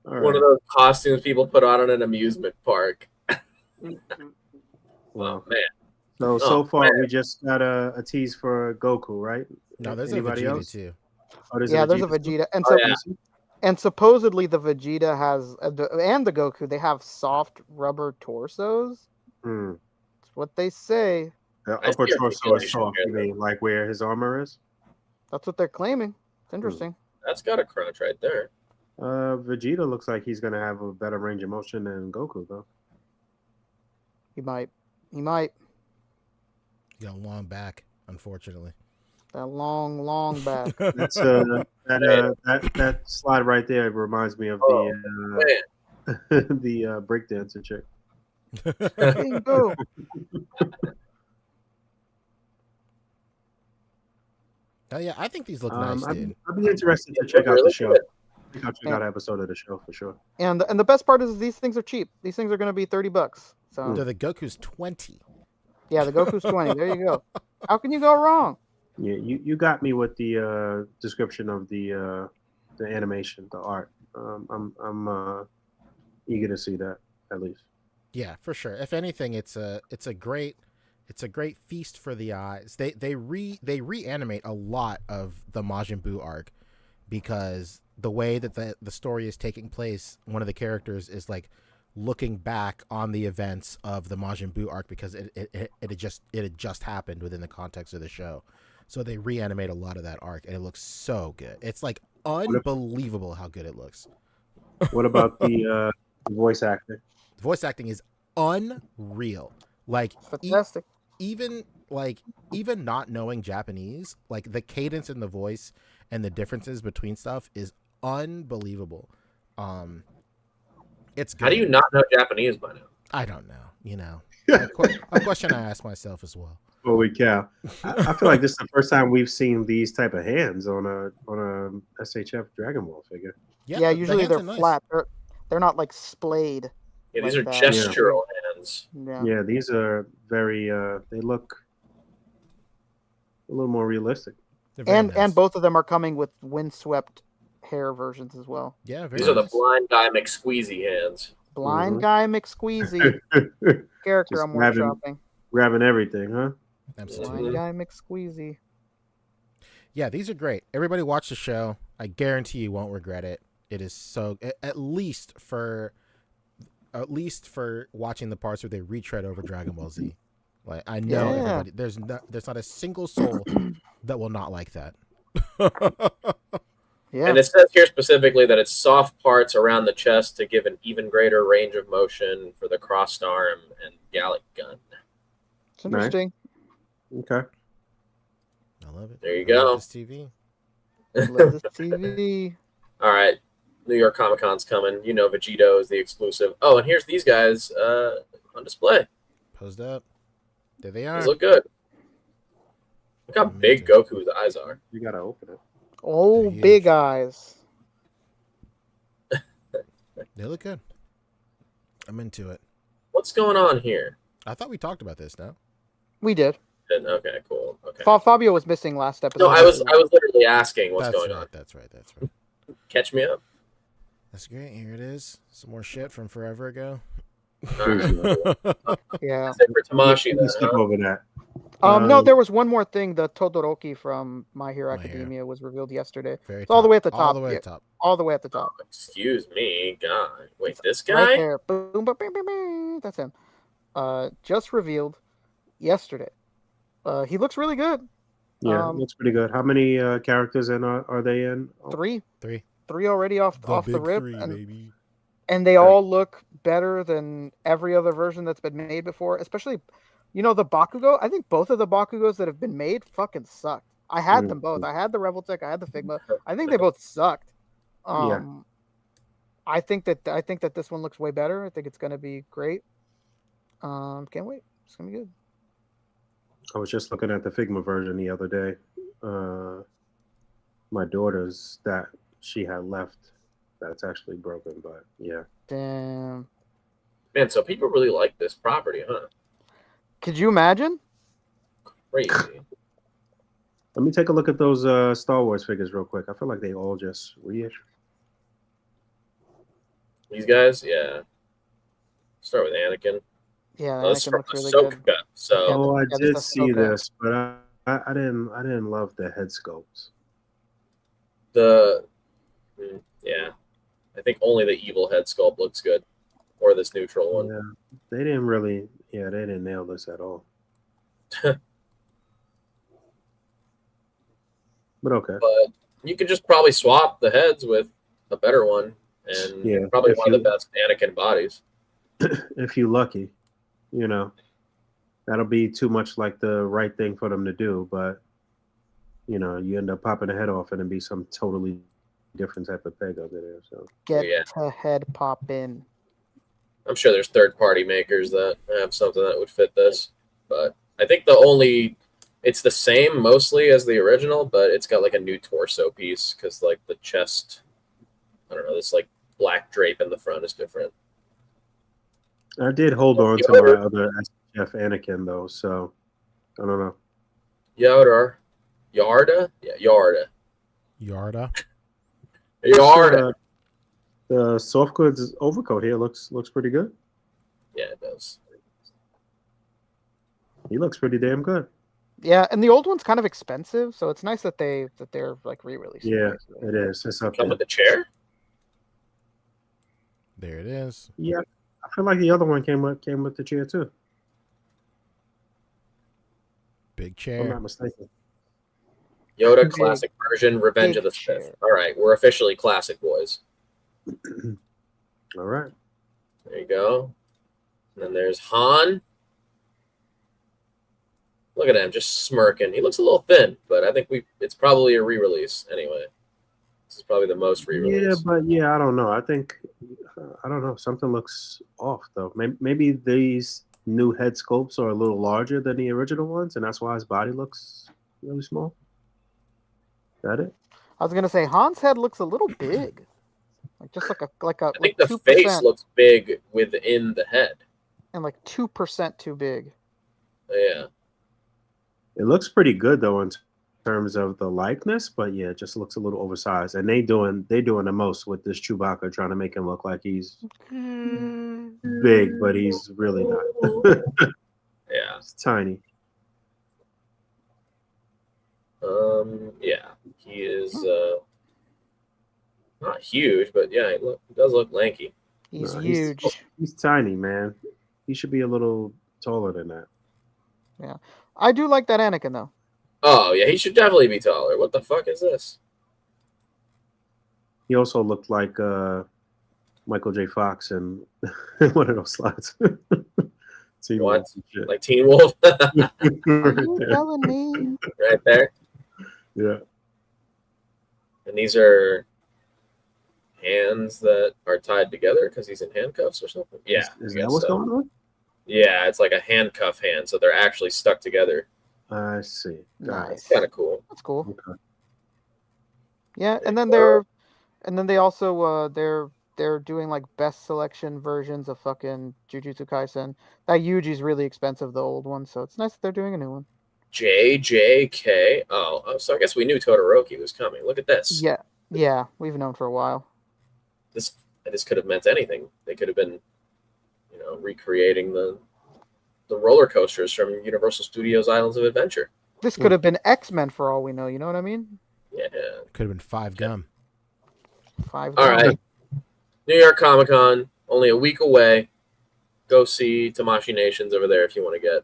One of those costumes people put on at an amusement park. Wow. Man. So far, we just got a tease for Goku, right? No, there's Anybody a Vegeta else? too. Oh, there's Yeah, there's a Vegeta, and so and supposedly the Vegeta has and the Goku, they have soft rubber torsos. That's what they say. The upper torso is soft. You mean like where his armor is? That's what they're claiming. It's interesting. That's got a crunch right there. Vegeta looks like he's gonna have a better range of motion than Goku, though. He might. He got a long back, unfortunately. That long back. That's that slide right there reminds me of the the breakdancer chick. Bingo. Oh yeah, I think these look nice, dude. I'd be interested to check out the show. Check out an episode of the show for sure. And the best part is these things are cheap. These things are going to be $30. So the Goku's 20. Yeah, the Goku's 20. There you go. How can you go wrong? Yeah, you got me with the description of the animation, the art. I'm eager to see that at least. Yeah, for sure. If anything, it's a great feast for the eyes. They reanimate a lot of the Majin Buu arc, because the way that the story is taking place, one of the characters is like looking back on the events of the Majin Buu arc, because it had just happened within the context of the show. So they reanimate a lot of that arc, and it looks so good. It's like unbelievable how good it looks. What about the voice acting? The voice acting is unreal. Like fantastic. Even not knowing Japanese, like the cadence in the voice and the differences between stuff is unbelievable. It's good. How do you not know Japanese by now? I don't know. You know, a question I ask myself as well. Holy cow! I feel like this is the first time we've seen these type of hands on a SHF Dragon Ball figure. Yeah, usually they're flat. Nice. They're not like splayed. Yeah, these are gestural hands. Yeah, these are very. They look a little more realistic. And both of them are coming with windswept hair versions as well. Yeah, these are the blind guy McSqueezy hands. Blind guy McSqueezy character. Just I'm workshopping. Grabbing everything, huh? Blind guy McSqueezy. Yeah, these are great. Everybody watch the show. I guarantee you won't regret it. It is so at least for watching the parts where they retread over Dragon Ball Z. Like I know everybody. There's not a single soul that will not like that. Yeah. And it says here specifically that it's soft parts around the chest to give an even greater range of motion for the crossed arm and Gallic gun. It's interesting. Okay. I love it. There you go. TV. Love this TV. All right. New York Comic Con's coming. You know Vegito is the exclusive. Oh, and here's these guys on display. Posed up. There they are. These look good. Look how big Goku's eyes are. You gotta open it. Oh, big eyes. They look good. I'm into it. What's going on here? I thought we talked about this, no? We did. Okay, cool. Okay. Fabio was missing last episode. No, I was literally asking what's going on. That's right. Catch me up. That's great. Here it is. Some more shit from forever ago. Yeah. That's it for Tamashii. Skip over that. No, there was one more thing. The Todoroki from My Hero Academia was revealed yesterday. It's all the way at the top. All the way at the top. All the way at the top. Excuse me, God. Wait, this guy? Right there. Boom, boom, boom, boom, boom. That's him. Just revealed yesterday. He looks really good. Yeah, looks pretty good. How many characters are they in? Three. Three Already off the rip. Baby. And they all look better than every other version that's been made before. Especially, the Bakugo. I think both of the Bakugos that have been made fucking sucked. I had them both. I had the Rebel Tech. I had the Figma. I think they both sucked. I think that this one looks way better. I think it's going to be great. Can't wait. It's going to be good. I was just looking at the Figma version the other day. My daughter's that she had left, that's actually broken, but yeah. Damn. Man, so people really like this property, huh? Could you imagine? Crazy. Let me take a look at those Star Wars figures real quick. I feel like they all just reissue. These guys, yeah. Start with Anakin. Yeah, Anakin looks really good. So I did see this, but I didn't love the head sculpts. Yeah, I think only the evil head sculpt looks good, or this neutral one. Yeah, they didn't nail this at all. But okay. But you could just probably swap the heads with a better one, and probably one of the best Anakin bodies. If you're lucky, that'll be too much like the right thing for them to do. But you end up popping the head off, and it'd be some totally different type of peg over there. So get a head pop in. I'm sure there's third-party makers that have something that would fit this, but I think it's the same mostly as the original, but it's got like a new torso piece because like the chest, I don't know, this like black drape in the front is different. I did hold on to my other SHF Anakin though, so I don't know. Yarda? Yeah, Yarda. The soft goods overcoat here looks pretty good. Yeah, it does. He looks pretty damn good. Yeah, and the old one's kind of expensive, so it's nice that they're like re-releasing. Yeah, it is. It's up Come with the chair. There it is. Yeah, I feel like the other one came with the chair too. Big If chair. I'm not mistaken. Yoda classic version, Revenge of the Sith. All right, we're officially classic boys. All right. There you go. And then there's Han. Look at him, just smirking. He looks a little thin, but I think it's probably a re-release anyway. This is probably the most re-release. Yeah, but I don't know. I think I don't know. Something looks off though. Maybe these new head sculpts are a little larger than the original ones, and that's why his body looks really small. Is that it? I was gonna say Han's head looks a little big, just like a. I think the 2%, face looks big within the head, and like 2% too big. Yeah. It looks pretty good though in terms of the likeness, but yeah, it just looks a little oversized. And they doing the most with this Chewbacca, trying to make him look like he's big, but he's really not. Yeah, it's tiny. Yeah, he is not huge, but yeah, he does look lanky. He's huge. He's tiny, man. He should be a little taller than that. Yeah. I do like that Anakin though. Oh yeah, he should definitely be taller. What the fuck is this? He also looked like Michael J. Fox in one of those slots. What? Like Teen Wolf? Are you telling me? Right there. Yeah. And these are hands that are tied together because he's in handcuffs or something. Yeah. Is that what's going on? Yeah, it's like a handcuff hand, so they're actually stuck together. I see. Nice. It's kind of cool. That's cool. Okay. Yeah, and then they also they're doing like best selection versions of fucking Jujutsu Kaisen. That Yuji's really expensive, the old one, so it's nice that they're doing a new one. JJK. Oh, so I guess we knew Todoroki was coming. Look at this. Yeah, we've known for a while. This could have meant anything. They could have been, recreating the roller coasters from Universal Studios Islands of Adventure. This could have been X-Men for all we know. You know what I mean? Yeah. Could have been 5 gum. 5 All gum. right. New York Comic Con, only a week away. Go see Tamashii Nations over there if you want to get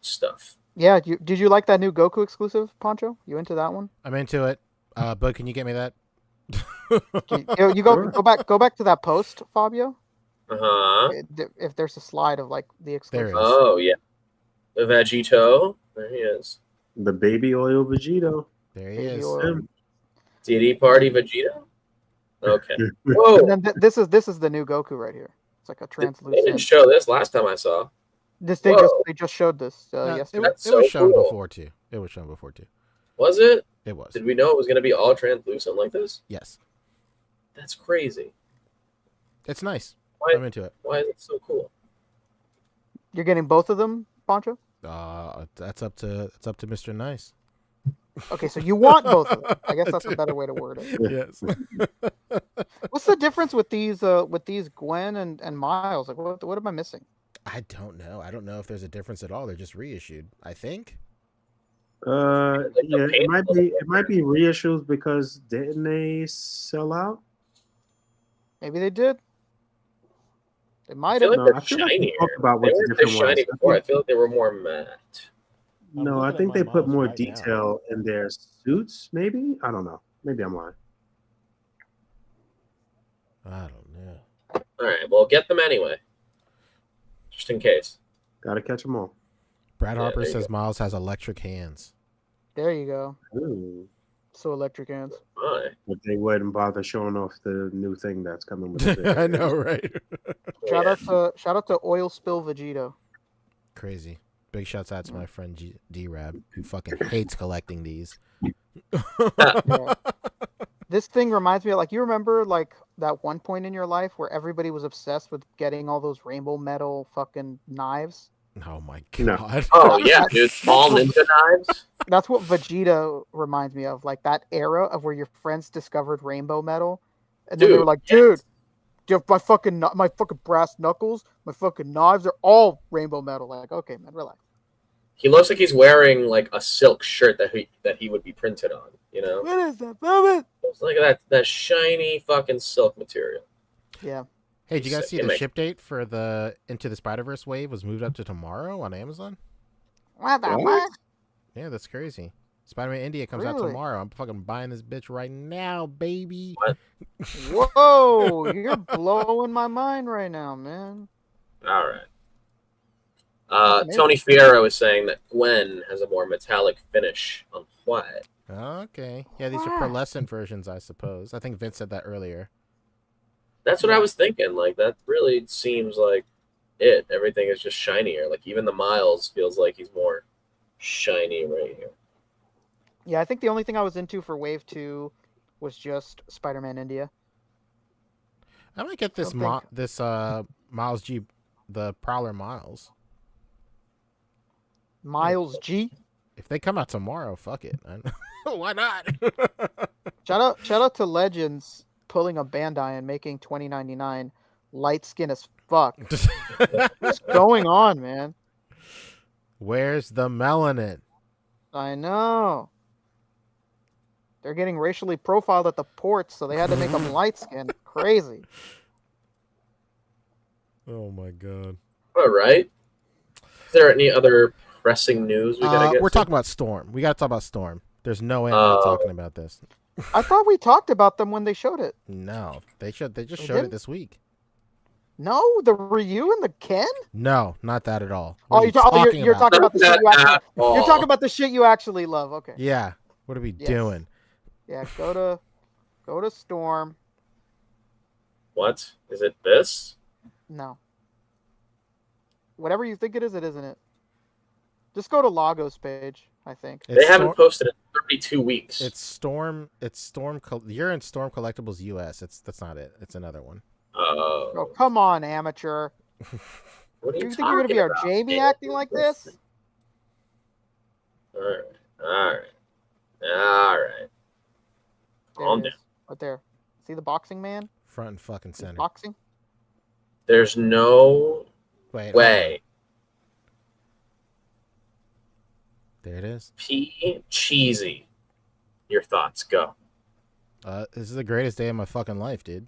stuff. Yeah, did you like that new Goku exclusive, Poncho? You into that one? I'm into it. Bud, can you get me that? You go back to that post, Fabio. If there's a slide of like the exclusive. Oh yeah, the Vegito. There he is. The baby oil Vegito. There he is. DD Party Vegito. Okay. Whoa. And then this is the new Goku right here. It's like a translucent. They didn't show this last time I saw. They just showed this yesterday. It was shown before too. It was shown before too. Was it? It was. Did we know it was going to be all translucent like this? Yes. That's crazy. It's nice. I'm into it. Why is it so cool? You're getting both of them, Poncho? That's up to Mr. Nice. Okay, so you want both of them. I guess that's a better way to word it. Yes. What's the difference with these Gwen and Miles? Like what am I missing? I don't know. I don't know if there's a difference at all. They're just reissued, I think. It might be reissues because didn't they sell out? Maybe they did. They might have. have. Like they're shinier. About they weren't this shiny before. I feel like they were more matte. No, I think they put more detail in their suits. Maybe, I don't know. Maybe I'm lying. I don't know. All right, well, get them anyway, just in case. Gotta catch them all. Brad Harper says Miles has electric hands. There you go. Ooh. So electric hands. But they wouldn't bother showing off the new thing that's coming with it. I know, right? Shout out to Oil Spill Vegito. Crazy. Big shouts out to my friend D-Rab, who fucking hates collecting these. Yeah. This thing reminds me of, like, you remember, like, that one point in your life where everybody was obsessed with getting all those rainbow metal fucking knives? Oh, my God. Oh, yeah, dude. Small ninja knives? That's what Vegeta reminds me of. Like, that era of where your friends discovered rainbow metal. And then they were like, dude, my fucking brass knuckles, my fucking knives are all rainbow metal. Like, okay, man, relax. He looks like he's wearing like a silk shirt that he would be printed on. You know? What is that, Bubba? It's like that shiny fucking silk material. Yeah. Hey, did you guys see the ship date for the Into the Spider-Verse wave was moved up to tomorrow on Amazon? What the fuck? Yeah, that's crazy. Spider-Man India comes out tomorrow. I'm fucking buying this bitch right now, baby. What? Whoa, you're blowing my mind right now, man. All right. Tony Fierro is saying that Gwen has a more metallic finish on white. Okay. Yeah, these are pearlescent versions, I suppose. I think Vince said that earlier. That's what I was thinking. Like, that really seems like it. Everything is just shinier. Like, even the Miles feels like he's more shiny right here. Yeah, I think the only thing I was into for Wave 2 was just Spider-Man India. I might get this Miles G, the Prowler Miles. Miles G? If they come out tomorrow, fuck it, man. Why not? Shout out to Legends pulling a Bandai and making 2099 light skin as fuck. What's going on, man? Where's the melanin? I know. They're getting racially profiled at the ports, so they had to make them light skin. Crazy. Oh my god. All right. Is there any other pressing news we gotta get? We're talking about Storm. We gotta talk about Storm. There's no way I'm not talking about this. I thought we talked about them when they showed it. No, they just showed it this week. No, the Ryu and the Ken? No, not that at all. You're talking about the shit you actually. You're talking about the shit you actually love. Okay. Yeah. What are we doing? Yeah, go to Storm. What? Is it this? No. Whatever you think it isn't it? Just go to Lagos page, I think. They haven't posted in 32 weeks. It's Storm. You're in Storm Collectibles US. That's not it. It's another one. Oh, come on, amateur. What are you think you're gonna be our Jamie acting like this? All right. Calm down. Right there. See the boxing man? Front and fucking center. Boxing? There's no way. There it is. Cheesy. Your thoughts, go. This is the greatest day of my fucking life, dude.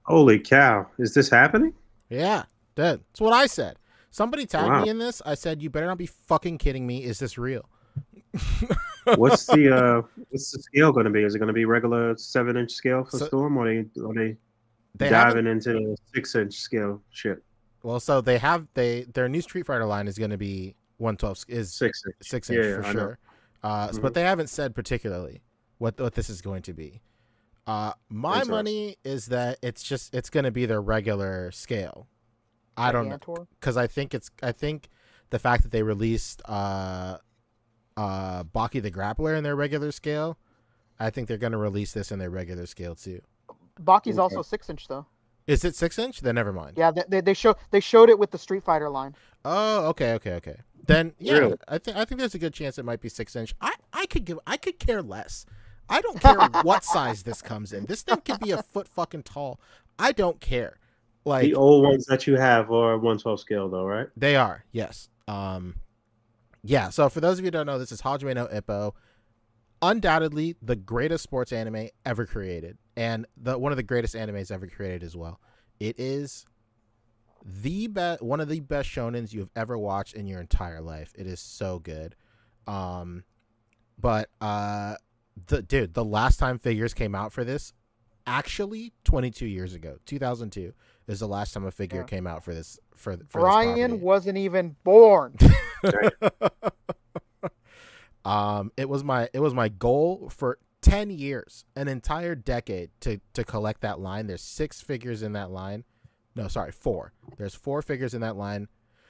Holy cow. Is this happening? Yeah, that's what I said. Somebody tagged me in this. I said, you better not be fucking kidding me. Is this real? What's the scale going to be? Is it going to be regular 7-inch scale for Storm, or are they diving into the 6-inch scale shit? Well, so they have their new Street Fighter line is going to be 112 is 6 inch for sure. But they haven't said particularly what this is going to be. My money is that it's going to be their regular scale. I don't know, because I think the fact that they released Baki the Grappler in their regular scale, I think they're going to release this in their regular scale too. Baki's also 6-inch though. Is it 6-inch? Then never mind. Yeah, they showed it with the Street Fighter line. Oh, okay. Then yeah, really? I think there's a good chance it might be 6-inch. I could care less. I don't care what size this comes in. This thing could be a foot fucking tall. I don't care. Like the old ones that you have are 112 scale though, right? They are, yes. Yeah. So for those of you who don't know, this is Hajime no Ippo, undoubtedly the greatest sports anime ever created, and one of the greatest animes ever created as well. It is one of the best shonens you've ever watched in your entire life. It is so good. But the last time figures came out for this, actually 22 years ago, 2002 is the last time a figure came out for this. For Brian wasn't even born. It was my goal for 10 years, an entire decade, to collect that line. There's 6 figures in that line. No, sorry, 4. There's 4 figures in that line.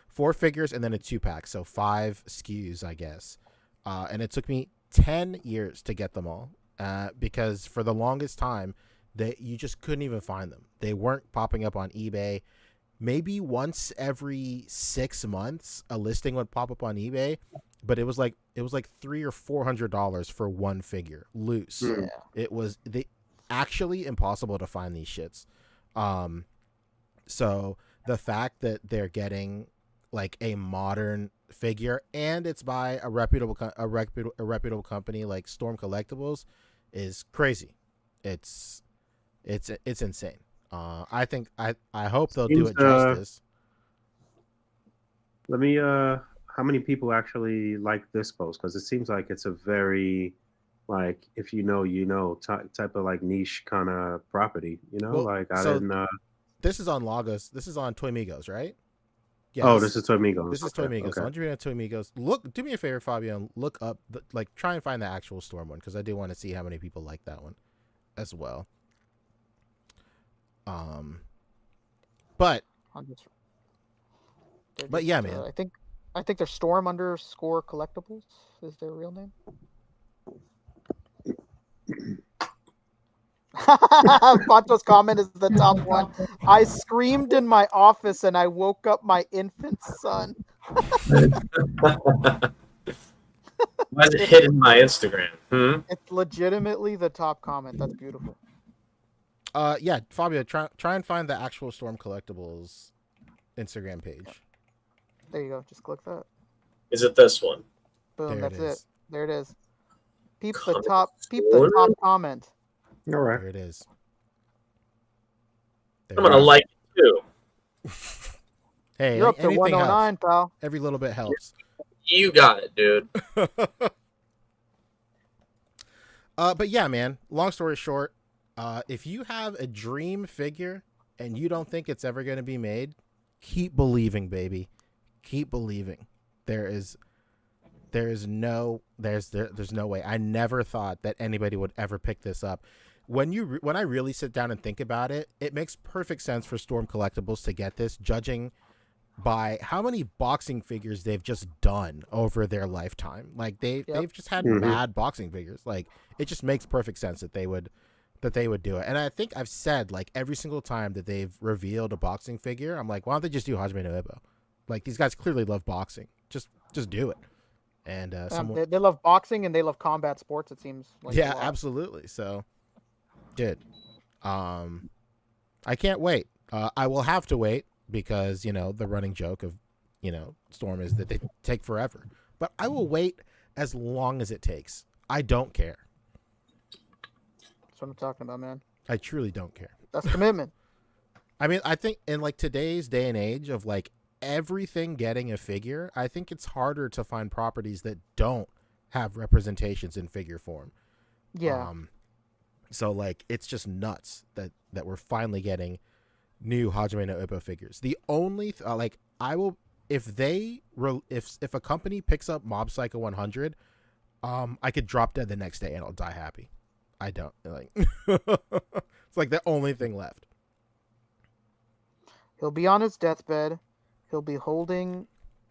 4 figures and then a 2-pack, so 5 SKUs, I guess. And it took me 10 years to get them all, because for the longest time, you just couldn't even find them. They weren't popping up on eBay. Maybe once every 6 months, a listing would pop up on eBay, but it was like $300 or $400 for one figure loose. Yeah. It was actually impossible to find these shits. So the fact that they're getting like a modern figure and it's by a reputable company like Storm Collectibles is crazy. It's insane. I think I hope they'll do it justice. Let me how many people actually like this post? Because it seems like it's a very like if you know type of like niche kind of property. This is on Lagos. This is on Toy Migos, right? Yes. Oh, this is Toy Migos. This is Toy Migos. Okay. So once you're in Toy Migos, do me a favor, Fabian. Look up try and find the actual Storm one, because I do want to see how many people like that one as well. But yeah, man. I think they're Storm _ Collectibles is their real name. Pancho's comment is the top one. I screamed in my office and I woke up my infant son. Why is it hidden my Instagram? It's legitimately the top comment. That's beautiful. Yeah, Fabio, try and find the actual Storm Collectibles Instagram page. There you go. Just click that. Is it this one? Boom. That's it. There it is. Peep the top comment. All right. There it is. I'm gonna like it too. Hey, you're up to 109, helps. Pal. Every little bit helps. You got it, dude. But yeah, man. Long story short, if you have a dream figure and you don't think it's ever going to be made, keep believing, baby. Keep believing. There's there's no way. I never thought that anybody would ever pick this up. When I really sit down and think about it, it makes perfect sense for Storm Collectibles to get this, judging by how many boxing figures they've just done over their lifetime. Like they've just had mad boxing figures. Like it just makes perfect sense that they would do it. And I think I've said, like, every single time that they've revealed a boxing figure, I'm like, why don't they just do Hajime no Ippo? Like, these guys clearly love boxing. Just do it. And they love boxing and they love combat sports, it seems like. Yeah, absolutely. So good. I can't wait. I will have to wait because, the running joke of, Storm is that they take forever. But I will wait as long as it takes. I don't care. That's what I'm talking about, man. I truly don't care. That's commitment. I mean, I think in like today's day and age of like everything getting a figure, I think it's harder to find properties that don't have representations in figure form. Yeah. So like it's just nuts that we're finally getting new Hajime no Ippo figures. The only I will if a company picks up Mob Psycho 100, I could drop dead the next day and I'll die happy. I don't like. It's like the only thing left. He'll be on his deathbed. He'll be holding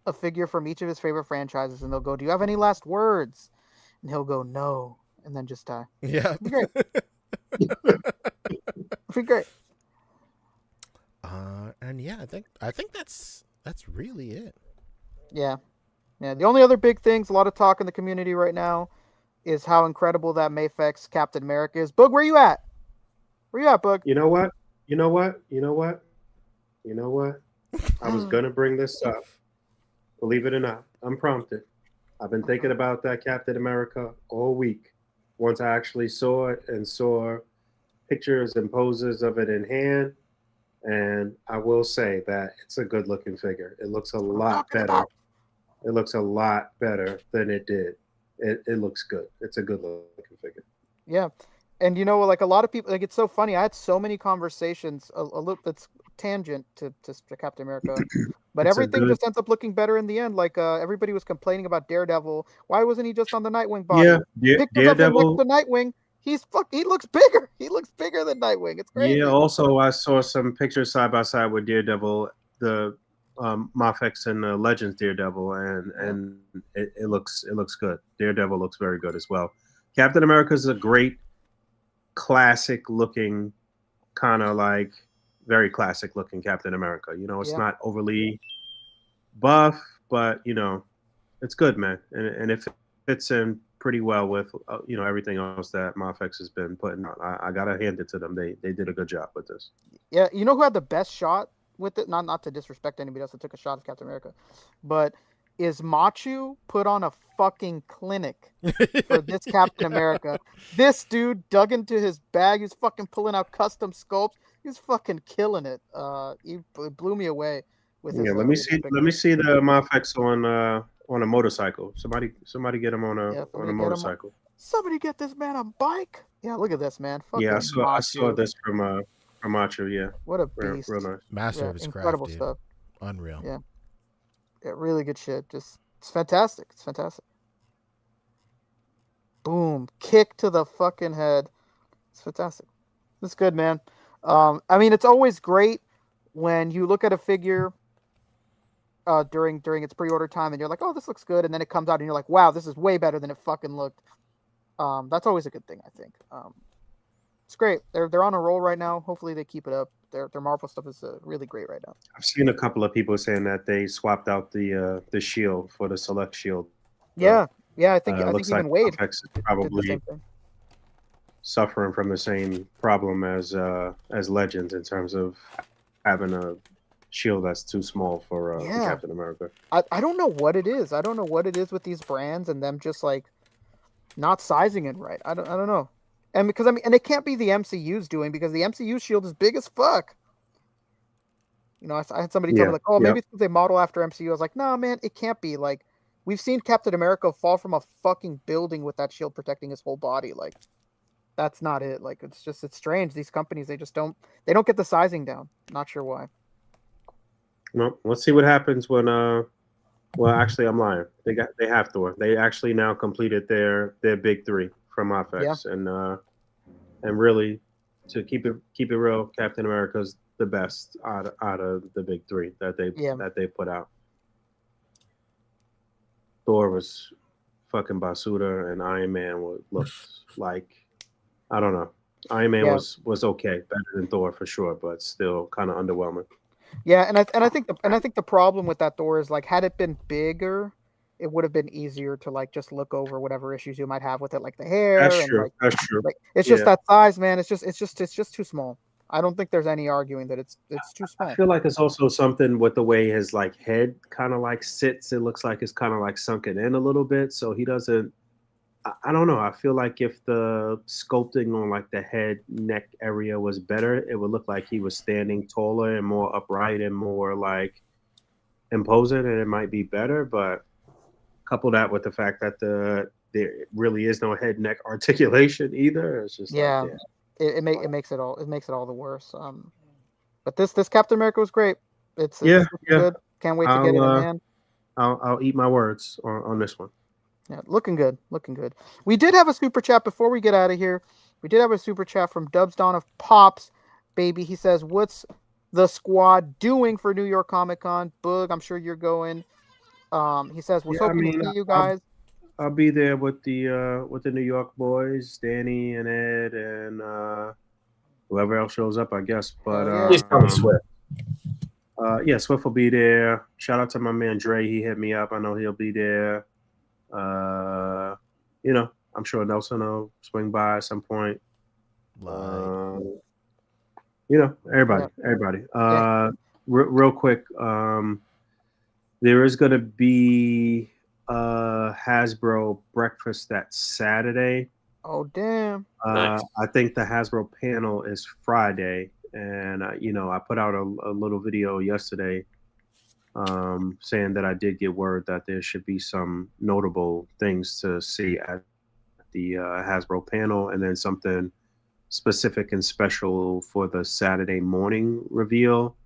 a figure from each of his favorite franchises, and they'll go, "Do you have any last words?" And he'll go, "No," and then just die. Yeah, it'll be great. It'll be great. And yeah, I think that's really it. Yeah. The only other big things, a lot of talk in the community right now, is how incredible that Mafex Captain America is. Boog, where you at? Where you at, Boog? You know what? I was going to bring this up. Believe it or not, unprompted. I've been thinking about that Captain America all week. Once I actually saw it and saw pictures and poses of it in hand. And I will say that it's a good looking figure. It looks a lot better. It looks a lot better than it did. It looks good. It's a good looking figure. Yeah. And like a lot of people, like, it's so funny. I had so many conversations, a little that's tangent to Captain America, but everything just ends up looking better in the end. Like everybody was complaining about Daredevil. Why wasn't he just on the Nightwing body? Yeah, Daredevil. The Nightwing. He looks bigger. He looks bigger than Nightwing. It's crazy. Yeah. Also, I saw some pictures side by side with Daredevil, the Mafex and the Legends Daredevil, and it looks good. Daredevil looks very good as well. Captain America is a great classic looking, kind of like very classic looking Captain America. It's not overly buff, but it's good, man, and it fits in pretty well with everything else that Mafex has been putting on. I gotta hand it to them. They did a good job with this. Yeah, who had the best shot with it? Not to disrespect anybody else that took a shot of Captain America, but is Machu put on a fucking clinic for this Captain America. This dude dug into his bag. He's fucking pulling out custom sculpts. He's fucking killing it. He blew me away with his. Let me see the Mafex on a motorcycle. Somebody get him on a motorcycle. Somebody get this man a bike. Yeah, look at this, man. Fucking I saw this from Machu. Yeah, what a beast. Real nice. Master of his craft, incredible dude. stuff. Unreal. Yeah, really good shit. Just it's fantastic. It's fantastic. Boom, kick to the fucking head. It's fantastic. It's good, man. I mean, it's always great when you look at a figure during its pre-order time and you're like, oh, this looks good, and then it comes out and you're like, wow, this is way better than it fucking looked. That's always a good thing, I think. It's great. They're on a roll right now. Hopefully they keep it up. Their Marvel stuff is really great right now. I've seen a couple of people saying that they swapped out the shield for the Select shield. Yeah, I think even like Wade is probably suffering from the same problem as Legends in terms of having a shield that's too small for Captain America. I don't know what it is. I don't know what it is with these brands and them just like not sizing it right. I don't know. And because and it can't be the MCU's doing, because the MCU shield is big as fuck. I had somebody tell me like, oh, maybe it's because they model after MCU. I was like, nah, man, it can't be. Like, we've seen Captain America fall from a fucking building with that shield protecting his whole body. Like, that's not it. Like, it's strange. These companies, they don't get the sizing down. Not sure why. Well, let's see what happens when Well, actually, I'm lying. They have Thor. They actually now completed their big three from Mafex, and really, to keep it real, Captain America's the best out of the big three that they put out. Thor was fucking Basuda, and Iron Man looked like, I don't know. Iron Man was okay, better than Thor for sure, but still kind of underwhelming. Yeah, and I think the problem with that Thor is like, had it been bigger, it would have been easier to like just look over whatever issues you might have with it, like the hair. That's and true. Like, that's true. Like it's just that size, man. It's just too small. I don't think there's any arguing that it's too small. I feel like it's also something with the way his like head kind of like sits. It looks like it's kind of like sunken in a little bit, so he doesn't. I don't know. I feel like if the sculpting on like the head neck area was better, it would look like he was standing taller and more upright and more like imposing, and it might be better. But couple that with the fact that there really is no head neck articulation either. It's just it makes it all the worse. But this Captain America was great. It's good. Can't wait to get it in hand. I'll eat my words on this one. Yeah, looking good. We did have a super chat before we get out of here. We did have a super chat from Dubs Dawn of Pops, baby. He says, "What's the squad doing for New York Comic Con? Boog, I'm sure you're going." He says, "We're hoping to see you guys." I'll be there with the New York boys, Danny and Ed, and whoever else shows up, I guess. But please tell me Swift. Swift will be there. Shout out to my man Dre. He hit me up. I know he'll be there. I'm sure Nelson will swing by at some point. Everybody. Real quick, there is going to be Hasbro breakfast that Saturday. Oh, damn. Nice. I think the Hasbro panel is Friday. And, I put out a little video yesterday saying that I did get word that there should be some notable things to see at the Hasbro panel, and then something specific and special for the Saturday morning reveal.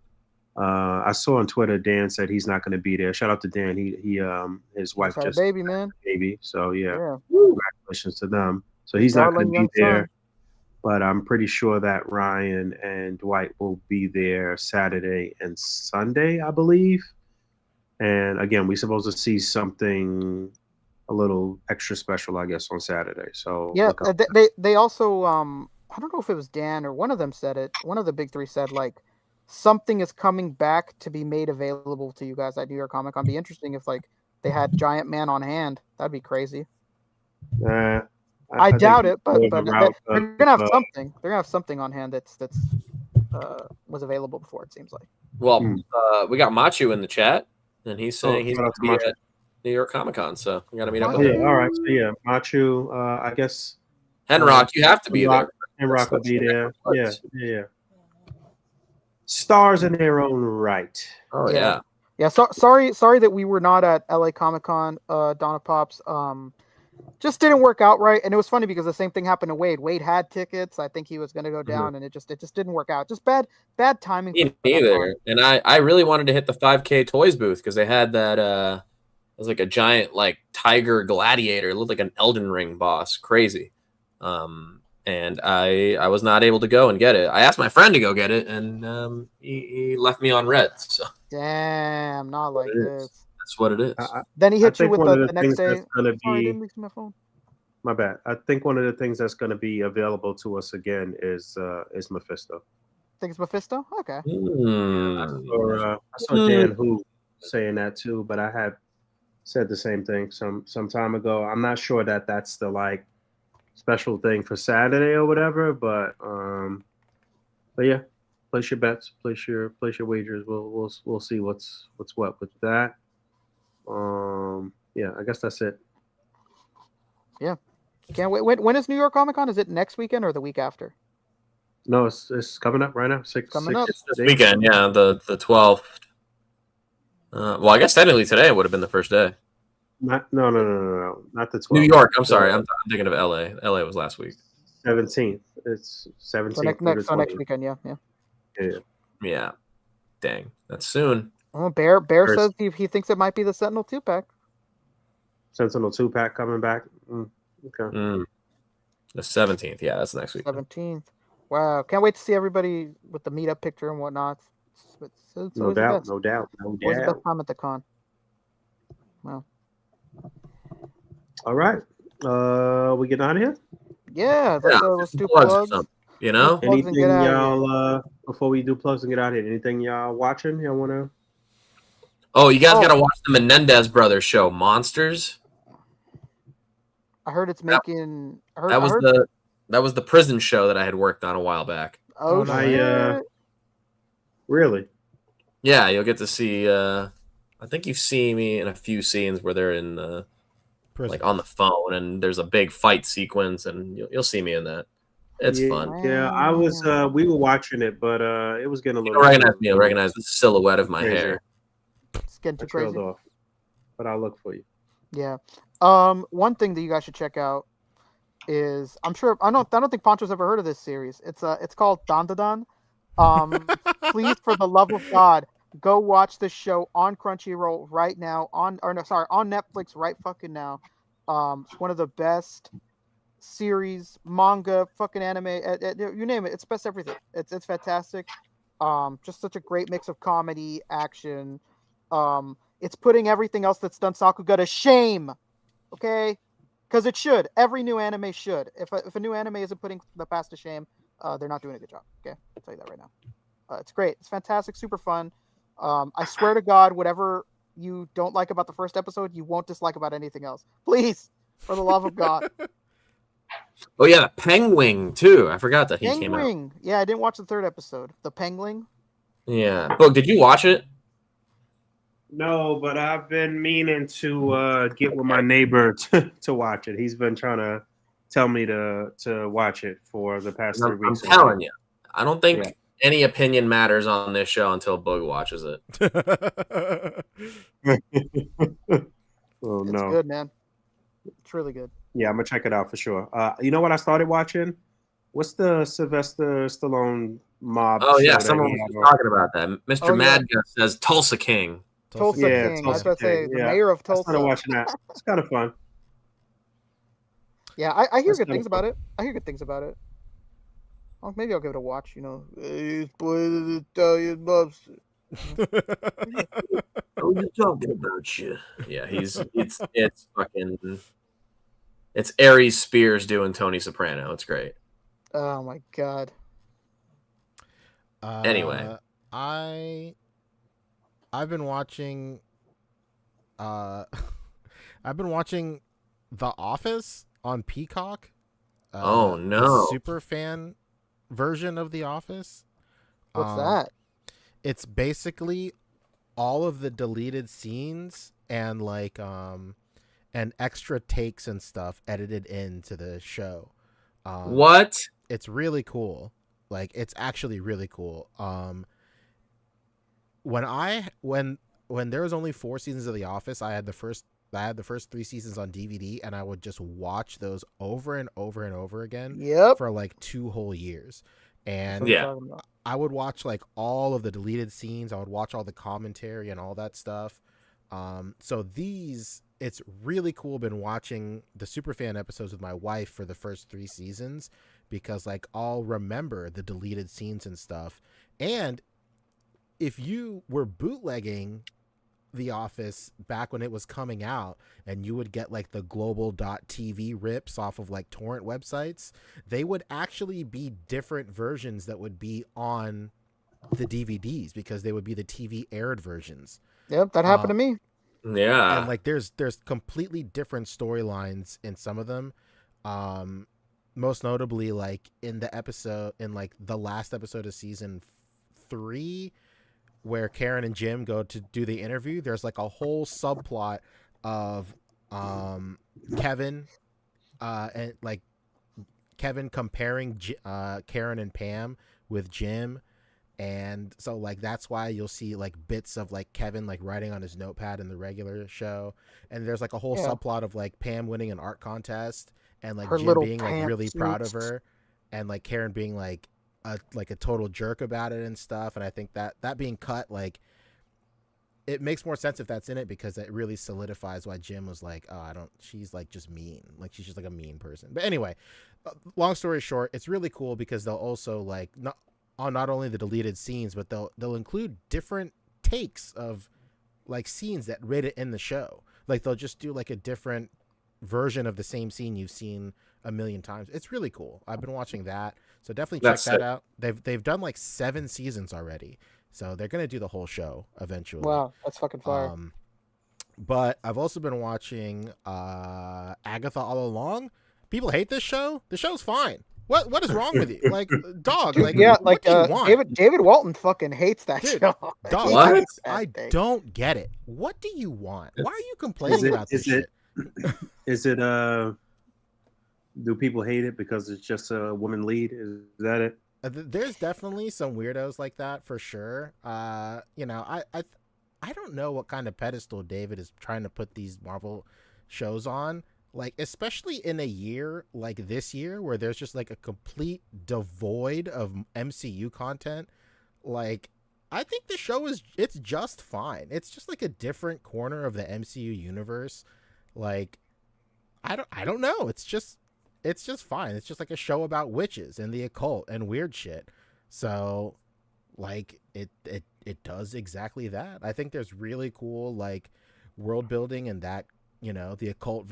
I saw on Twitter Dan said he's not going to be there. Shout out to Dan. He his wife just had a baby, man. Baby. So congratulations to them. So he's not going to be there. But I'm pretty sure that Ryan and Dwight will be there Saturday and Sunday, I believe. And again, we're supposed to see something a little extra special, I guess, on Saturday. So they also I don't know if it was Dan or one of them said it. One of the big three said like something is coming back to be made available to you guys at New York Comic Con. Be interesting if like they had Giant Man on hand. That'd be crazy. I doubt it, but they're gonna have something. They're gonna have something on hand that's was available before. It seems like. Well, we got Machu in the chat, and he's saying he's going to be at New York Comic Con, so we got to meet up with him. All right. So Machu, I guess. Henrock, you have to be there. Henrock will be there. Yeah. Stars in their own right. Oh yeah. Yeah. Sorry that we were not at LA Comic Con. Donna Pops. Just didn't work out right, and it was funny because the same thing happened to Wade. Wade had tickets. I think he was going to go down, and it just didn't work out. Just bad timing. Me neither. And I really wanted to hit the 5K Toys booth because they had that. It was like a giant like tiger gladiator. It looked like an Elden Ring boss. Crazy. And I was not able to go and get it. I asked my friend to go get it, and he left me on red. So damn, not like this. That's what it is. Then he hit you with the next day. My bad. I think one of the things that's going to be available to us again is Mephisto. Think it's Mephisto? Okay. I saw Dan Who saying that too, but I had said the same thing some time ago. I'm not sure that that's the like special thing for Saturday or whatever, but yeah, place your bets, place your wagers. We'll see what's what with that. Yeah, I guess that's it. Yeah, can't wait. When is New York Comic Con? Is it next weekend or the week after? No, it's coming up right now. It's this weekend. Yeah, the 12th. Well, I guess technically today would have been the first day. No, not the 12th. New York. I'm sorry. I'm thinking of LA. LA was last week. 17th. It's 17th. So next weekend. Yeah. Yeah. Dang, that's soon. Oh, Bear says he thinks it might be the Sentinel 2-pack. Sentinel 2-pack coming back. Okay. The 17th. Yeah, that's next week. 17th. Wow. Can't wait to see everybody with the meetup picture and whatnot. It's No doubt. Always the best time at the con. Wow. All right. We getting out of here? Yeah. Let's do plugs. plugs. You know? Anything y'all, before we do plugs and get out of here, anything y'all watching? Y'all want to? Oh, you guys got to watch the Menendez brothers show, Monsters. I heard it's making. That was the prison show that I had worked on a while back. Oh, shit. Really? Yeah, you'll get to see. I think you see me in a few scenes where they're in like on the phone, and there's a big fight sequence, and you'll see me in that. It's fun. Yeah, I was. We were watching it, but it was getting a little. You'll recognize the silhouette of my hair. It's getting too crazy. Off, but I'll look for you. Yeah. One thing that you guys should check out is I don't think Poncho's ever heard of this series. It's called Dandadan. Please, for the love of God, go watch this show on Crunchyroll right now. On Netflix right fucking now. It's one of the best series, manga, fucking anime, you name it. It's best everything. It's fantastic. Just such a great mix of comedy, action. It's putting everything else that's done Sakuga to shame. Okay? Because it should. Every new anime should. If a new anime isn't putting the past to shame, they're not doing a good job. Okay? I'll tell you that right now. It's great. It's fantastic. Super fun. I swear to God, whatever you don't like about the first episode, you won't dislike about anything else. Please, for the love of God. Oh yeah, the Penguin too. I forgot that he came out. Yeah, I didn't watch the third episode. The Penguin. Yeah. Boog, did you watch it? No, but I've been meaning to get with my neighbor to watch it. He's been trying to tell me to watch it for the past 3 weeks. I'm telling you, I don't think any opinion matters on this show until Boog watches it. Oh it's no, good, man. It's really good. Yeah, I'm gonna check it out for sure. You know what I started watching? What's the Sylvester Stallone mob? Oh yeah, someone was talking about that. Mr. Madga says Tulsa King. Tulsa King. I was about to say the mayor of Tulsa. I started watching that. It's kind of fun. Yeah, I hear good things about it. Oh, maybe I'll give it a watch. You know, he's playing Italian mobster. Oh, you talking about you? Yeah, it's fucking. It's Aries Spears doing Tony Soprano. It's great. Oh my God. Anyway, I've been watching. I've been watching The Office on Peacock. Oh no! The super fan version of The Office. What's that? It's basically all of the deleted scenes and and extra takes and stuff edited into the show. What? It's really cool. Like, it's actually really cool. When there was only 4 seasons of The Office, I had the first 3 seasons on DVD, and I would just watch those over and over and over again. Yep. For like 2 whole years. And yeah, I would watch like all of the deleted scenes. I would watch all the commentary and all that stuff. So it's really cool. Been watching the Superfan episodes with my wife for the first 3 seasons because like I'll remember the deleted scenes and stuff. And if you were bootlegging The Office back when it was coming out and you would get like the global.tv rips off of like torrent websites, they would actually be different versions that would be on the DVDs because they would be the TV aired versions. Yep, that happened to me. Yeah. And like there's completely different storylines in some of them. Most notably like in like the last episode of season 3 where Karen and Jim go to do the interview, there's like a whole subplot of Kevin and like Kevin comparing Karen and Pam with Jim. And so like that's why you'll see like bits of like Kevin like writing on his notepad in the regular show, and there's like a whole subplot of like Pam winning an art contest and like her Jim being like really proud of her, and like Karen being like a total jerk about it and stuff. And I think that being cut like it makes more sense if that's in it because it really solidifies why Jim was like, oh, she's like just mean. Like she's just like a mean person. But anyway, long story short, it's really cool because they'll also like not only the deleted scenes, but they'll include different takes of like scenes that read it in the show. Like they'll just do like a different version of the same scene you've seen a million times. It's really cool. I've been watching that. So definitely check that out. They've done like 7 seasons already. So they're going to do the whole show eventually. Wow, that's fucking fire. But I've also been watching Agatha All Along. People hate this show. The show's fine. What is wrong with you? Like, dog. Dude, like, what do you want? David Walton fucking hates that show. Dog, What? I don't get it. What do you want? Why are you complaining about this shit? Is it do people hate it because it's just a woman lead? Is that it? There's definitely some weirdos like that for sure. You know, I don't know what kind of pedestal David is trying to put these Marvel shows on. Like, especially in a year like this year where there's just like a complete devoid of MCU content. Like, I think the show it's just fine. It's just like a different corner of the MCU universe. Like, I don't know. It's just fine. It's just like a show about witches and the occult and weird shit. So like it does exactly that. I think there's really cool like world building and that, you know, the occult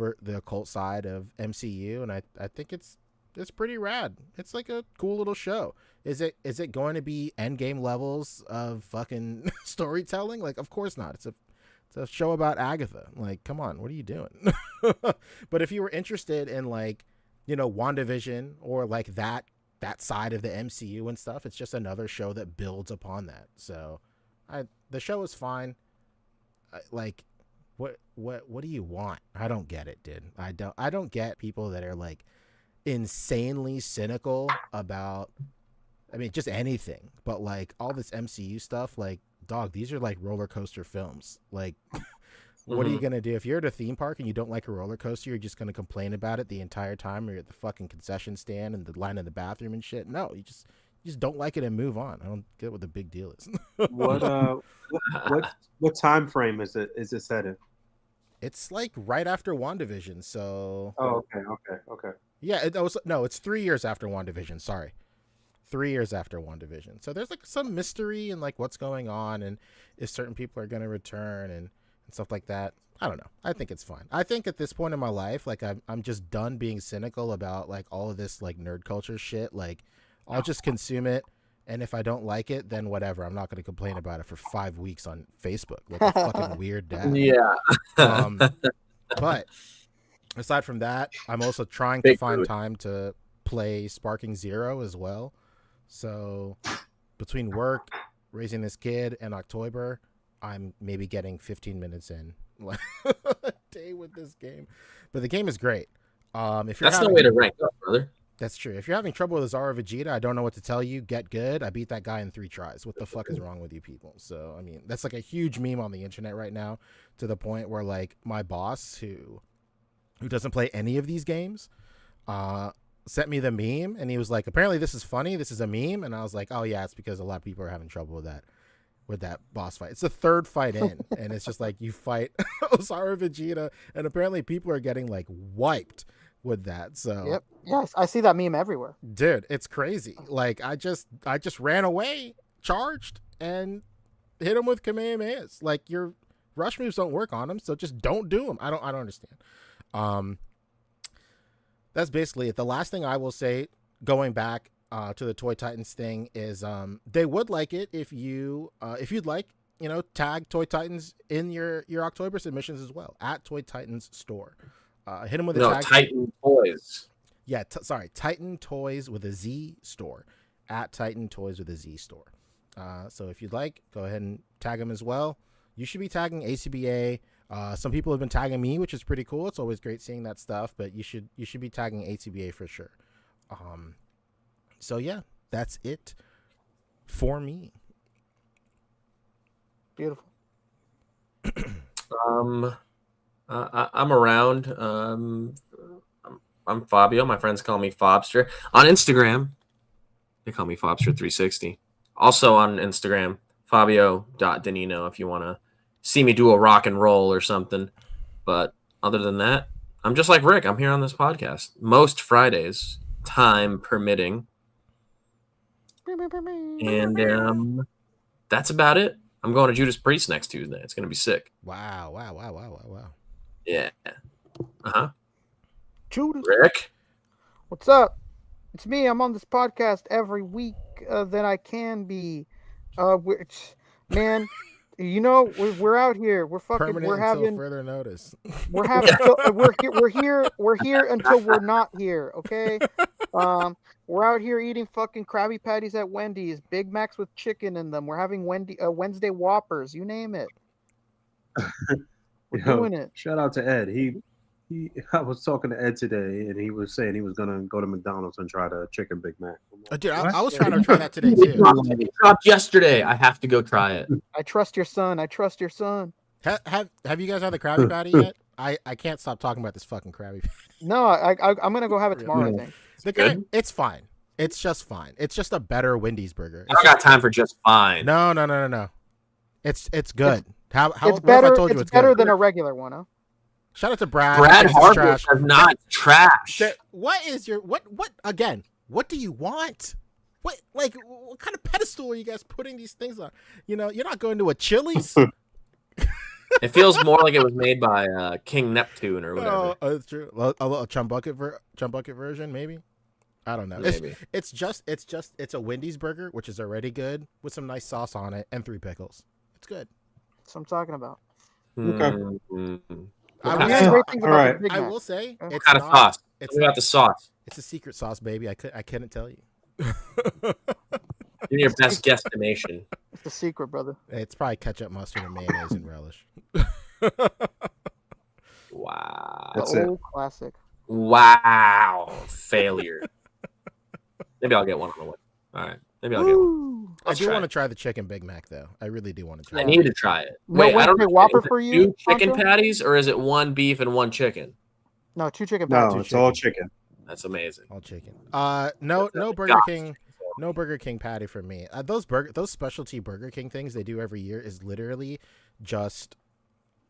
side of MCU, and I think it's pretty rad. It's like a cool little show. Is it going to be Endgame levels of fucking storytelling? Like, of course not. It's a show about Agatha. Like, come on, what are you doing? But if you were interested in like, you know, WandaVision or like that side of the MCU and stuff, it's just another show that builds upon that. So the show is fine. Like, what do you want? I don't get it, dude. I don't get people that are like insanely cynical about, I mean, just anything, but like all this MCU stuff. Like, dog, these are like roller coaster films. Like, what are you gonna do if you're at a theme park and you don't like a roller coaster? You're just gonna complain about it the entire time, or you're at the fucking concession stand and the line in the bathroom and shit? No, you just don't like it and move on. I don't get what the big deal is. What time frame is it set in? It's like right after WandaVision. So. Oh, okay. Yeah, it's 3 years after WandaVision. Sorry. 3 years after WandaVision. So there's like some mystery and like what's going on and if certain people are going to return and stuff like that. I don't know. I think it's fine. I think at this point in my life, like I'm just done being cynical about like all of this like nerd culture shit. Like I'll just consume it. And if I don't like it, then whatever. I'm not going to complain about it for 5 weeks on Facebook. Like a fucking weird dad. Yeah. But aside from that, I'm also trying to find time to play Sparking Zero as well. So between work, raising this kid, and OcTOYber, I'm maybe getting 15 minutes in a day with this game. But the game is great. If you're That's no way to rank up, brother. That's true. If you're having trouble with Zara Vegeta, I don't know what to tell you. Get good. I beat that guy in 3 tries. What the fuck is wrong with you people? So, I mean, that's like a huge meme on the internet right now, to the point where like my boss who doesn't play any of these games sent me the meme, and he was like, apparently this is funny. This is a meme. And I was like, oh yeah, it's because a lot of people are having trouble with that boss fight. It's the 3rd fight in, and it's just like you fight Zara Vegeta, and apparently people are getting like wiped with that. So yep, yes, I see that meme everywhere, dude. It's crazy. Like I just ran away, charged, and hit him with Kamehamehas. Like, your rush moves don't work on him, so just don't do them. I don't understand. That's basically it. The last thing I will say, going back to the Toy Titans thing, is they would like it if you'd like, you know, tag Toy Titans in your OcTOYber submissions as well at Toy Titans Store. Hit them with a tag. Titan Toys. Yeah, sorry, Titan Toys with a Z store at Titan Toys with a Z store. So if you'd like, go ahead and tag them as well. You should be tagging A.C.B.A. Some people have been tagging me, which is pretty cool. It's always great seeing that stuff, but you should be tagging A.C.B.A. for sure. So yeah, that's it for me. Beautiful. I'm around. I'm Fabio. My friends call me Fobster. On Instagram, they call me Fobster360. Also on Instagram, Fabio.Danino, if you want to see me do a rock and roll or something. But other than that, I'm just like Rick. I'm here on this podcast most Fridays, time permitting. And that's about it. I'm going to Judas Priest next Tuesday. It's going to be sick. Wow. Yeah. Uh-huh. Judas. Rick? What's up? It's me. I'm on this podcast every week that I can be. Man, you know, we're out here. We're fucking. Permanent we're until having further notice. We're having. We're here until we're not here. Okay. We're out here eating fucking Krabby Patties at Wendy's, Big Macs with chicken in them. We're having Wednesday Whoppers. You name it. We're doing it. Shout out to Ed. I was talking to Ed today, and he was saying he was gonna go to McDonald's and try the chicken Big Mac. Dude, I was trying to try that today too. It dropped yesterday. I have to go try it. I trust your son. Have you guys had the Krabby Patty yet? I can't stop talking about this fucking Krabby Patty. No, I'm gonna go have it tomorrow. I think it's fine. It's just fine. It's just a better Wendy's burger. I don't got time for just fine. No. It's good. How it's better. I told you it's better good? than a regular one, huh? Shout out to Brad. Brad Harper is not trash. What is your what again? What do you want? What kind of pedestal are you guys putting these things on? You know, you're not going to a Chili's. It feels more like it was made by King Neptune or whatever. Oh, it's true. A chum bucket version, maybe. I don't know. Maybe. It's a Wendy's burger, which is already good, with some nice sauce on it and 3 pickles. It's good. That's what I'm talking about. Okay. I will say, it's kind of sauce. It's about the sauce. It's a secret sauce, baby. I couldn't tell you. You're your best guesstimation. It's the secret, brother. It's probably ketchup, mustard, and mayonnaise and relish. Wow. That's the old classic. Wow. Failure. Maybe I'll get one on the way. All right. Maybe I'll get one. I do want to try the chicken Big Mac, though. I really do want to try it. I need to try it. Wait, I don't know. Whopper for you? 2 chicken patties, or is it 1 beef and 1 chicken? No, 2 chicken patties. No, it's all chicken. That's amazing. All chicken. No Burger King. No Burger King patty for me. Those specialty Burger King things they do every year is literally just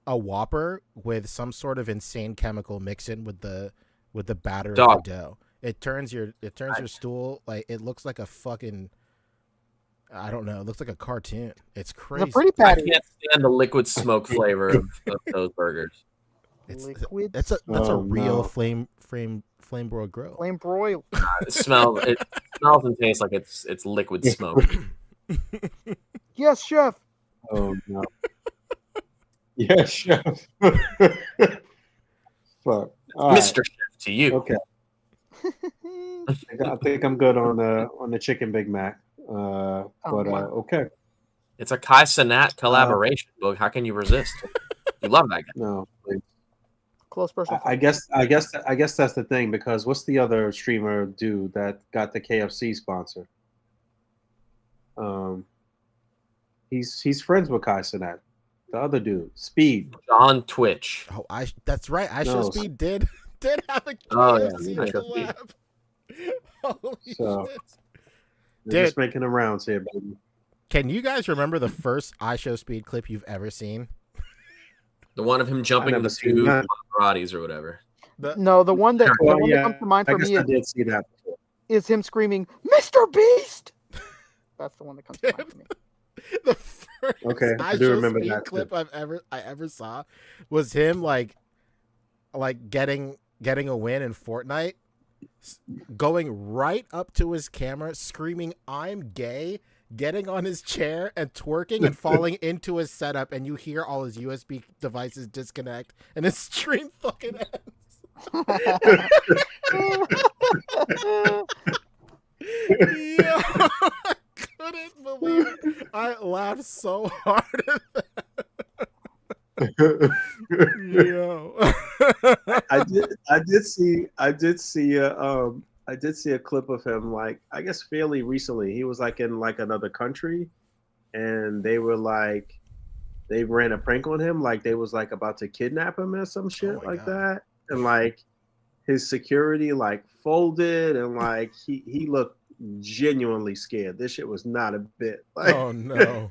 a Whopper with some sort of insane chemical mix in with the batter of the dough. It turns your stool like it looks like a fucking, I don't know. It looks like a cartoon. It's crazy. It's a pretty patty. I can't stand the liquid smoke flavor of those burgers. That's a real flame broiled grill. Flame broiled. It smells and tastes like it's liquid smoke. Yes, chef. Oh no. Yes, chef. Fuck. Mr. Chef to you. Okay. I think I'm good on the chicken Big Mac. Okay. It's a Kai Cenat collaboration, Boog. How can you resist? You love that guy. No, please. Close person. I guess that's the thing, because what's the other streamer dude that got the KFC sponsor? He's friends with Kai Cenat. The other dude, Speed. On Twitch. Oh, that's right. Speed did have a KFC collab. Holy shit. They're just making the rounds here, baby. Can you guys remember the first iShowSpeed clip you've ever seen? The one of him jumping in the tube on Pilates or whatever. The one that comes to mind for me I did see that before. Is him screaming, "Mr. Beast!" That's the one that comes to mind for me. The first I do remember that clip I ever saw was him like getting a win in Fortnite, going right up to his camera, screaming, "I'm gay," getting on his chair and twerking and falling into his setup, and you hear all his USB devices disconnect, and his stream fucking ends. Yo, I couldn't believe it. I laughed so hard at that. Yo. I did see a clip of him, like, I guess fairly recently. He was like in like another country, and they ran a prank on him, like they was like about to kidnap him or some shit like that, and like his security like folded, and like he looked genuinely scared. This shit was not a bit. Like, oh no.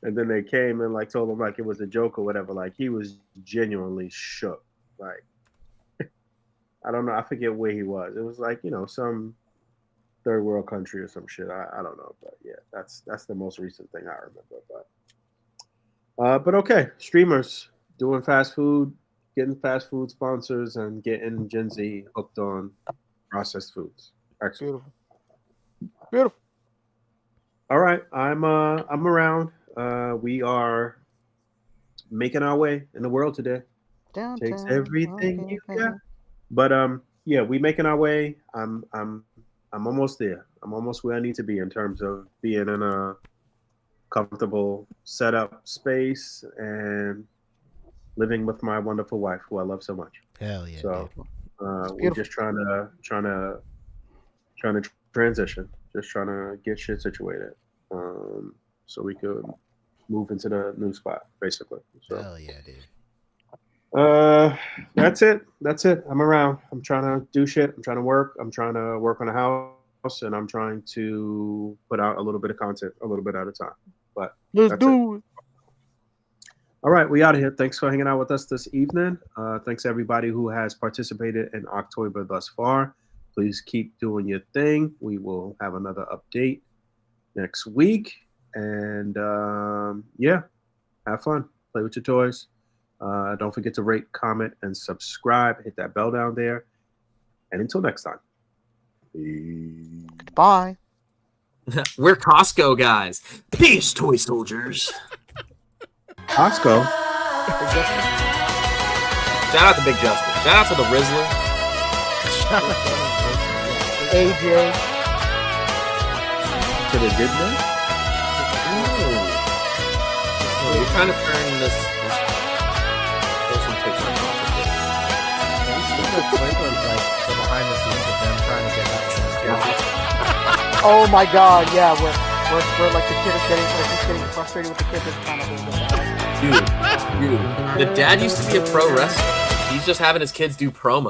And then they came and like told him like it was a joke or whatever. Like he was genuinely shook. Like I don't know. I forget where he was. It was like, some third world country or some shit. I don't know. But yeah, that's the most recent thing I remember. But okay, streamers doing fast food, getting fast food sponsors, and getting Gen Z hooked on processed foods. Excellent. Beautiful. All right, I'm around. We are making our way in the world today. Downtown, takes everything you got. But yeah, we making our way. I'm almost there. I'm almost where I need to be in terms of being in a comfortable setup space and living with my wonderful wife, who I love so much. Hell yeah! So we're just trying to transition, just trying to get shit situated, so we could move into the new spot, basically. So, hell yeah, dude. That's it. I'm around. I'm trying to do shit. I'm trying to work. I'm trying to work on a house, and I'm trying to put out a little bit of content, a little bit at a time. But let's do it. All right, we out of here. Thanks for hanging out with us this evening. Thanks everybody who has participated in OcTOYber thus far. Please keep doing your thing. We will have another update next week. And yeah, have fun. Play with your toys. Don't forget to rate, comment, and subscribe. Hit that bell down there. And until next time. Bye. We're Costco guys. Peace, toy soldiers. Costco. Shout out to Big Justin. Shout out to the Rizzler. AJ. To the Diddler. You're trying to turn this wholesome TikTok concept. You see the clip of like the behind the scenes of them trying to get that. Oh my god, yeah, where like the kid is getting frustrated with the kid that's trying to hold him down. Dude, the dad used to be a pro wrestler. He's just having his kids do promo.